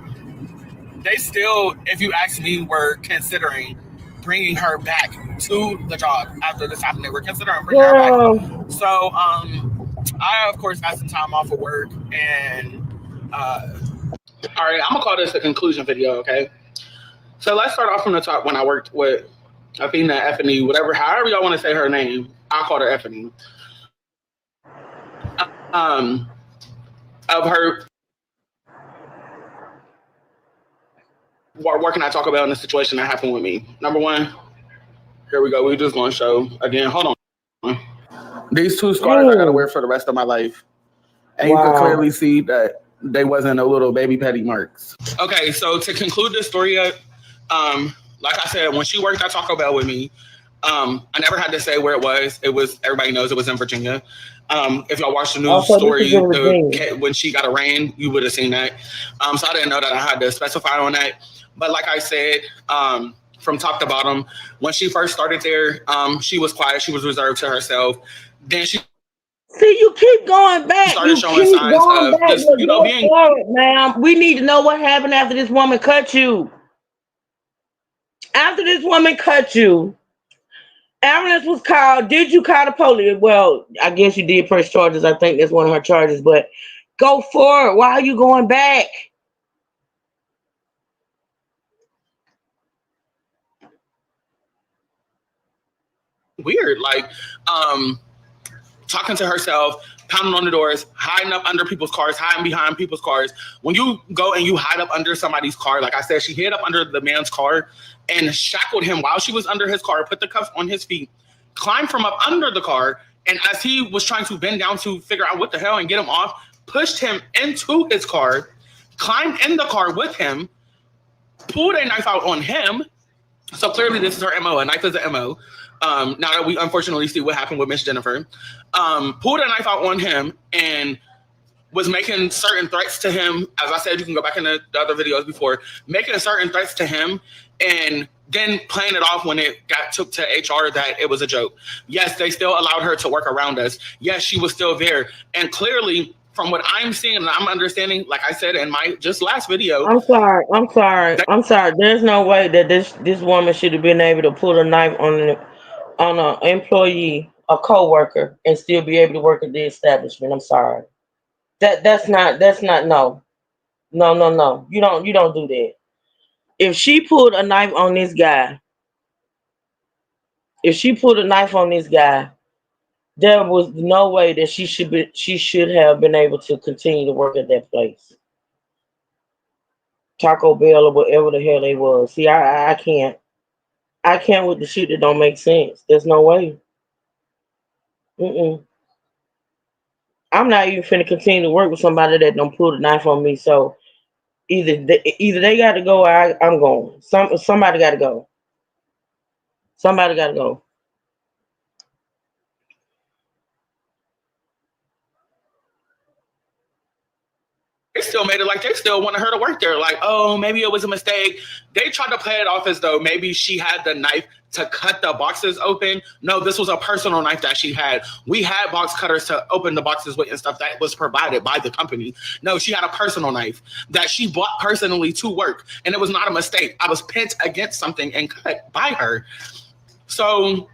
they still, if you ask me, were considering bringing her back to the job after this happened. They were considering bringing her back. So I, of course, got some time off of work. And all right, I'm going to call this a conclusion video, okay? So let's start off from the top. When I worked with Athena, Effany, whatever, however y'all want to say her name, I'll call her Effany. Of her working at Taco Bell in the situation that happened with me. Number one, here we go. We're just going to show again. Hold on. These two scars I got to wear for the rest of my life. And you can clearly see that they wasn't a little baby petty marks. Okay, so to conclude this story, like I said, when she worked at Taco Bell with me, I never had to say where it was. It was, everybody knows it was in Virginia. If y'all watched the news story, when she got arraigned, you would have seen that. So I didn't know that I had to specify on that. But like I said, from top to bottom, when she first started there, she was quiet. She was reserved to herself. Then she you keep going back. started showing signs of just, being. Ma'am, we need to know what happened after this woman cut you. After this woman cut you, ambulance was called. Did you call the police? Well, I guess you did press charges. I think that's one of her charges. But go forward. Why are you going back? Weird, like talking to herself, pounding on the doors, hiding up under people's cars, hiding behind people's cars. When you go and you hide up under somebody's car, like I said, she hid up under the man's car and shackled him while she was under his car, put the cuffs on his feet, climbed from up under the car, and as he was trying to bend down to figure out what the hell and get him off, pushed him into his car, climbed in the car with him, pulled a knife out on him. So clearly this is her MO. A knife is an MO. Now that we unfortunately see what happened with Miss Jennifer, pulled a knife out on him and was making certain threats to him. As I said, you can go back in the other videos before, making certain threats to him and then playing it off when it got took to HR that it was a joke. Yes, they still allowed her to work around us. Yes, she was still there. And clearly, from what I'm seeing and I'm understanding, like I said in my just last video. I'm sorry. There's no way that this woman should have been able to pull a knife on an employee, a coworker, and still be able to work at the establishment. I'm sorry. That's not no. You don't do that. If she pulled a knife on this guy, there was no way that she should have been able to continue to work at that place. Taco Bell or whatever the hell they was. See, I can't with the shit that don't make sense. There's no way. I'm not even finna continue to work with somebody that don't pull the knife on me. So either they got to go or I'm going. Somebody got to go. Somebody got to go. They still made it like they still wanted her to work there. Like, oh, maybe it was a mistake. They tried to play it off as though maybe she had the knife to cut the boxes open. No, this was a personal knife that she had. We had box cutters to open the boxes with and stuff that was provided by the company. No, she had a personal knife that she bought personally to work. And it was not a mistake. I was pent against something and cut by her. So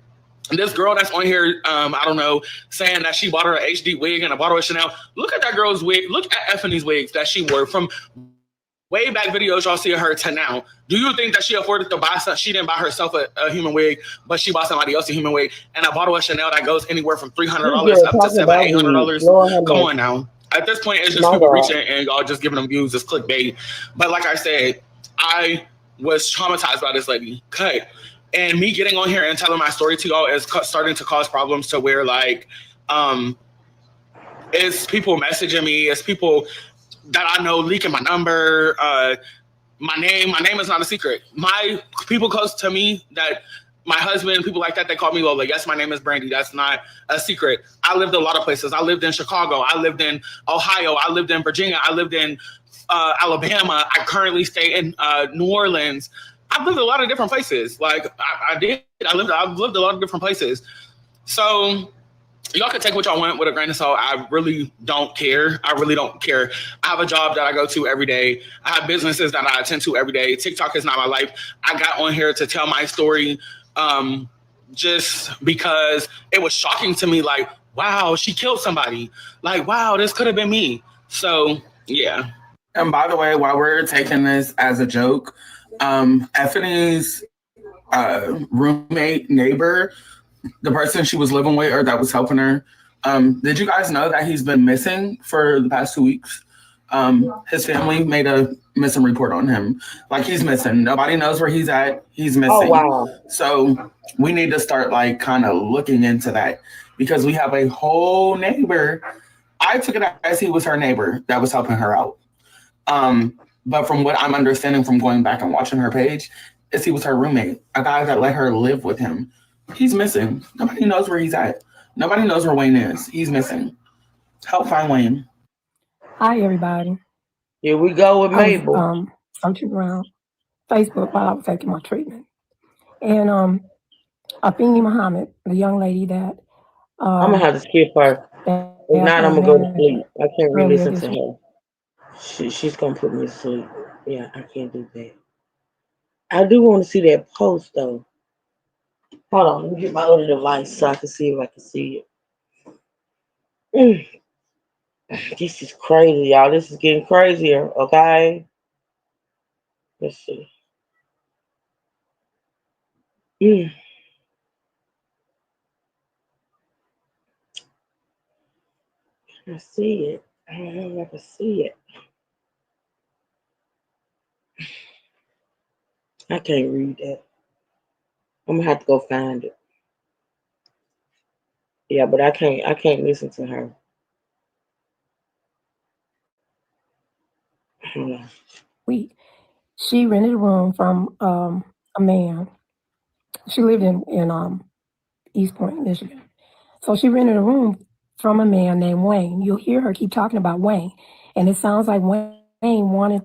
this girl that's on here, I don't know, saying that she bought her an HD wig and a bottle of Chanel. Look at that girl's wig. Look at Effie's wigs that she wore from way back videos y'all see her to now. Do you think that she afforded to buy something? She didn't buy herself a human wig, but she bought somebody else a human wig and a bottle of Chanel that goes anywhere from $300 up to $700, $800. Come on now. At this point, it's just people reaching and y'all just giving them views. It's clickbait. But like I said, I was traumatized by this lady. Cut. And me getting on here and telling my story to y'all is starting to cause problems to where like, it's people messaging me, it's people that I know leaking my number, my name is not a secret. My people close to me, that my husband, people like that, they call me Lola. Yes, my name is Brandy. That's not a secret. I lived a lot of places. I lived in Chicago. I lived in Ohio. I lived in Virginia. I lived in Alabama. I currently stay in New Orleans. I've lived a lot of different places. Like I've lived a lot of different places. So y'all can take what y'all want with a grain of salt. I really don't care. I have a job that I go to every day. I have businesses that I attend to every day. TikTok is not my life. I got on here to tell my story just because it was shocking to me. Like, wow, she killed somebody. Like, wow, this could have been me. So, yeah. And by the way, while we're taking this as a joke, Effie's roommate, neighbor, the person she was living with or that was helping her, did you guys know that he's been missing for the past 2 weeks? His family made a missing report on him. Like, he's missing. Nobody knows where he's at. He's missing. Oh, wow. So we need to start like kind of looking into that because we have a whole neighbor. I took it as he was her neighbor that was helping her out. But from what I'm understanding from going back and watching her page, is he was her roommate, a guy that let her live with him. He's missing. Nobody knows where he's at. Nobody knows where Wayne is. He's missing. Help find Wayne. Hi, everybody. Here we go with Mabel. I was searching around Facebook while I was taking my treatment. And Afeni Muhammad, the young lady that... I'm going to have to skip her. If not, I'm going to go to sleep. I can't re-listen to her. She's going to put me to sleep. Yeah, I can't do that. I do want to see that post though. Hold on, let me get my other device so I can see if I can see it. This is crazy, y'all. This is getting crazier. Okay, let's see. I see it. I don't know if I can see it. I can't read that. I'm gonna have to go find it. Yeah, but I can't. I can't listen to her. Hold on. Week. She rented a room from a man. She lived in East Point, Michigan. So she rented a room from a man named Wayne. You'll hear her keep talking about Wayne, and it sounds like Wayne wanted.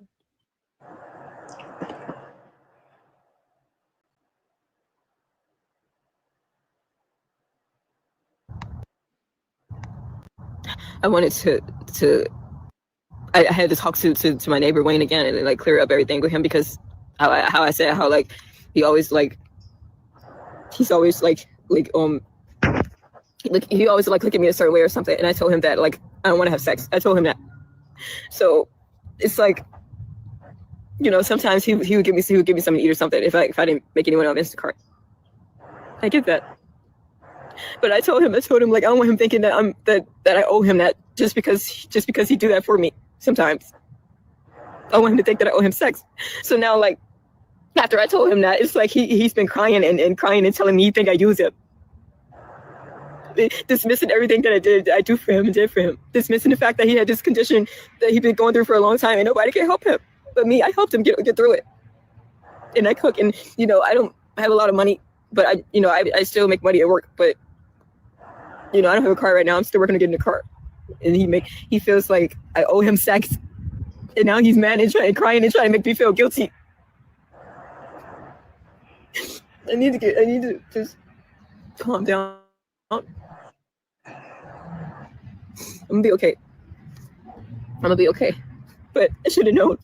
I wanted to I had to talk to my neighbor Wayne again and like clear up everything with him because how I said how like he always like he's always like he always like look at me a certain way or something, and I told him that like I don't want to have sex. I told him that. So it's like, you know, sometimes he would give me something to eat or something if I didn't make anyone on Instacart. I get that. But I told him like I don't want him thinking that that I owe him that just because he do that for me sometimes. I want him to think that I owe him sex. So now like after I told him that, it's like he's been crying and crying and telling me he think I use him. Dismissing everything that I do for him and did for him. Dismissing the fact that he had this condition that he'd been going through for a long time and nobody can help him. But me, I helped him get through it. And I cook and, you know, I don't have a lot of money, but I still make money at work. But, you know, I don't have a car right now. I'm still working to get in a car. And he feels like I owe him sex. And now he's mad and crying and trying to make me feel guilty. I need to just calm down. I'm gonna be okay. But I should have known.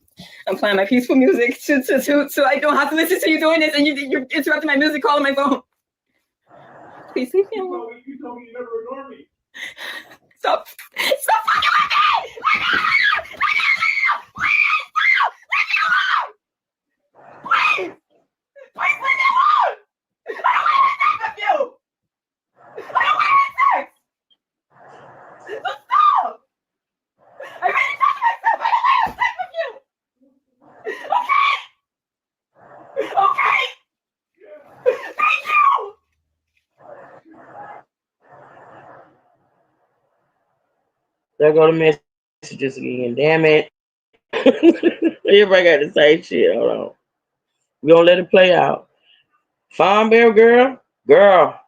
I'm playing my peaceful music so I don't have to listen to you doing this and you're interrupting my music call on my phone. Please leave me alone. You told me you never ignored me. Stop fucking with me! Please! Please leave me alone! I don't want any sex with you! I don't want any sex! So stop! I really touched myself! I don't want any sex with you! Okay? Okay? Thank you! There go the messages again. Damn it. Everybody got the same shit. Hold on. We gonna let it play out. Farm Bear girl. Girl.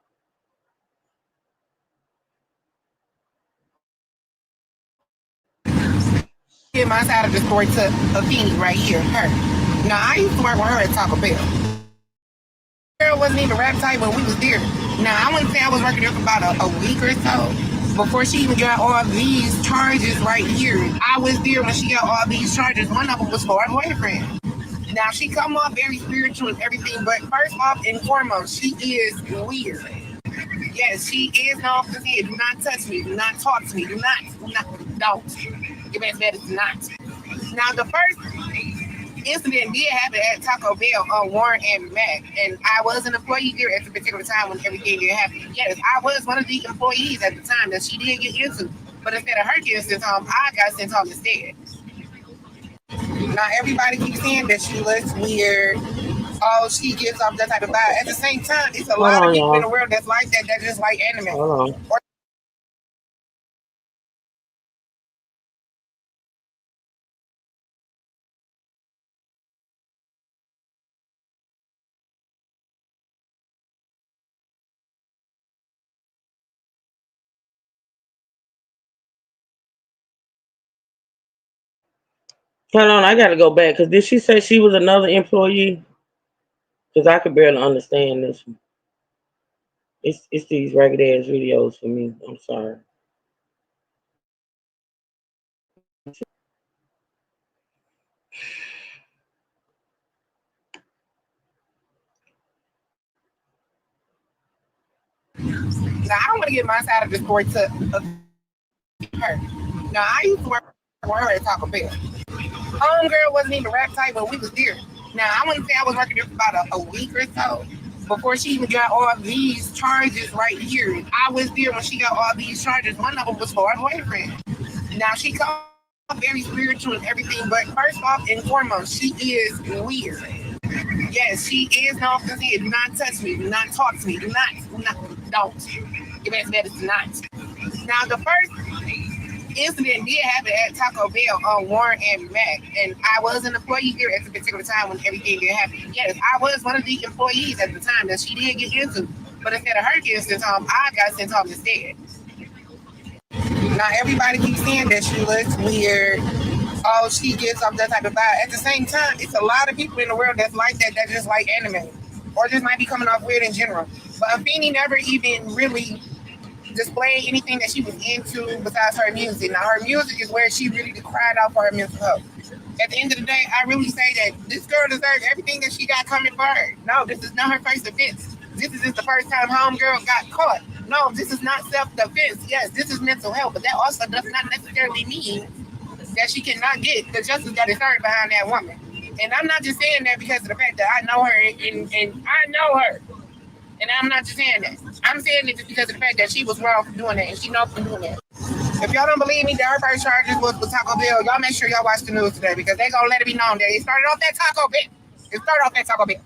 Get my side of the story to Athene right here. Her. Now I used to work with her at Taco Bell. Girl wasn't even rap tight when we was there. Now I wouldn't say I was working there for about a week or so before she even got all these charges right here. I was there when she got all these charges. One of them was for her boyfriend. Now she come off very spiritual and everything, but first off and foremost, she is weird. Yes, she is known for saying, do not touch me, do not talk to me, don't. Your best bet is not. Now the first incident did happen at Taco Bell on Warren and Mac, and I was an employee there at the particular time when everything did happen. Yes, I was one of the employees at the time that she did get into, but instead of her getting sent home, I got sent home instead. Now everybody keeps saying that she looks weird. Oh, she gives off that type of vibe. At the same time, it's a lot of people in the world that's like that just like anime. Hold on. Hold on, I gotta go back because did she say she was another employee? Because I could barely understand this one. It's these ragged ass videos for me. I'm sorry. Now, I don't want to get my side of the story to her. Now, I used to work with her at Taco Bell. Homegirl wasn't even rap type, but we was there. Now, I wouldn't say I was working there for about a week or so before she even got all these charges right here. I was there when she got all these charges. One of them was for her boyfriend. Now, she called very spiritual and everything, but first off and foremost, she is weird. Yes, she is no offense here. Do not touch me. Do not talk to me. Don't. Give me as to not. Now, the first incident did happen at Taco Bell on Warren and Mac, and I was an employee here at the particular time when everything did happen. Yes, I was one of the employees at the time that she did get into, but instead of her getting sent home, I got sent home instead. Now, everybody keeps saying that she looks weird. Oh, she gets off that type of vibe. At the same time, it's a lot of people in the world that's like that just like anime, or just might be coming off weird in general. But Afeni never even really displayed anything that she was into besides her music. Now, her music is where she really cried out for her mental health. At the end of the day, I really say that this girl deserves everything that she got coming for her. No, this is not her first offense. This is just the first time homegirl got caught. No, this is not self-defense. Yes, this is mental health, but that also does not necessarily mean that she cannot get the justice that is served behind that woman. And I'm not just saying that because of the fact that I know her and I know her. And I'm not just saying that. I'm saying it just because of the fact that she was wrong for doing that and she knows for doing that. If y'all don't believe me that her first charges was with Taco Bell, y'all make sure y'all watch the news today because they gonna let it be known that it started off that Taco Bell.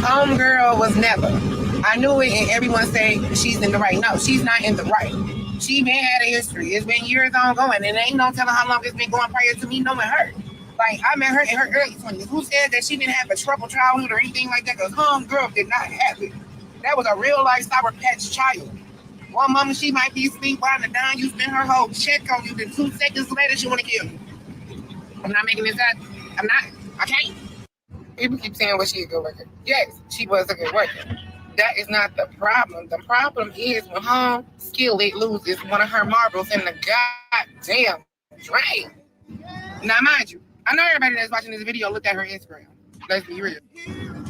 Homegirl was never. I knew it, and everyone say she's in the right. No, she's not in the right. She been had a history. It's been years ongoing, and ain't no telling how long it's been going prior to me knowing her. Like, I met her in her early 20s. Who said that she didn't have a troubled childhood or anything like that? Because homegirl did not have it. That was a real life Sour Patch child. One moment she might be asleep while the dime you spend her whole check on you, then 2 seconds later she want to kill you. I'm not making this up. I can't. People keep saying, well, she a good worker. Yes, she was a good worker. That is not the problem. The problem is when Home Skillet loses one of her marbles in the goddamn drain. Now, mind you, I know everybody that's watching this video looked at her Instagram. Let's be real.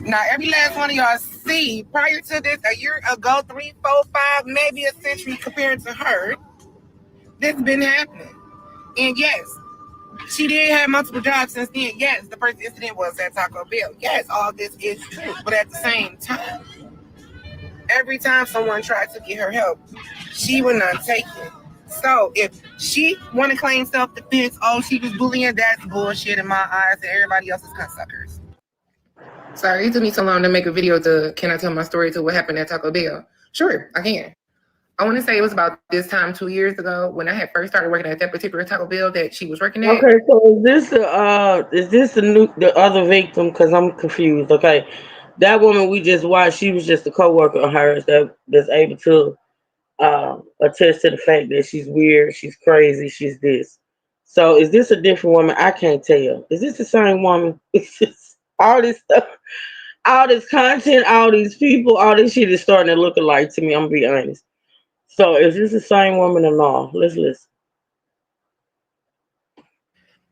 Now, every last one of y'all see, prior to this, a year ago, 3, 4, 5, maybe a century compared to her, this been happening. And yes, she did have multiple jobs since then. Yes, the first incident was at Taco Bell. Yes, all this is true. But at the same time, every time someone tried to get her help, she would not take it. So if she want to claim self-defense, oh, she was bullying, that's bullshit in my eyes, and everybody else is cusssuckers. Sorry, it took me so long to make a video to can I tell my story to what happened at Taco Bell? Sure, I can. I want to say it was about this time 2 years ago when I had first started working at that particular Taco Bell that she was working at. Okay, so is this the other victim? Because I'm confused. Okay, that woman we just watched, she was just a coworker of hers that's able to attest to the fact that she's weird, she's crazy, she's this. So is this a different woman? I can't tell. Is this the same woman? It's just all this stuff, all this content, all these people, all this shit is starting to look alike to me. I'm gonna be honest. So is this the same woman or not? Let's listen.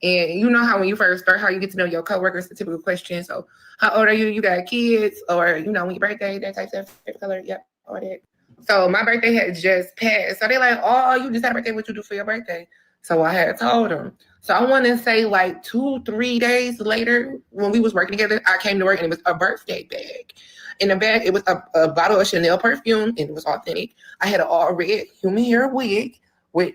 And you know how when you first start, how you get to know your coworkers, the typical question. So how old are you? You got kids? Or, when your birthday, that type of favorite color? Yep, all that. So my birthday had just passed. So they're like, oh, you just had a birthday. What you do for your birthday? So I had told them. So I want to say like 2-3 days later, when we was working together, I came to work and it was a birthday bag. In the bag, it was a bottle of Chanel perfume and it was authentic. I had an all red human hair wig with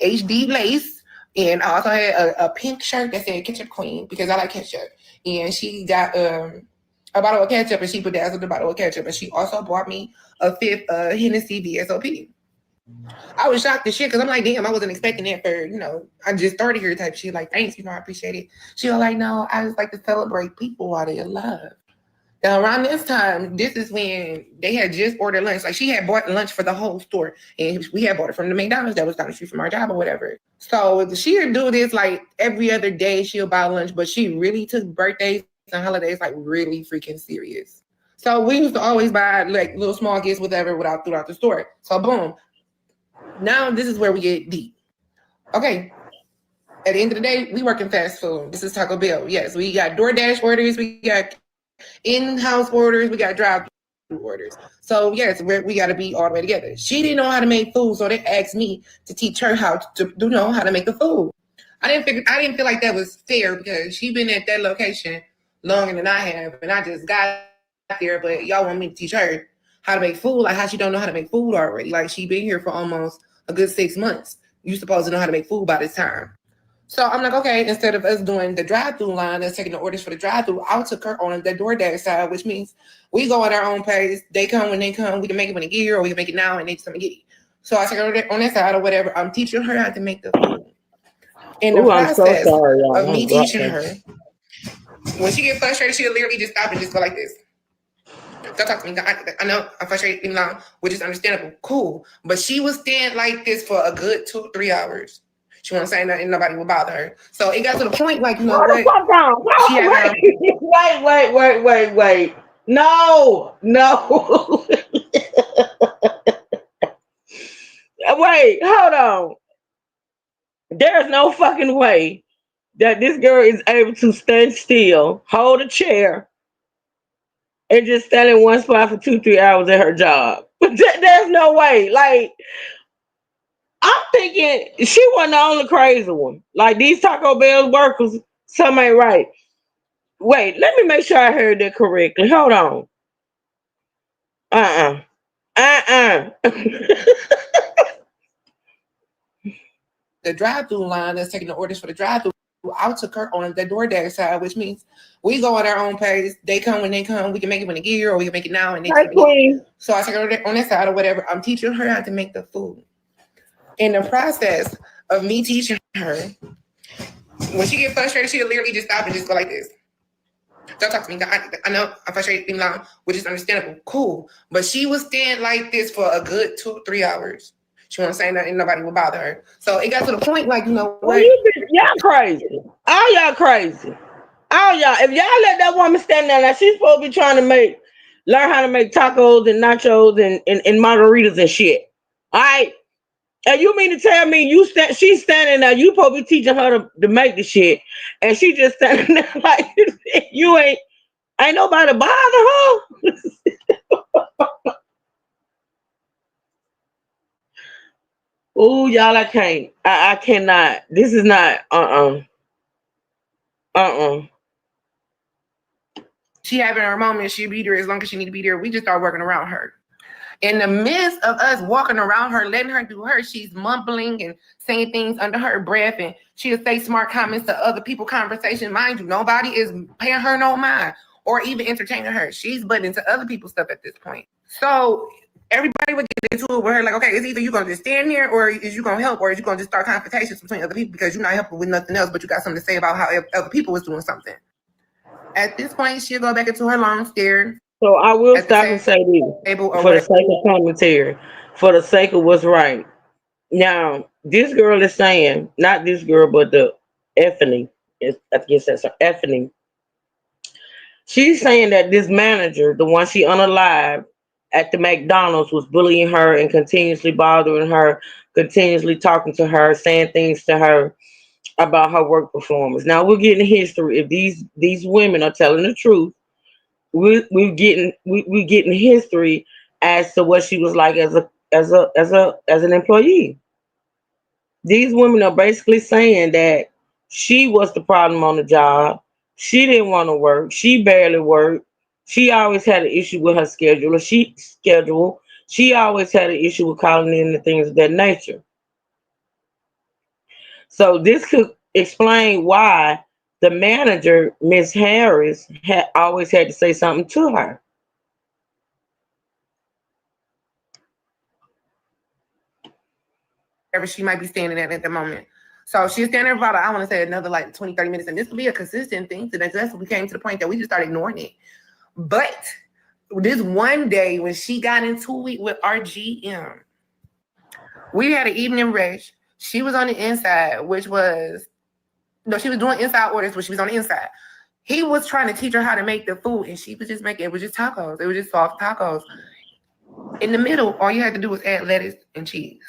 HD lace. And I also had a pink shirt that said Ketchup Queen because I like ketchup. And she got a bottle of ketchup and she bedazzled the bottle of ketchup. And she also bought me a 5th Hennessy VSOP. I was shocked as shit because I'm like, damn, I wasn't expecting that for, I just started here type shit. Like, thanks, I appreciate it. She was like, no, I just like to celebrate people while they're alive. Now, around this time, this is when they had just ordered lunch. Like, she had bought lunch for the whole store. And we had bought it from the McDonald's that was down the street from our job or whatever. So she would do this like every other day. She'll buy lunch, but she really took birthdays and holidays like really freaking serious. So we used to always buy like little small gifts, whatever, throughout the store. So boom. Now this is where we get deep. Okay. At the end of the day, we work in fast food. This is Taco Bell. Yes, we got DoorDash orders. We got in-house orders. We got drive. orders. So yes, we got to be all the way together. She didn't know how to make food, so they asked me to teach her how to know how to make the food. I didn't feel like that was fair because she been at that location longer than I have, and I just got there. But y'all want me to teach her how to make food, like how she don't know how to make food already. Like she been here for almost a good 6 months. You supposed to know how to make food by this time. So I'm like, okay, instead of us doing the drive-through line and taking the orders for the drive-through, I took her on the DoorDash side, which means we go at our own pace. They come when they come. We can make it when they get here, or we can make it now and they just come and get it. So I took her on that side or whatever. I'm teaching her how to make the food. In the I'm so process sorry, y'all. of me teaching her, when she get frustrated, she'll literally just stop and just go like this. Don't talk to me. I know I'm frustrated, you know, which is understandable. Cool. But she was staying like this for a good 2-3 hours. She won't say nothing, nobody will bother her. So it got to the point, like, you know what? She had Wait. No. Wait, hold on. There's no fucking way that this girl is able to stand still, hold a chair, and just stand in one spot for 2-3 hours at her job. But there's no way. Like, I'm thinking she wasn't the only crazy one. Like, these Taco Bell workers, something ain't right. Wait, let me make sure I heard that correctly. Hold on. The drive-through line that's taking the orders for the drive-through, I took her on the DoorDash side, which means we go at our own pace. They come when they come. We can make it when they get here, or we can make it now and they come. So I took her on that side or whatever. I'm teaching her how to make the food. In the process of me teaching her, when she get frustrated, she'll literally just stop and just go like this. Don't talk to me. I know I'm frustrated, you know, which is understandable. Cool. But she was staying like this for a good 2-3 hours. She won't say nothing, nobody will bother her. So it got to the point, like, you know what? Y'all crazy. All y'all crazy. All y'all. If y'all let that woman stand there, now she's supposed to be trying to learn how to make tacos and nachos and margaritas and shit. All right. And you mean to tell me she's standing there, you supposed to be teaching her to make the shit, and she just standing there like you ain't nobody bother her. Oh, y'all, I can't. I cannot. This is not. She having her moment, she'll be there as long as she need to be there. We just start working around her. In the midst of us walking around her, letting her do her, she's mumbling and saying things under her breath, and she'll say smart comments to other people's conversation. Mind you, nobody is paying her no mind or even entertaining her. She's butting into other people's stuff at this point. So everybody would get into it with her, like, okay, it's either you're going to just stand here, or is you going to help, or is you going to just start confrontations between other people because you're not helping with nothing else, but you got something to say about how other people was doing something. At this point, she'll go back into her long stare. So I will stop and say this for the sake of commentary, for the sake of what's right. Now, this girl is saying, not this girl, but the Effany, I guess that's her, Effany. She's saying that this manager, the one she unalived at the McDonald's, was bullying her and continuously bothering her, continuously talking to her, saying things to her about her work performance. Now we're getting history. If these women are telling the truth, we're getting history as to what she was like as an employee. These women are basically saying that she was the problem on the job. She didn't want to work. She barely worked. She always had an issue with her schedule. She always had an issue with calling in and things of that nature. So this could explain why the manager, Miss Harris, had always had to say something to her. Wherever she might be standing at the moment. So she's standing there for about, I want to say, another like 20-30 minutes. And this will be a consistent thing. So that's when we came to the point that we just started ignoring it. But this one day when she got into it with our GM, we had an evening rush. She was on the inside, she was doing inside orders, but she was on the inside. He was trying to teach her how to make the food, and she was just making, it was just tacos. It was just soft tacos. In the middle, all you had to do was add lettuce and cheese.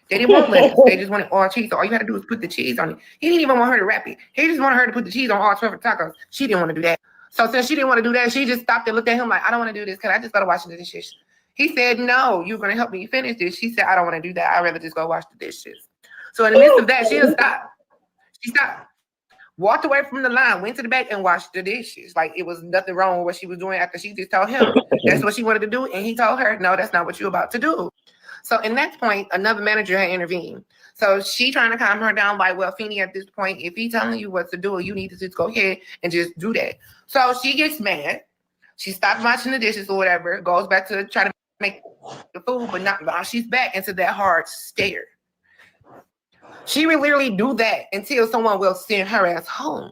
They didn't want lettuce. They just wanted all cheese. So all you had to do was put the cheese on it. He didn't even want her to wrap it. He just wanted her to put the cheese on all 12 tacos. She didn't want to do that. So since she didn't want to do that, she just stopped and looked at him like, I don't want to do this. Can I just go to wash the dishes? He said, no, you're going to help me finish this. She said, I don't want to do that. I'd rather just go wash the dishes. So in the midst of that, she stopped. She stopped, walked away from the line, went to the back and washed the dishes. Like it was nothing wrong with what she was doing after she just told him that's what she wanted to do. And he told her, no, that's not what you're about to do. So in that point, another manager had intervened. So she trying to calm her down like, well, Feeny, at this point, if he's telling you what to do, you need to just go ahead and just do that. So she gets mad. She stops washing the dishes or whatever, goes back to try to make the food, but not while she's back into that hard stare. She would literally do that until someone will send her ass home.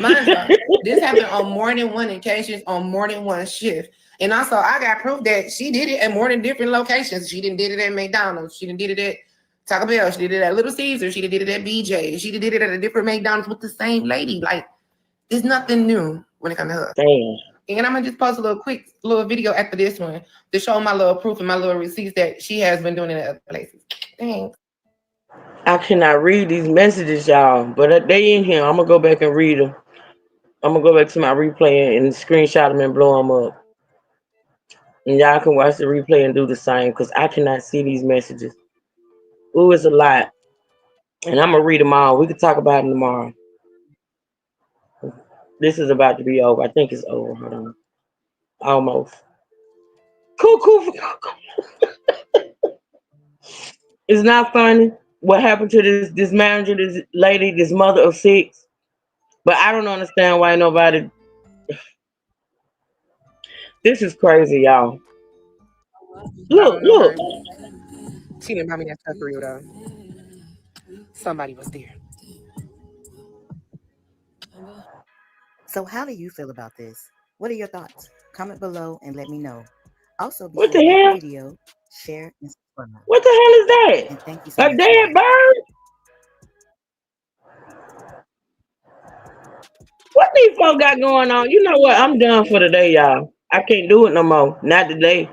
Mind you, this happened on more than one occasion, on more than one shift. And also, I got proof that she did it at more than different locations. She didn't did it at McDonald's. She didn't did it at Taco Bell. She did it at Little Caesar. She did it at BJ. She did it at a different McDonald's with the same lady. Like, there's nothing new when it comes to her. Damn. And I'm gonna just post a little video after this one to show my little proof and my little receipts that she has been doing it at other places. Thanks. I cannot read these messages, y'all, but they in here. I'm gonna go back and read them. I'm gonna go back to my replay and screenshot them and blow them up. And y'all can watch the replay and do the same because I cannot see these messages. Ooh, it's a lot. And I'm gonna read them all. We can talk about them tomorrow. This is about to be over. I think it's over. Hold on. Almost. Cool. It's not funny what happened to this manager, this lady, this mother of 6. But I don't understand why nobody. This is crazy, y'all. Look. She didn't buy me that stuff for real though. Somebody was there. So how do you feel about this? What are your thoughts? Comment below and let me know. Also, be What sure the to like hell? the video, share, and subscribe. What the hell is that? And thank you so A much. dead bird? What these folks got going on? You know what? I'm done for today, y'all. I can't do it no more. Not today.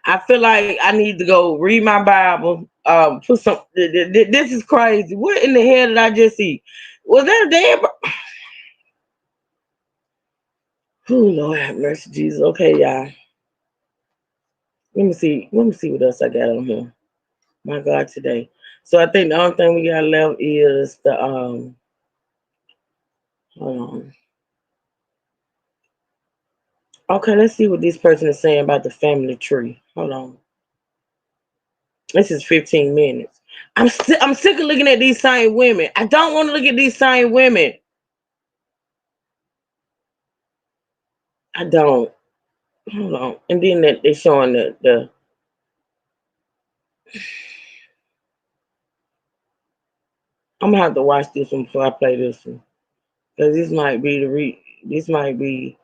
I feel like I need to go read my Bible. Put some. This is crazy. What in the hell did I just see? Was that a dead bird? Oh Lord have mercy, Jesus. Okay, y'all. Let me see what else I got on here. My God, today. So I think the only thing we got left is the hold on. Okay, let's see what this person is saying about the family tree. Hold on. This is 15 minutes. I'm sick of looking at these same women. I don't want to look at these same women. I don't. Hold on. And then they're showing the I'm gonna have to watch this one before I play this one. Because this might be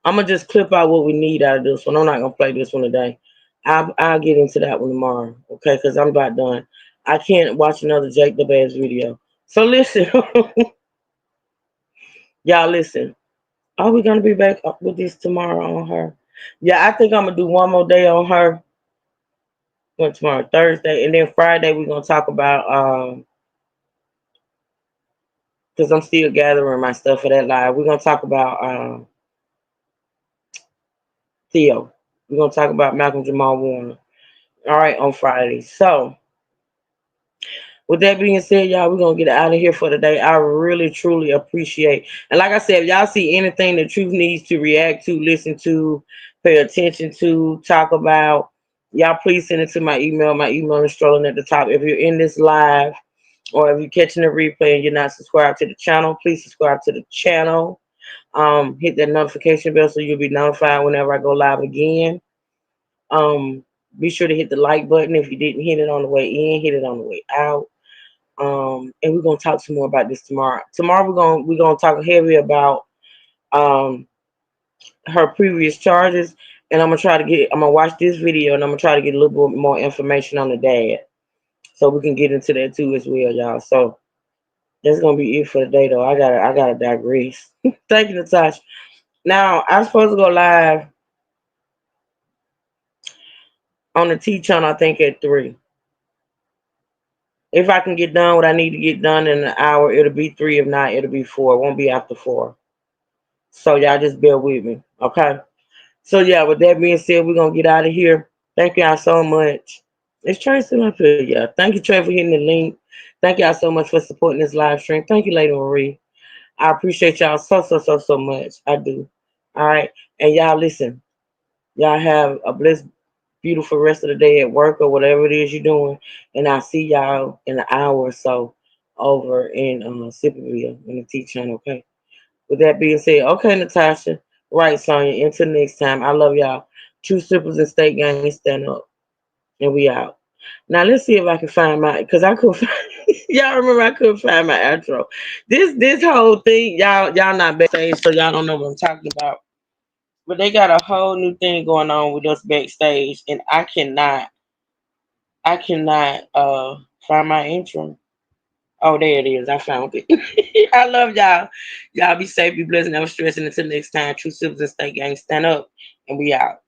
I'm gonna just clip out what we need out of this one. I'm not gonna play this one today. I'll get into that one tomorrow, okay? Because I'm about done. I can't watch another Jake the Bears video. So listen, y'all listen. Are we gonna be back up with this tomorrow on her? Yeah, I think I'm gonna do one more day on her. What tomorrow? Thursday, and then Friday we're gonna talk about because I'm still gathering my stuff for that live. We're gonna talk about Theo. We're gonna talk about Malcolm Jamal Warner. All right, on Friday. So with that being said, y'all, we're gonna get out of here for today. I really truly appreciate, and like I said, if y'all see anything that Truth needs to react to, listen to, pay attention to, talk about, y'all please send it to my email. My email is strolling at the top. If you're in this live or if you're catching the replay and you're not subscribed to the channel, please subscribe to the channel. Hit that notification bell so you'll be notified whenever I go live again. Be sure to hit the like button. If you didn't hit it on the way in, hit it on the way out. And we're gonna talk some more about this tomorrow. Tomorrow we're gonna talk heavy about her previous charges, and I'm gonna watch this video and I'm gonna try to get a little bit more information on the dad, so we can get into that too as well, y'all. So that's gonna be it for today, though. I gotta digress. Thank you, Natasha. Now I'm supposed to go live on the T channel, I think at 3. If I can get done what I need to get done in an hour, it'll be 3. If not, it'll be 4. It won't be after 4. So y'all just bear with me, okay? So yeah, with that being said, we're gonna get out of here. Thank y'all so much. It's Trey still up here, yeah. Thank you, Trey, for hitting the link. Thank y'all so much for supporting this live stream. Thank you, Lady Marie. I appreciate y'all so much. I do. All right. And y'all listen. Y'all have a blessed, beautiful rest of the day at work or whatever it is you're doing. And I'll see y'all in an hour or so over in Sipperville in the T channel, okay? With that being said, okay, Natasha. Right, Sonya. Until next time. I love y'all. True Sippers and State Gang, stand up. And we out. Now let's see if I can find my, because I couldn't find, y'all remember I couldn't find my outro. This whole thing, y'all not backstage, so y'all don't know what I'm talking about. But they got a whole new thing going on with us backstage, and I cannot find my intro. Oh, there it is. I found it. I love y'all. Y'all be safe, be blessed, never stressing. Until next time, True Sippers and State Gang, stand up, and we out.